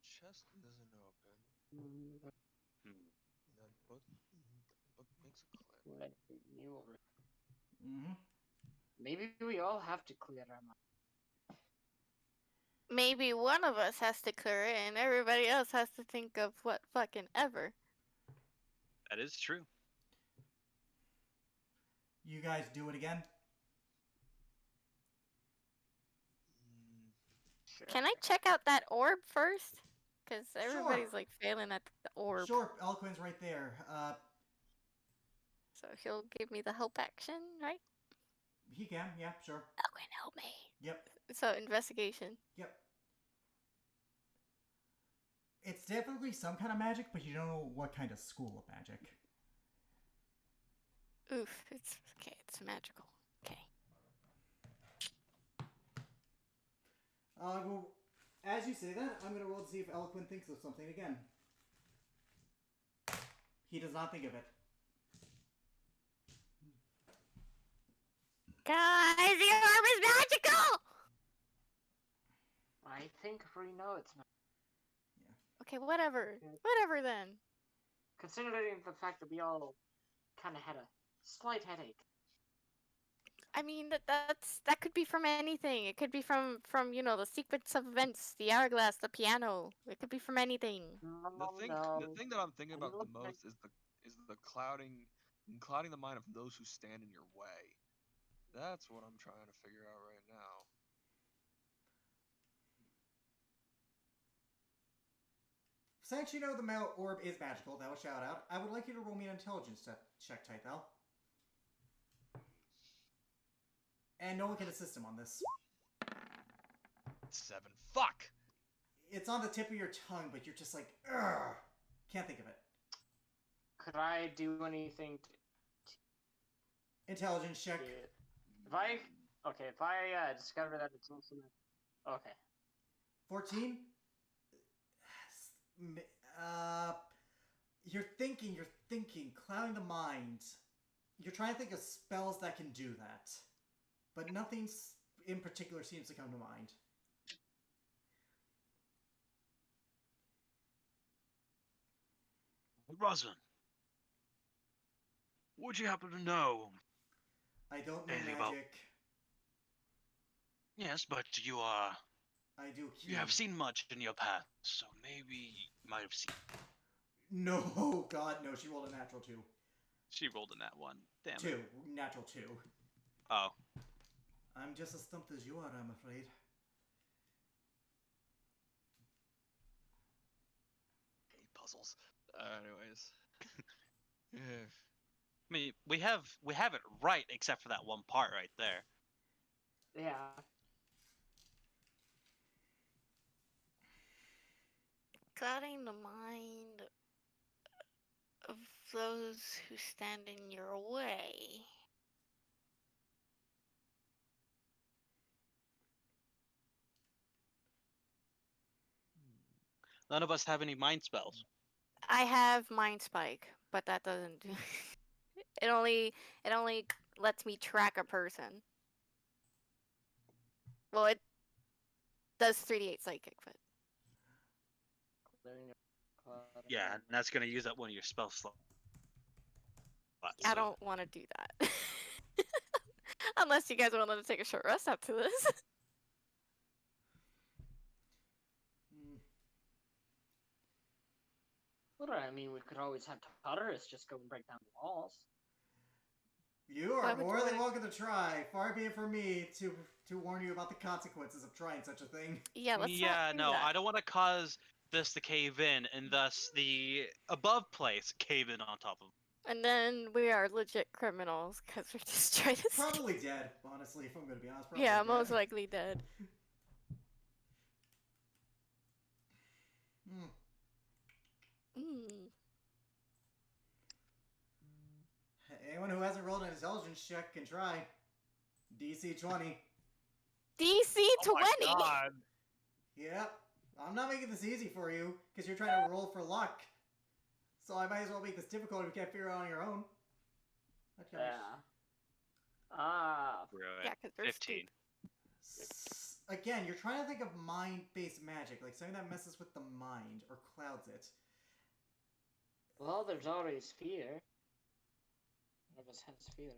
Chest doesn't open. Hmm. The book makes a click. Let you over. Mm-hmm. Maybe we all have to clear our mind. Maybe one of us has to clear it and everybody else has to think of what fucking ever. That is true. You guys do it again? Sure. Can I check out that orb first? Because everybody's like failing at the orb. Sure, Elquin's right there. So he'll give me the help action, right? He can, yeah, sure. Elwin, help me. Yep, So investigation. yep. It's definitely some kind of magic, but you don't know what kind of school of magic. Oof, it's okay, it's magical. Okay. Well, as you say that, I'm gonna roll to see if Elquin thinks of something again. He does not think of it. Guys, the orb is magical! I think we know it's not. Okay, whatever. Whatever then. Considering the fact that we all kind of had a slight headache. I mean that could be from anything. It could be from the sequence of events, the hourglass, the piano. It could be from anything. The thing that I'm thinking about the most is the clouding the mind of those who stand in your way. That's what I'm trying to figure out right now. Since you know the orb is magical, that was shout out. I would like you to roll me an intelligence check, Tythel. And no one can assist him on this. 7. Fuck! It's on the tip of your tongue, but you're just like, ugh. Can't think of it. Could I do anything Intelligence check. if I discover that it's also okay. 14? You're thinking, clouding the mind. You're trying to think of spells that can do that. But nothing in particular seems to come to mind. Rosalind, would you happen to know? I don't know Anything about- magic. Yes, but you I do you have seen much in your past, so maybe you might have seen. No, God, no. She rolled a natural 2. She rolled in that one. Damn 2. it. Natural 2. Oh. I'm just as stumped as you are, I'm afraid. Hate puzzles. Anyways. Yeah. I mean, we have it right except for that one part right there. Yeah. Clouding the mind of those who stand in your way. None of us have any mind spells. I have Mind Spike, but that doesn't do. It only lets me track a person. Well, it does 3d8 psychic, but Yeah, and that's gonna use up one of your spell slots. I don't want to do that. Unless you guys are willing to take a short rest after this. Well, I mean, we could always have Tartarus just go and break down the walls. You Why are would you more than wanna- welcome to try. Far be it from me to warn you about the consequences of trying such a thing. Yeah, let's Yeah, not do no, that. I don't want to cause this to cave in, and thus the above place cave in on top of. And then we are legit criminals because we're just trying to steal. Probably dead, honestly, if I'm gonna be honest. Probably Yeah, dead. most likely dead. Hmm. Mm. Anyone who hasn't rolled an intelligence check can try. DC 20. DC 20. Oh my god. Yep. I'm not making this easy for you, because you're trying to roll for luck. So I might as well make this difficult if you can't figure it out on your own. That kind of Yeah. Ah. Right. Yeah, because we're 15. stupid. Again, you're trying to think of mind-based magic, like something that messes with the mind or clouds it. Well, there's always fear. One of us has fear.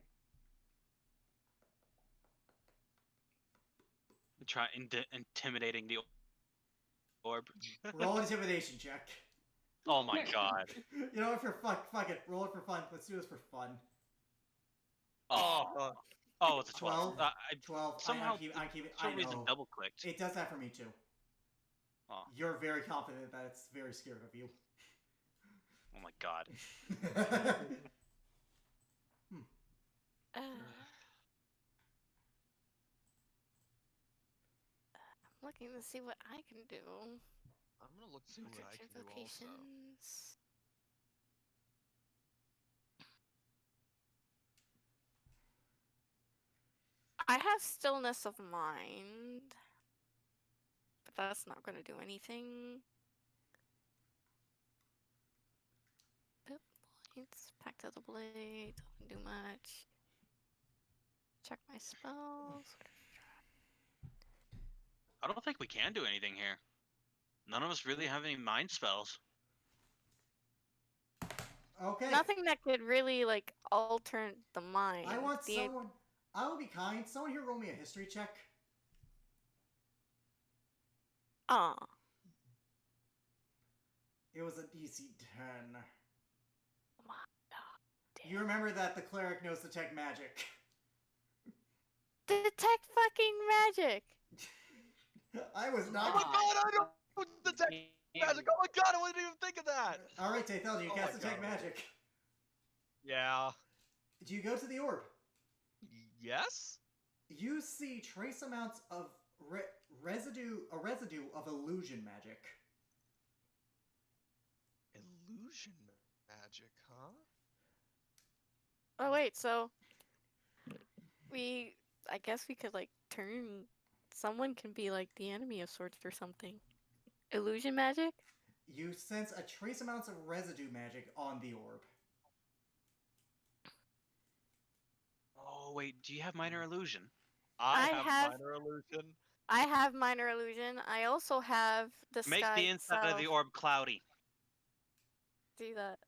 Try intimidating the orb. Roll an intimidation check. Oh my god. You know, if you're fuck it, roll it for fun. Let's do this for fun. Oh, oh, it's a 12. 12? 12. Somehow, I'm keeping. for I some reason, know. double clicked. It does that for me too. Oh. You're very confident that it's very scared of you. Oh my god. I'm looking to see what I can do. I'm gonna look to see what I Encryption can do also. vocations. I have stillness of mind, but that's not going to do anything. Pip points, pact of the blade, doesn't do much. Check my spells. I don't think we can do anything here. None of us really have any mind spells. Okay. Nothing that could really like alter the mind. I want The- someone. I will be kind. Someone here roll me a history check. Aw. It was a DC 10. Wow. You remember that the cleric knows detect magic. Detect fucking magic. I was Oh not. my god, I don't detect magic! Oh my god, I wouldn't even think of that! All right, Taythel, do you Oh cast my detect God. magic? Yeah. Do you go to the orb? Yes? You see trace amounts of residue of illusion magic. Illusion magic, huh? Oh wait, so I guess we could like turn someone can be like the enemy of sorts or something. Illusion magic? You sense a trace amounts of residue magic on the orb. Oh wait, do you have minor illusion? I I have have- minor illusion. I have minor illusion. I also have the Make sky the inside of the itself. orb cloudy. Do that.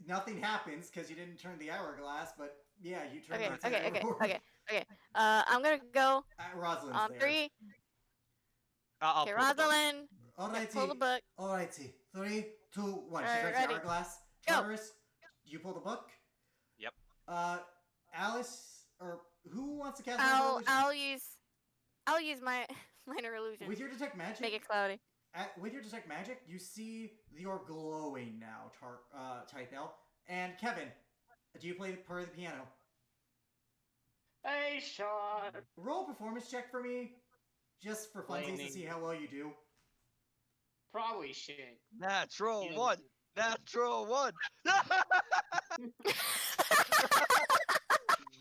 Nothing happens because you didn't turn the hourglass, but yeah, you turned Okay, the inside okay, of the okay, orb. okay. I'm gonna go Rosalind's on there. 3. I'll Okay, pull the book. Rosalind, Alrighty. pull the book. Alrighty. 3, 2, 1. She Alright, turns ready. the hourglass. Go. Tartarus, you pull the book. Yep. Alice, or who wants to cast minor illusion? I'll use my minor illusion. With your detect magic, Make it cloudy. with your detect magic, you see the orb glowing now, Tythel. And Kevin, do you play part of the piano? Hey, Sean. Roll a performance check for me, just for funsies to Lightning. see how well you do. Probably shit. Natural Yeah. 1! Natural 1!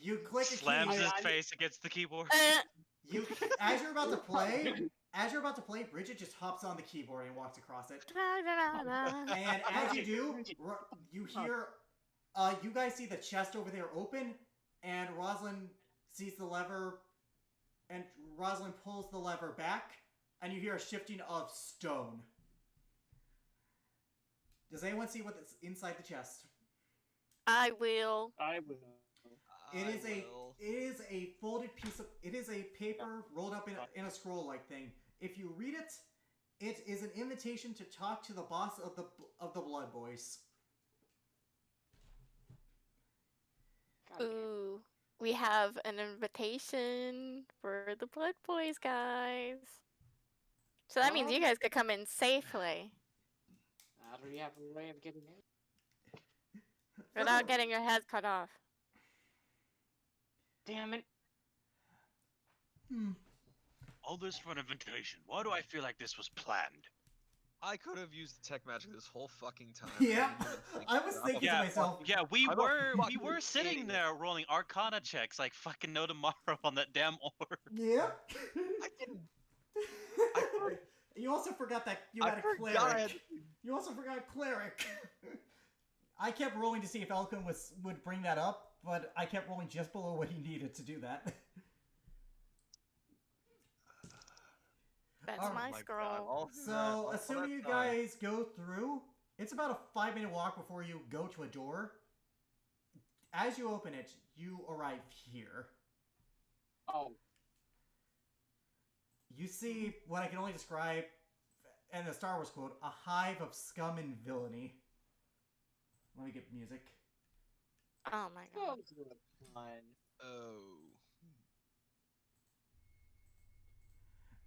You click a Slams key. his I- face against the keyboard. You, as you're about to play, Bridget just hops on the keyboard and walks across it. And as you do, you hear, you guys see the chest over there open, and Rosalind sees the lever, and Rosalind pulls the lever back, and you hear a shifting of stone. Does anyone see what's inside the chest? I will. I will. It is I a will. it is a folded piece of it is a paper rolled up in a scroll like thing. If you read it, It is an invitation to talk to the boss of the Blood Boys. God damn. Ooh, we have an invitation for the Blood Boys, guys. So that means you guys could come in safely How do we have a way of getting in? without getting your heads cut off. Damn it. All this for an invitation. Why do I feel like this was planned? I could have used the tech magic this whole fucking time. Yeah, I didn't even think I was about thinking it. to myself. Yeah, we I'm a were fucking sitting idiot. there rolling Arcana checks like fucking no tomorrow on that damn orb. Yeah. I didn't. You also forgot that you I had a forgot I had cleric. You also forgot cleric. I kept rolling to see if Elkin would bring that up, but I kept rolling just below what he needed to do that. That's Oh my my scroll. God. All through that- So, all assuming that you time. guys go through, it's about a 5-minute walk before you go to a door. As you open it, you arrive here. Oh, You see what I can only describe, and the Star Wars quote, a hive of scum and villainy. Let me get music. Oh my god. those were fun. Oh.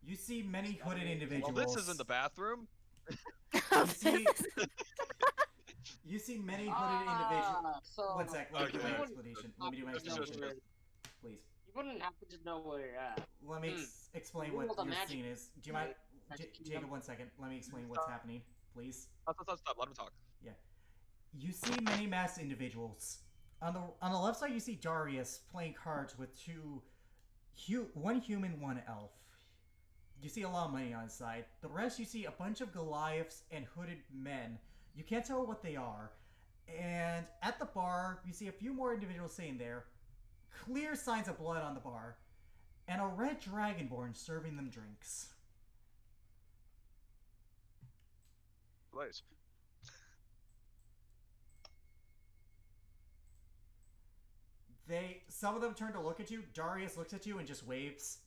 You see many hooded individuals. Well, this isn't the bathroom. You see, you see many hooded individuals. So One sec, let me do my Okay. explanation. Let me do my happen to know explanation, where- please. You wouldn't happen to know where you're at. Let me explain what Roll the your magic- scene is. Do you mind, Magic Jacob? Kingdom. 1 second. Let me explain what's happening, please. Stop. Let him talk. You see many masked individuals. On the left side, you see Darius playing cards with one human, one elf. You see a lot of money on his side. The rest, you see a bunch of Goliaths and hooded men. You can't tell what they are. And at the bar, you see a few more individuals sitting there. Clear signs of blood on the bar. And a red dragonborn serving them drinks. Blaze. Some of them turn to look at you. Darius looks at you and just waves.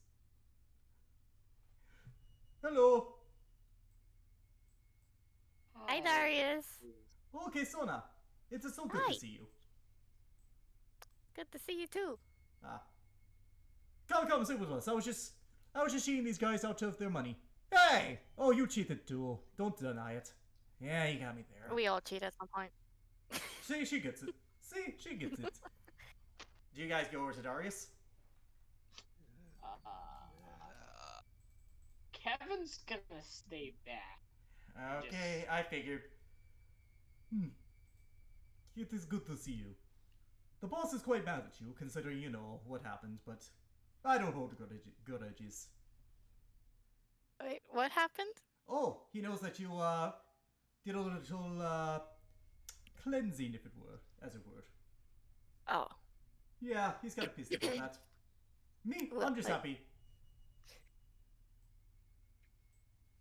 Hello. Hi, Darius. Okay, Sona. It's so good Hi. to see you. Good to see you too. Come sit with us. I was just cheating these guys out of their money. Hey! Oh, you cheated too. Don't deny it. Yeah, you got me there. We all cheat at some point. See, she gets it. See, she gets it. Do you guys go over to Darius? Kevin's gonna stay back. Okay, I figured. It is good to see you. The boss is quite mad at you, considering you know what happened, but I don't hold grudges. Wait, what happened? Oh, he knows that you did a little cleansing, if it were, as it were. Oh, Yeah, he's kind of pissed about that. Me, Well, I'm just I- happy.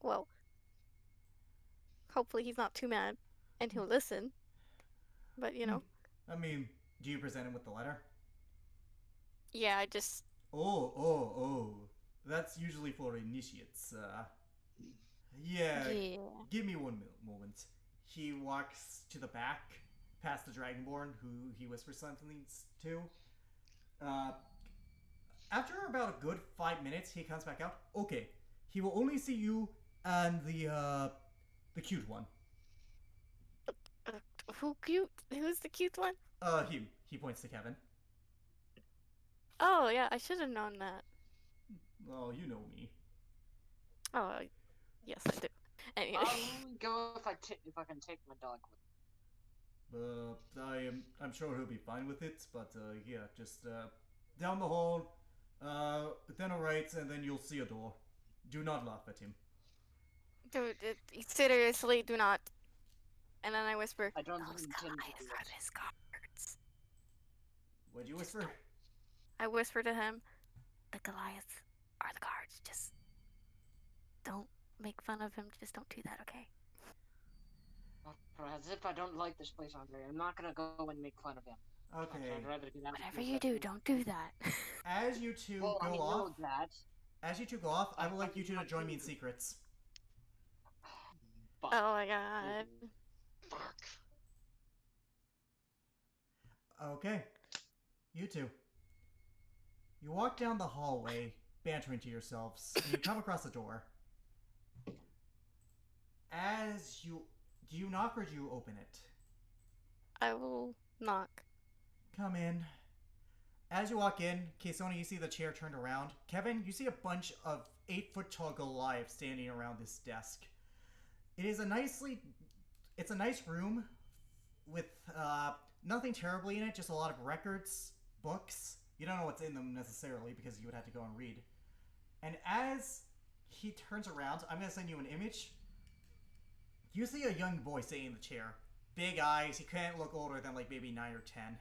well. Hopefully he's not too mad, and he'll listen. But you know, I mean, do you present him with the letter? yeah, I just Oh. That's usually for initiates. Yeah. yeah. Give me one moment. He walks to the back, past the Dragonborn, who he whispers something to. After about a good 5 minutes, he comes back out. Okay, he will only see you and the cute one. Who cute? Who's the cute one? Him. He points to Kevin. Oh yeah, I should have known that. Oh, you know me. Oh, yes, I do. Anyway, I'll only go if I can take my dog with. I'm sure he'll be fine with it, but yeah, just down the hall, then a right, and then you'll see a door. Do not laugh at him. dude, seriously, do not. And then I whisper, I don't "Those intend to Goliaths do are it. his guards." What'd you whisper? I whisper to him, "The Goliaths are the guards. Just don't make fun of him. Just don't do that, okay?" As if I don't like this place, Andre. I'm not gonna go and make fun of him. Okay. I'd rather get out of Whatever here you do, first. don't do that. As you two Well, I go know off, that. I would like you two to join me in secrets. Fuck. Oh my god. Fuck. Okay. You two. You walk down the hallway, bantering to yourselves, and you come across a door. Do you knock or do you open it? I will knock. Come in. As you walk in, Keisona, you see the chair turned around. Kevin, you see a bunch of 8-foot tall Goliaths standing around this desk. It's a nice room with nothing terribly in it, just a lot of records, books. You don't know what's in them necessarily because you would have to go and read. And as he turns around, I'm going to send you an image. You see a young boy sitting in the chair. Big eyes. He can't look older than like maybe 9 or 10.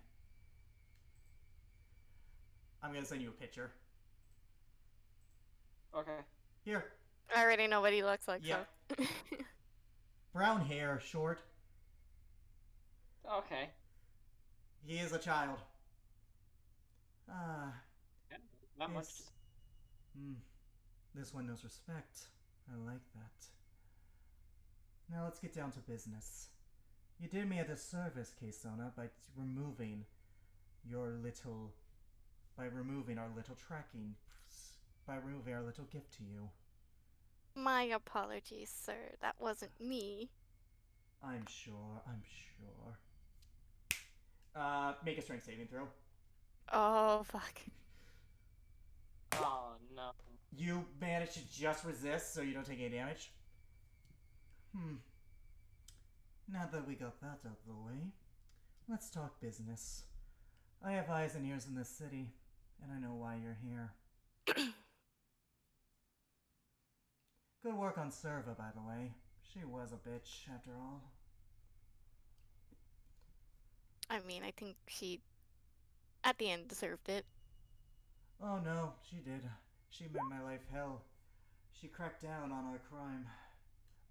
I'm going to send you a picture. Okay. Here. I already know what he looks like, Yeah. so. Brown hair, short. Okay. He is a child. Not much. Yes. This one knows respect. I like that. Now let's get down to business. You did me a disservice, Keisona, by removing our little tracking, by removing our little gift to you. My apologies, sir. That wasn't me. I'm sure. Make a strength saving throw. Oh, fuck. Oh no. You manage to just resist, so you don't take any damage. Now that we got that out of the way, let's talk business. I have eyes and ears in this city, and I know why you're here. Good work on Serva, by the way. She was a bitch, after all. I mean, I think she, at the end, deserved it. Oh no, she did. She made my life hell. She cracked down on our crime.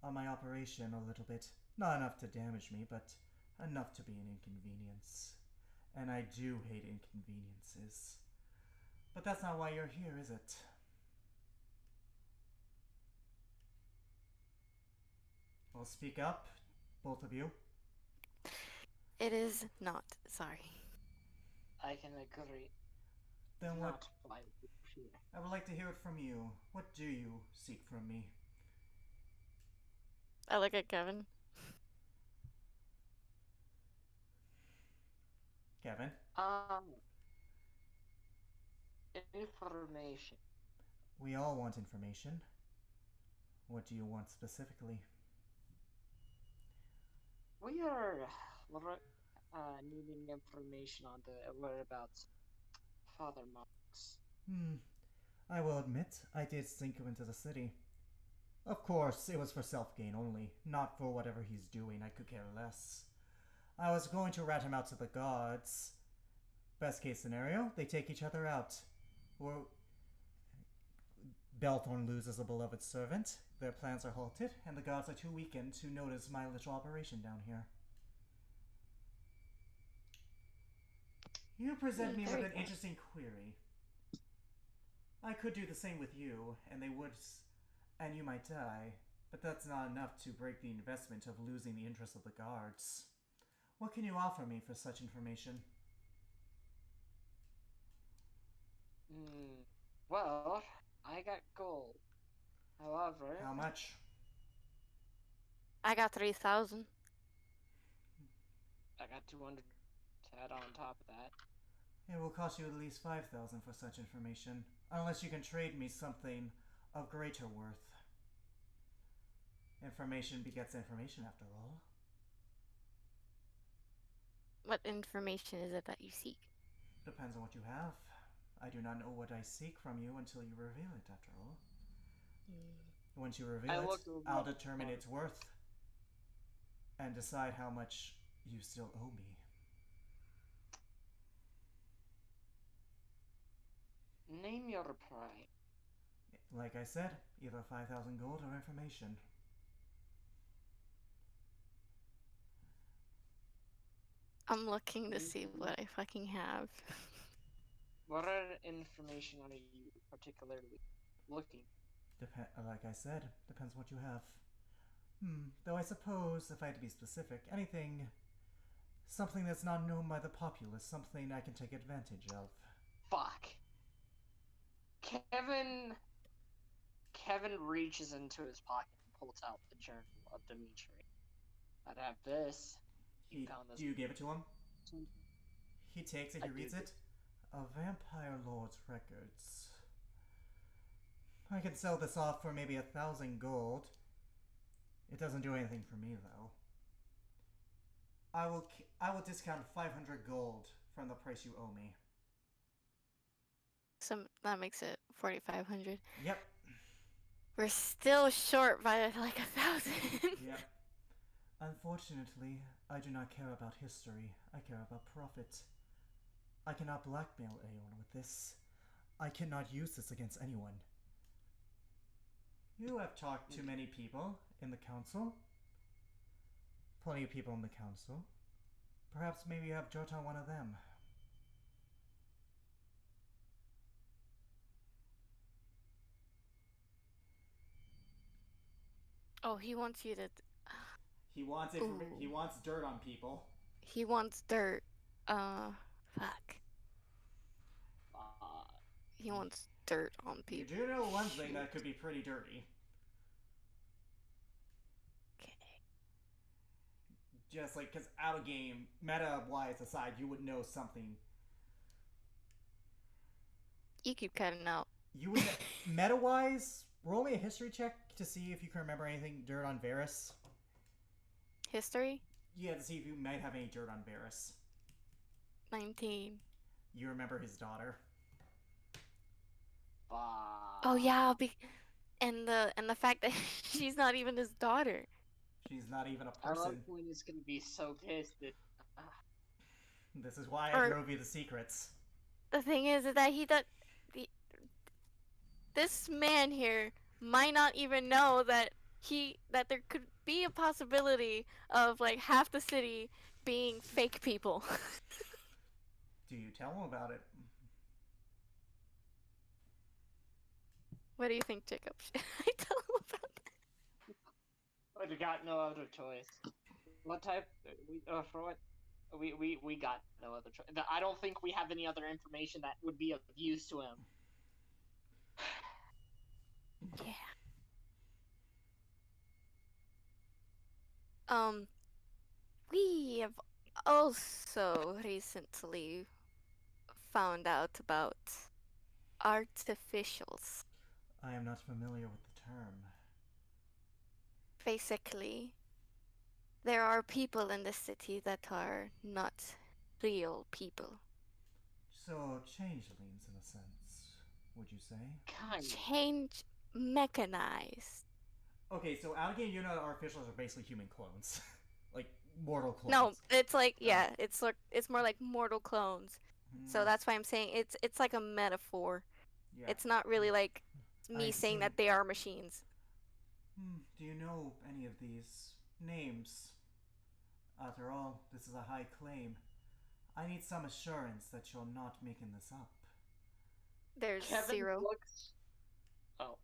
On my operation a little bit. Not enough to damage me, but enough to be an inconvenience. And I do hate inconveniences. But that's not why you're here, is it? Well, speak up, both of you. It is not. Sorry. I can agree. Then what? Not why we're here. I would like to hear it from you. What do you seek from me? I look at Kevin. Kevin? Information. We all want information. What do you want specifically? We are needing information on the whereabouts of Father Marks. I will admit, I did sink him into the city. Of course, it was for self-gain only, not for whatever he's doing. I could care less. I was going to rat him out to the gods. Best case scenario, they take each other out. Or Belthorn loses a beloved servant, their plans are halted, and the gods are too weakened to notice my little operation down here. You present me with an interesting query. I could do the same with you, and and you might die, but that's not enough to break the investment of losing the interest of the guards. What can you offer me for such information? Well, I got gold. However... How much? I got 3,000. I got 200 to add on top of that. It will cost you at least 5,000 for such information, unless you can trade me something of greater worth. Information begets information, after all. What information is it that you seek? Depends on what you have. I do not know what I seek from you until you reveal it, after all. Once you reveal it, I'll determine its worth and decide how much you still owe me. Name your price. Like I said, either 5,000 gold or information. I'm looking to see what I fucking have. What information are you particularly looking? Like I said, depends what you have. Though I suppose, if I had to be specific, something that's not known by the populace, something I can take advantage of. Fuck. Kevin reaches into his pocket and pulls out the journal of Dimitri. I'd have this. You found this. You gave it to him? He takes it, I he reads did. it. A vampire lord's records. I can sell this off for maybe 1,000 gold. It doesn't do anything for me, though. I will discount 500 gold from the price you owe me. So that makes it 4,500. Yep. We're still short by like 1,000. Yep. Unfortunately, I do not care about history. I care about profit. I cannot blackmail anyone with this. I cannot use this against anyone. You have talked to many people in the council. Plenty of people in the council. Perhaps maybe you have Jota one of them. Oh, he wants you to. He wants he wants dirt on people. He wants dirt. Fuck. He wants dirt on You people. do know one thing that could be pretty dirty. Okay. Just like, because out of game, meta-wise aside, you would know something. You keep cutting out. You would, meta-wise, roll me a history check to see if you can remember anything dirt on Varys. History? Yeah, to see if you might have any dirt on Varys. 19. You remember his daughter. Oh yeah, and the fact that she's not even his daughter. She's not even a Our person. point is gonna be so pissed that. This is why I drove you the secrets. The thing is that this man here might not even know that there could be a possibility of like half the city being fake people. Do you tell him about it? What do you think, Jacob? Should I tell him about that? We got no other choice. What type? For what? We got no other choice. I don't think we have any other information that would be of use to him. Yeah. We have also recently found out about artificials. I am not familiar with the term. Basically, there are people in the city that are not real people. So, changelings in a sense, would you say? Kind of. Change mechanized. Okay, so out of game, you know that artificials are basically human clones. Like, mortal clones. No, it's like it's more like mortal clones. So that's why I'm saying it's like a metaphor. Yeah. It's not really like me I saying see. that they are machines. Do you know any of these names? After all, this is a high claim. I need some assurance that you're not making this up. There's Kevin 0. looks. Oh,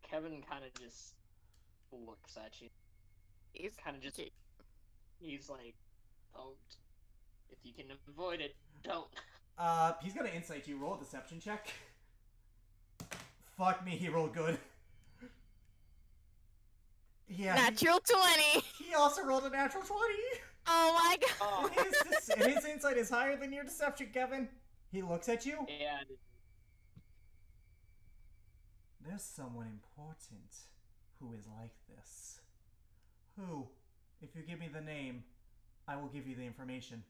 Kevin kind of just looks at you. He's Kind of just. He's like, don't. If you can avoid it, don't. He's gonna insight you. Roll a deception check. Fuck me, he rolled good. Yeah. Natural 20. He also rolled a natural 20. Oh my god. Oh. His insight is higher than your deception, Kevin. He looks at you. Yeah. There's someone important who is like this. Who? If you give me the name, I will give you the information.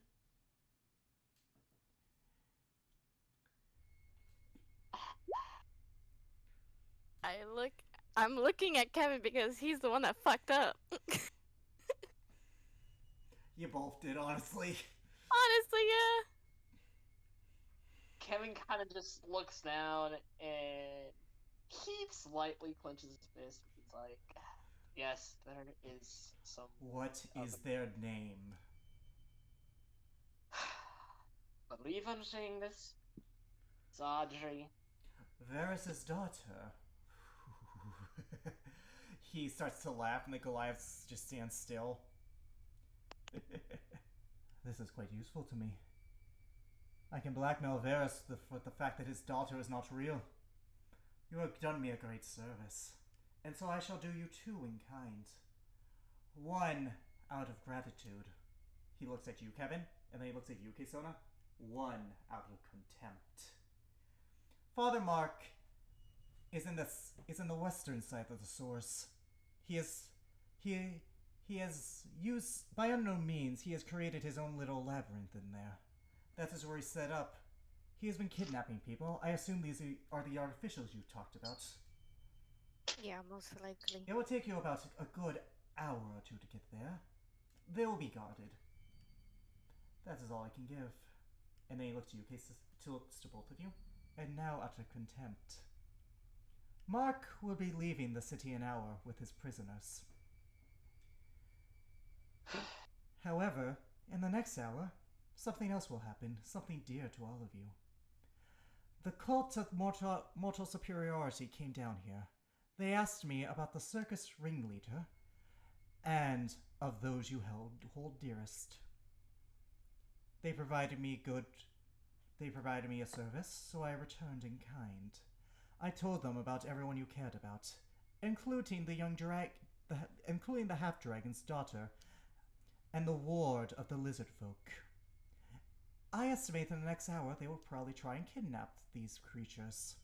I'm looking at Kevin because he's the one that fucked up. You both did, honestly. Honestly, yeah. Kevin kind of just looks down and he slightly clenches his fist. He's like, yes, there is some. What is their name? Believe I'm saying this? It's Audrey. Varys' daughter. he starts to laugh, and the Goliath just stands still. This is quite useful to me. I can blackmail Varus with the fact that his daughter is not real. You have done me a great service, and so I shall do you two in kind. One out of gratitude. He looks at you, Kevin, and then he looks at you, Kesona. One out of contempt. Father Mark is in the western side of the source. He has used, by unknown means, he has created his own little labyrinth in there. That is where he's set up. He has been kidnapping people. I assume these are the artificials you talked about. Yeah, most likely. It will take you about a good hour or two to get there. They will be guarded. That is all I can give. And then he looks to you, looks to both of you, and now utter contempt. Mark will be leaving the city an hour with his prisoners. However, in the next hour, something else will happen, something dear to all of you. The cult of mortal superiority came down here. They asked me about the circus ringleader and of those you hold dearest. They provided me a service, so I returned in kind. I told them about everyone you cared about, including the half-dragon's daughter and the ward of the lizard folk. I estimate in the next hour they will probably try and kidnap these creatures.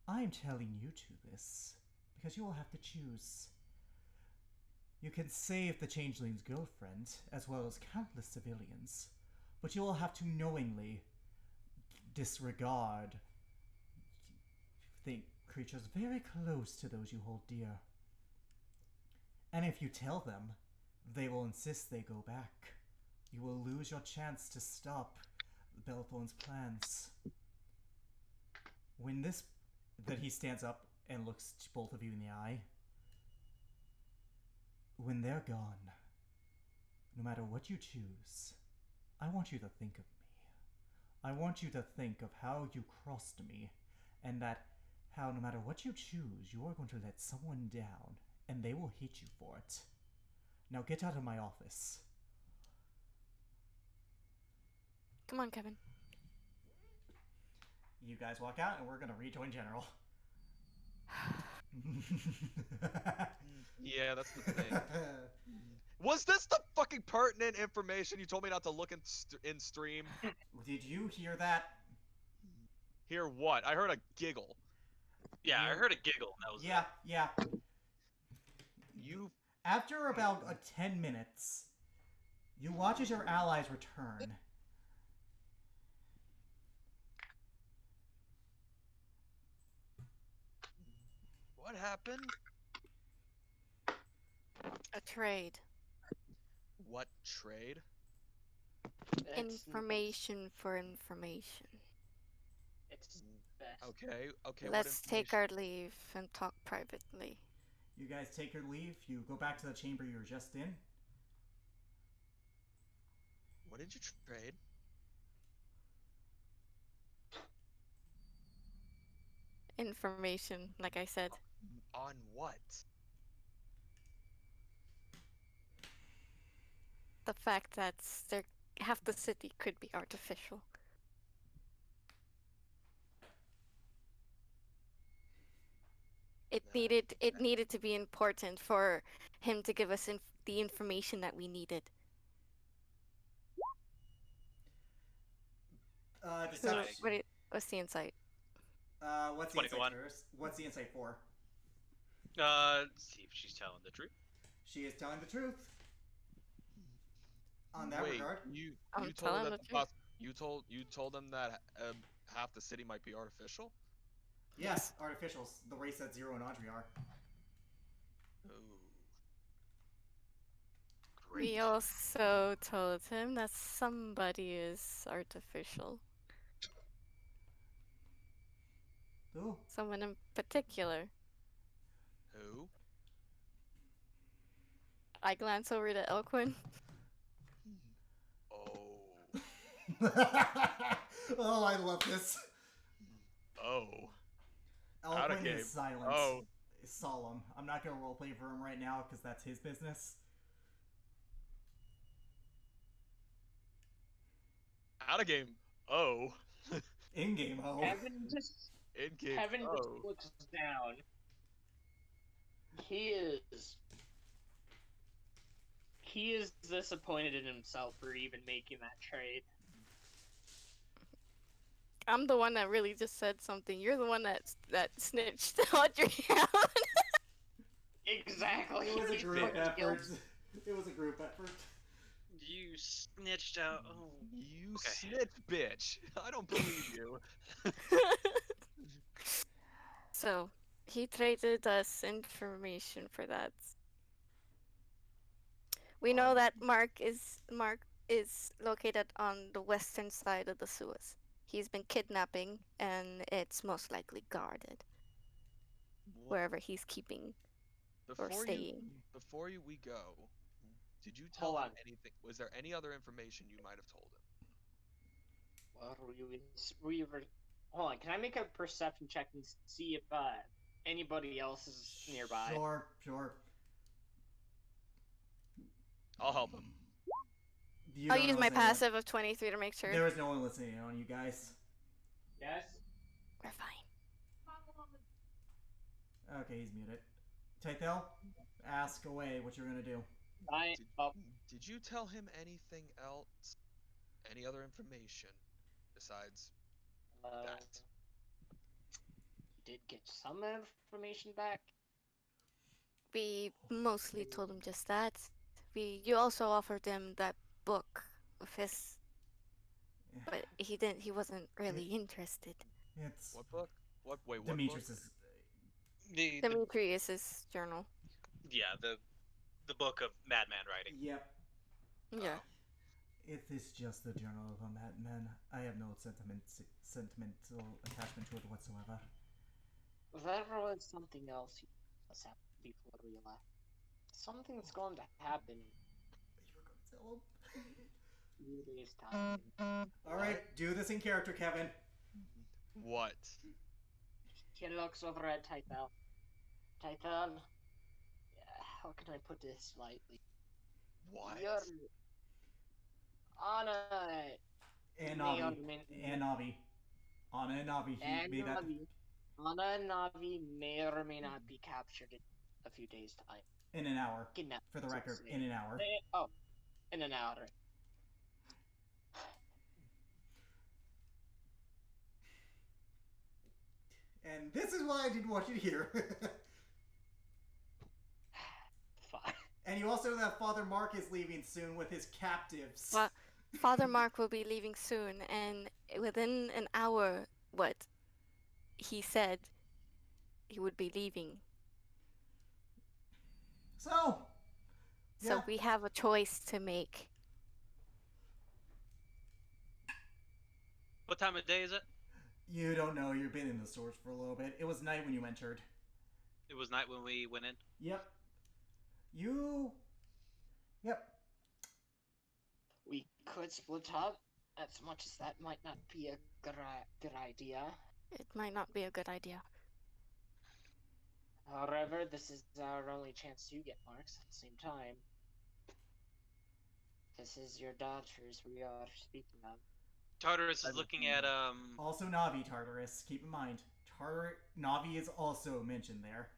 I am telling you to this because you will have to choose. You can save the changeling's girlfriend, as well as countless civilians, but you will have to knowingly disregard creatures very close to those you hold dear. And if you tell them, they will insist they go back. You will lose your chance to stop Belthorn's plans. Then he stands up and looks both of you in the eye. When they're gone, no matter what you choose, I want you to think of me. I want you to think of how you crossed me, and how no matter what you choose, you are going to let someone down, and they will hate you for it. Now get out of my office. Come on, Kevin. You guys walk out, and we're gonna rejoin General. Yeah, that's the thing. Was this the fucking pertinent information you told me not to look in stream? Did you hear that? Hear what? I heard a giggle. Yeah, I heard a giggle. That was it. Yeah. You. After about 10 minutes, you watch as your allies return. What happened? A trade. What trade? Information for information. It's best. Okay. Let's take our leave and talk privately. You guys take your leave. You go back to the chamber you were just in. What did you trade? Information, like I said. On what? The fact that half the city could be artificial. It needed to be important for him to give us the information that we needed. So what's the insight? What's the insight 21. first? What's the insight for? See if she's telling the truth. She is telling the truth. On that Wait, regard, you I'm told telling them the that you told them that half the city might be artificial. yes, artificials, the race that Zero and Audrey are. Ooh. Great. We also told him that somebody is artificial. Ooh. Someone in particular. Who? I glance over to Elquin. Oh. Oh, I love this. Oh. Eloquent game. is silent. Oh. Is solemn. I'm not gonna roleplay for him right now because that's his business. Out of game. Oh. In game, oh. Kevin just In game. Kevin Oh. just looks down. He is disappointed in himself for even making that trade. I'm the one that really just said something. You're the one that snitched Audrey out. Exactly. It was a He's group put effort. guilt. It was a group effort. You snitched out. Oh, You okay. snitch, bitch. I don't believe you. So, he traded us information for that. We know that Mark is located on the western side of the Suez. He's been kidnapping, and it's most likely guarded wherever he's keeping or staying. Before we go, did you tell Hold him on. anything? Was there any other information you might have told him? Hold on, can I make a perception check and see if anybody else is nearby? Sure. I'll help him. You I'll don't use know my if anyone- passive of 23 to make sure. There was no one listening on you guys. Yes? We're fine. Okay, he's muted. Tythel, ask away what you're gonna do. Did you tell him anything else? Any other information besides that? Did get some information back. We mostly told him just that. You also offered him that book of his, but he wasn't really interested. It's What book? Wait, what Demetrius's. The Demetrius's journal. yeah, the book of Madman writing. Yep. Yeah. It is just the journal of a madman. I have no sentimental attachment to it whatsoever. There was something else that's happened before we left. Something's going to happen You were gonna tell him. in a few days' time. Alright, do this in character, Kevin. What? He looks over at Tythel. Tythel, how can I put this lightly? What? You're Anna And may or Navi. may- And Navi. Anna and Navi. He and made that. Navi. Anna and Navi may or may not be captured in a few days' time. In an hour. Kidnapped. For the so to record, say. in an hour. Oh, in an hour. And this is why I didn't want you to hear. Fine. And you also know that Father Mark is leaving soon with his captives. Well, Father Mark will be leaving soon, and within an hour, what he said he would be leaving. So So yeah. we have a choice to make. What time of day is it? You don't know. You've been in the stores for a little bit. It was night when you entered. It was night when we went in. Yep. Yep. We could split up, as much as that might not be a good idea. It might not be a good idea. However, this is our only chance to get marks at the same time. This is your daughters we are speaking of. Tartarus is looking at Also Navi, Tartarus. Keep in mind. Navi is also mentioned there.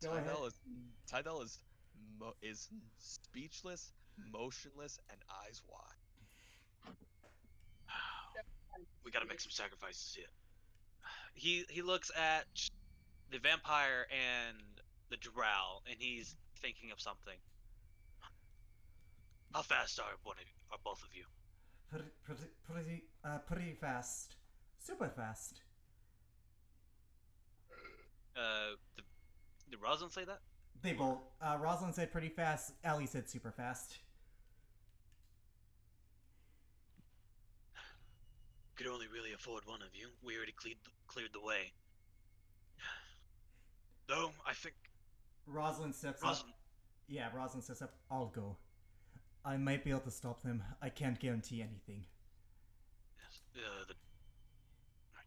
Go ahead. Tydell is speechless, motionless, and eyes wide. we gotta make some sacrifices here. He looks at the vampire and the drow, and he's thinking of something. How fast are both of you? Pretty fast. Super fast. Did Rosalind say that? They both. Rosalind said pretty fast. Ellie said super fast. Could only really afford one of you. We already cleared the way. Though, I think... Rosalind steps up. Yeah, Rosalind steps up. I'll go. I might be able to stop them. I can't guarantee anything. Yes, Alright,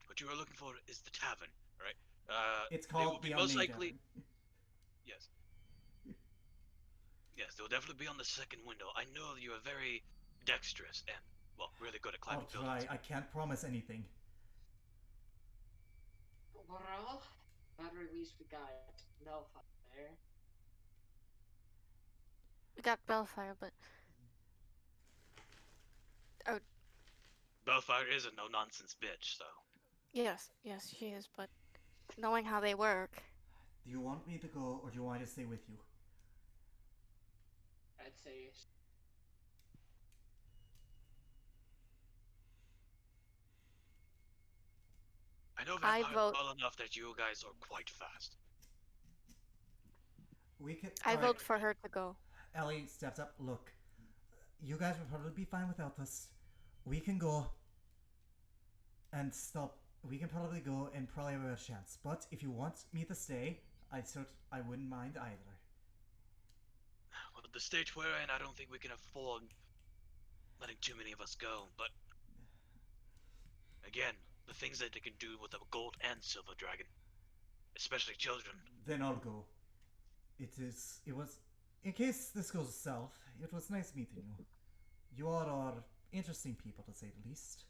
but what you are looking for is the tavern, right? It's they will called be the most Unnamed likely. Tavern. Yes. Yes, they will definitely be on the second window. I know you are very dexterous and, well, really good at I'll climbing buildings. try. I can't promise anything. Well, at least we got Melfire there. We got Bellfire, but Bellfire is a no-nonsense bitch, so... yes, she is. But knowing how they work, Do you want me to go, or do you want me to stay with you? I'd say I know I Vampire vote- well enough that you guys are quite fast. We can. I alright, vote for her to go. Ellie steps up. Look, you guys will probably be fine without us. We can go and stop. We can probably go and probably have a chance. But if you want me to stay, I wouldn't mind either. Well, at the stage we're in, I don't think we can afford letting too many of us go, but... Again, the things that they can do with a gold and silver dragon. Especially children. Then I'll go. It was, in case this goes south, it was nice meeting you. You all are interesting people, to say the least.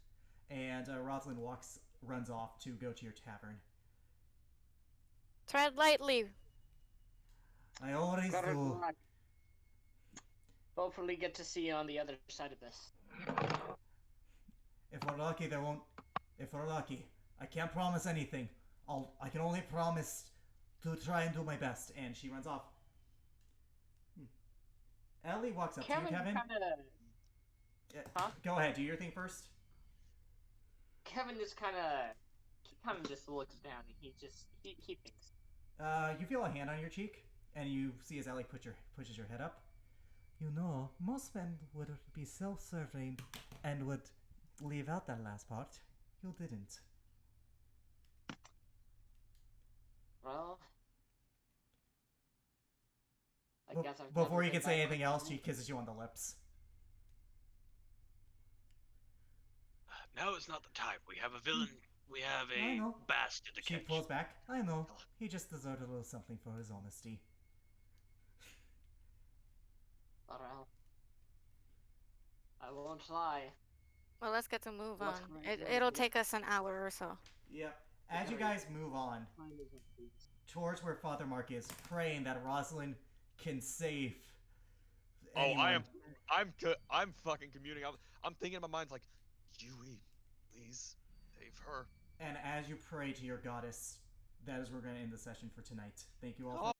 And Rosalind runs off to go to your tavern. Tread lightly. I always got do. hopefully get to see you on the other side of this. If we're lucky, there won't. If we're lucky, I can't promise anything. I can only promise to try and do my best. And she runs off. Ellie walks up to you, Kevin. Yeah, Huh? Go ahead. Do your thing first. Kevin just kind of just looks down and he thinks. You feel a hand on your cheek, and you see as Ellie pushes your head up. You know, most men would be self-serving and would leave out that last part. You didn't. Well, I Be- guess I've before never you can been say back anything on else, the she kisses you on the lips. Now is not the time. We have a villain. We have I a know. bastard to She catch. pulls back. I know. He just deserved a little something for his honesty. Well, I won't lie. Well, let's get to move What's on. going on? It'll take us an hour or so. Yep. As you guys move on towards where Father Mark is, praying that Rosalind can save. Oh, anyone. I'm fucking commuting. I'm thinking in my mind like, Yui, please save her. And as you pray to your goddess, that is where we're going to end the session for tonight. Thank you all for